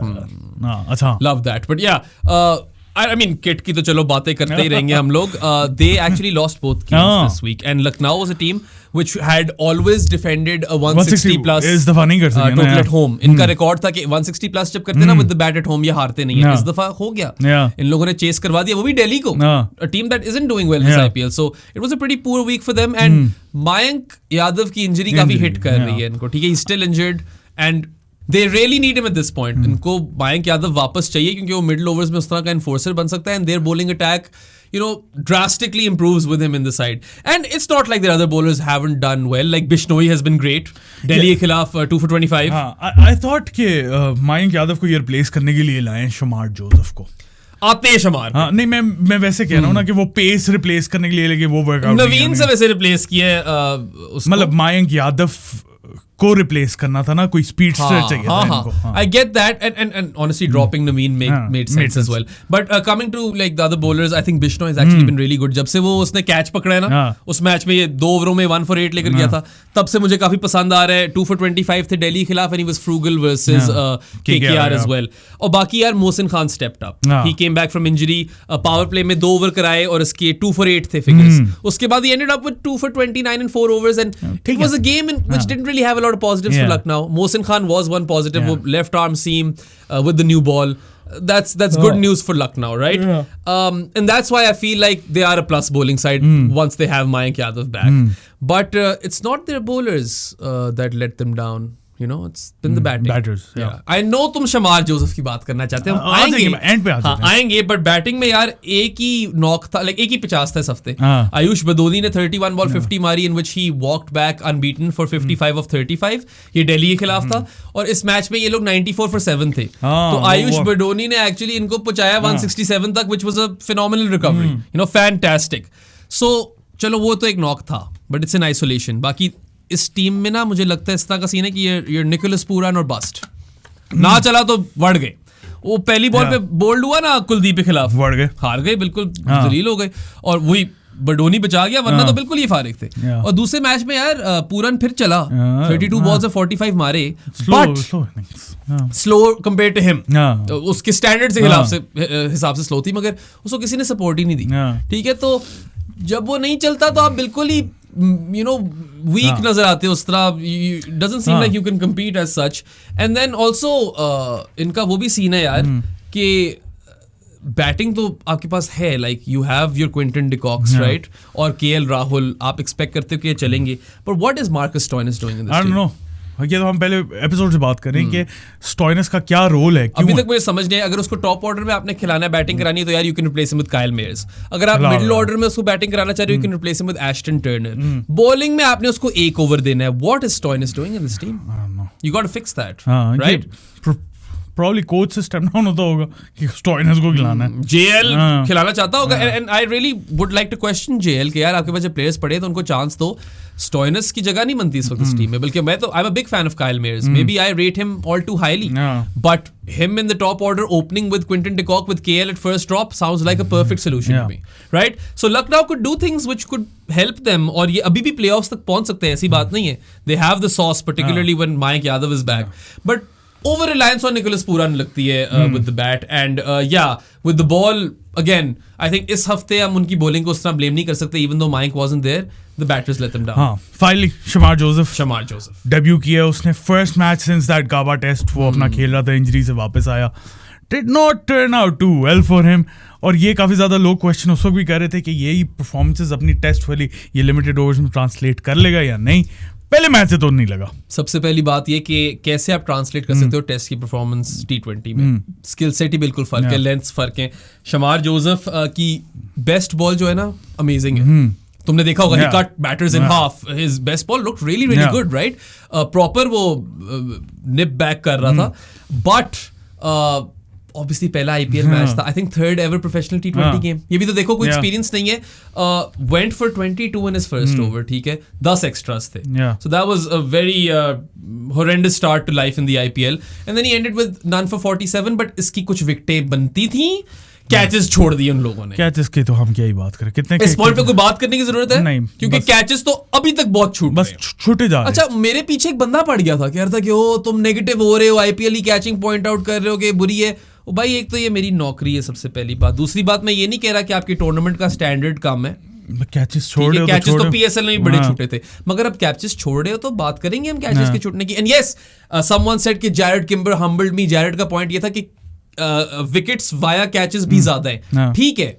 अच्छा, लव दैट। बट या I mean किट की तो चलो बातें करते ही रहेंगे हम लोग। They actually lost both games this week, and Lucknow was a team which had always defended a 160 plus इस दफा नहीं कर सके total at home. इनका रिकॉर्ड था कि 160 प्लस जब करते ना with the bat at home ये हारते नहीं है। इस दफा हो गया, इन लोगों ने चेस करवा दिया, वो भी दिल्ली को, a team that isn't doing well this IPL. So it was a pretty poor week for them, and Mayank Yadav की इंजरी काफी हिट कर रही है इनको, ठीक है, he's still injured and they really need him at this point. इनको मयंक यादव वापस चाहिए क्योंकि वो मिडिल ओवर्स में उस तरह का एनफोर्सर बन सकता है, and their bowling attack, you know, drastically improves with him in the side. And it's not like the other bowlers haven't done well. Like Bishnoi has been great. Delhi के खिलाफ 2 for 25. I thought कि मयंक यादव को ये replace करने के लिए लाए शमार Joseph को। आते शमार। हाँ, नहीं मैं वैसे कह रहा हूँ ना कि वो पेस रिप्लेस करने के लिए, लेकिन वो वर्कआउट नवीन से वैसे रिप्लेस किया है, मतलब मयंक यादव को रिप्लेस करना था ना, कोई स्पीडस्टर चाहिए था इनको। I get that, and honestly dropping Naveen made sense as well. But coming to like the other bowlers, I think Bishnoi has actually been really good. जब से वो उसने कैच पकड़ा है ना उस मैच में, ये 2 ओवरों में 1 for 8 लेकर गया था, तब से मुझे काफी पसंद आ रहा है। 2 for 25 थे दिल्ली के खिलाफ, and he was frugal versus KKR as well. और बाकी यार Mohsin Khan stepped up. He came back from injury, power play में 2 ओवर कराए और इसके 2 for 8 थे figures. उसके बाद he ended up with 2 for 29 and 4 overs, and it was a game which didn't really have a lot of positives for Lucknow. Mohsin Khan was one positive. Left arm seam with the new ball. That's good news for Lucknow, right? And that's why I feel like they are a plus bowling side once they have Mayank Yadav back. But it's not their bowlers that let them down. You know, it's been the batters. Yeah. I know तुम शमार Joseph की बात करना चाहते हो, आएंगे, but batting में यार एक ही नॉक था, like एक ही 50 था इस हफ्ते। आयुष बदोनी ने 31 बॉल 50 मारी, in which he walked back unbeaten for 55 of 35. ये दिल्ली के खिलाफ था, और इस मैच में ये लोग 94 for 7 थे। तो आयुष बदोनी ने एक्चुअली इनको पहुंचाया 167 तक, which was a phenomenal recovery. You know, fantastic. So चलो वो तो एक नॉक था, but it's in isolation. बाकी इस टीम में ना मुझे लगता है इस तरह का सीन है कि ये निकोलस पूरन और बस्ट ना चला तो बढ़ गए। वो पहली बॉल पे बोल्ड हुआ ना कुलदीप के खिलाफ, बढ़ गए, हार गए, बिल्कुल जलील हो गए। और वही बडोनी बचा गया, वरना तो बिल्कुल ही फारिग थे। और दूसरे मैच में यार पूरन फिर चला, 32 बॉल्स से 45 मारे, but slow compared to him, उसके स्टैंडर्ड से हिसाब से स्लो थी, मगर उसको किसी ने सपोर्ट ही नहीं दी। ठीक है, तो जब वो नहीं चलता तो आप बिल्कुल ही weak नजर आते हो उस तरह, doesn't seem like you can compete as such। and then also इनका वो भी सीन है यार कि बैटिंग तो आपके पास है, like you have your Quinton de Kocks right, और केएल राहुल आप एक्सपेक्ट करते हो कि ये चलेंगे, पर what is Marcus Stoinis doing in this team? ये तो हम पहले एपिसोड से बात करें कि स्टोइनिस का क्या रोल है। अभी तक मुझे समझ नहीं है, अगर उसको टॉप ऑर्डर में आपने खिलाना है, बैटिंग करानी है, तो यार you can replace him with Kyle Myers. अगर आप मिडिल ऑर्डर में उसको बैटिंग कराना चाह रहे हो, you can replace him with Ashton Turner. Bowling में आपने उसको एक ओवर देना है। What is Stoinis doing in this team? You got to fix that, right? Probably coach से स्टेप डाउन होता होगा कि स्टोइनिस को खिलाना है, जेएल खिलाना चाहता होगा। And I really would like to question JL के यार आपके पास जब प्लेयर्स पड़े तो उनको चांस दो। स्टोइनिस की जगह नहीं बनती इस वक्त इस टीम में, बल्कि मैं तो I am a big fan of Kyle Mayers, maybe I rate him all too highly, but him in the top order opening with Quinton de Kock with KL at first drop sounds like a perfect solution to me, right? So Lucknow could do things which could help them, और ये अभी भी playoffs तक पहुंच सकते हैं, ऐसी बात नहीं है। दे have the sauce, particularly when Mayank Yadav is back, but over reliance on Nicholas Pooran लगती है with the bat, and yeah with the ball again I think इस हफ्ते हम उनकी bowling को उस तरह blame नहीं कर सकते, even though Mayank wasn't there, the batters let them down। हाँ, finally Shamar Joseph debut किया उसने, first match since that Gaba test, वो अपना खेल रहा था, इंजरी से वापस आया, did not turn out too well for him। और ये काफ़ी ज़्यादा लोग क्वेश्चन उस वक्त भी कर रहे थे कि यही परफॉर्मेंसेज अपनी टेस्ट वाली ये लिमिटेड ओवर्स में ट्रांसलेट कर लेगा या नहीं। पहले मैच से तो नहीं लगा। सबसे पहली बात ये कि कैसे आप ट्रांसलेट कर सकते हो टेस्ट की परफॉर्मेंस T20 में, स्किल सेट ही बिल्कुल फर्क है, लेंथ्स फर्क है। शमार जोसेफ की बेस्ट बॉल जो है ना अमेजिंग है, तुमने देखा होगा, he cut batters in half, his best ball looked really good, right? Proper वो निप बैक कर रहा था, बट ऑब्वियसली पहला आईपीएल मैच था, I think third ever professional T20 game, ये भी तो देखो कोई एक्सपीरियंस नहीं है। Went for 22 in his first over, ठीक है, 10 एक्स्ट्रास थे, सो that was a very horrendous start to life in the IPL, and then he ended with none for 47, but इसकी कुछ विकेटें बनती थी, कैचेस छोड़ दिए उन लोगों ने। कैचेस की तो हम क्या ही बात करें, कितने इस पॉइंट पे कोई बात करने की जरूरत है नहीं, क्योंकि कैचेस तो अभी तक बहुत छूटे जा रहे हैं। अच्छा, मेरे पीछे एक बंदा पड़ गया था, कह रहा था कि ओ तुम नेगेटिव हो रहे हो, आईपीएल की कैचिंग पॉइंट आउट कर रहे हो कि बुरी है। ओ भाई, एक तो ये मेरी नौकरी है, सबसे पहली बात। दूसरी बात, मैं ये नहीं कह रहा कि आपकी टूर्नामेंट का स्टैंडर्ड कम है, कैचेस छोड़ रहे हो, कैचेस तो पीएसएल में भी बड़े छूटे थे, मगर अब कैचेस छोड़ रहे हो तो बात करेंगे हम कैचेस के छूटने की। एंड यस, समवन सेड कि जैरेड किम्बर हम्बल्ड मी। जैरेड का पॉइंट ये था कि विकेट्स वाया कैचेस भी ज्यादा है, ठीक है,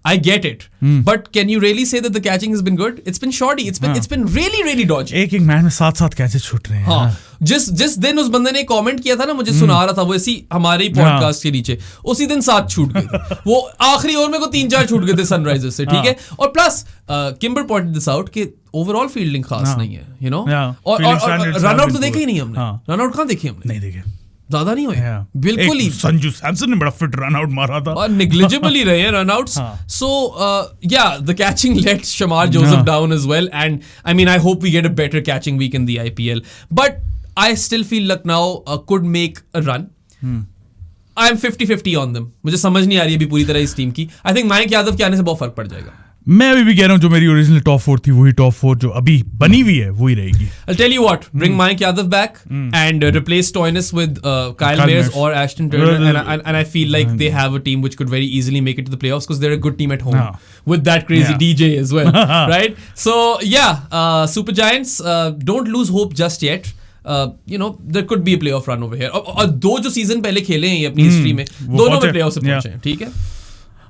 I get it, but can you really say that the catching has been good? It's been shoddy. It's been really dodgy. एक मैच में 7 कैचेस छूट रहे हैं। हाँ, जिस दिन उस बंदे ने कमेंट किया था ना, मुझे सुना रहा था वो इसी हमारे ही पॉडकास्ट के नीचे, उसी दिन 7 छूट गए थे। वो आखिरी ओवर में को 3-4 छूट गए थे सनराइजर्स से, ठीक है। और plus Kimber pointed this out कि ओवरऑल फील्डिंग खास नहीं है, यू नो, और रन आउट तो देखे ही नहीं हमने, रन आउट कहाँ देखे हमने, नहीं देखे, ज्यादा नहीं हुए, बिल्कुल ही। संजू सैमसन ने बड़ा फिट रन आउट मारा था, और नेग्लिजिबल ही रहे हैं run outs. So yeah the catching let Shamar Joseph down as well, and I mean I hope we get a better catching week in the IPL, but I still feel Lucknow could make a run. I am 50-50 on them. मुझे समझ नहीं आ रही है अभी पूरी तरह इस team की। आई थिंक मयंक यादव के आने से बहुत फर्क पड़ जाएगा। मैं अभी भी कह रहा हूँ जो मेरी ओरिजिनल टॉप 4 थी वही टॉप 4 जो अभी बनी हुई है वही रहेगी। I'll tell you what, bring Mayank Yadav back and replace Stoinis with Kyle Mayers or Ashton Turner, and I feel like they have a team which could very easily make it to the playoffs because they're a good team at home with that crazy DJ as well, right? So yeah, Super Giants, don't lose hope just yet. You know, there could be a playoff run over here. और 2 जो season पहले खेले हैं ये अपनी history में, दोनों में प्लेऑफ से पहुंचे हैं, ठीक है।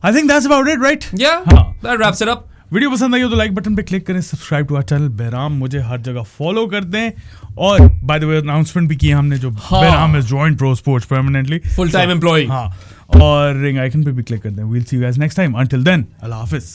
I think that's about it, right? Yeah, that wraps it up. Video पसंद आई हो तो लाइक बटन पे क्लिक करें, subscribe to our channel Bahram मुझे हर जगह फॉलो कर दें, और बाय द वे अनाउंसमेंट भी किया हमने जो Bahram has joined pro sports permanently, full time employ. हाँ, और रिंग आइकन पे भी क्लिक कर दें। We'll see you guys next time, until then अल्लाह हाफिज।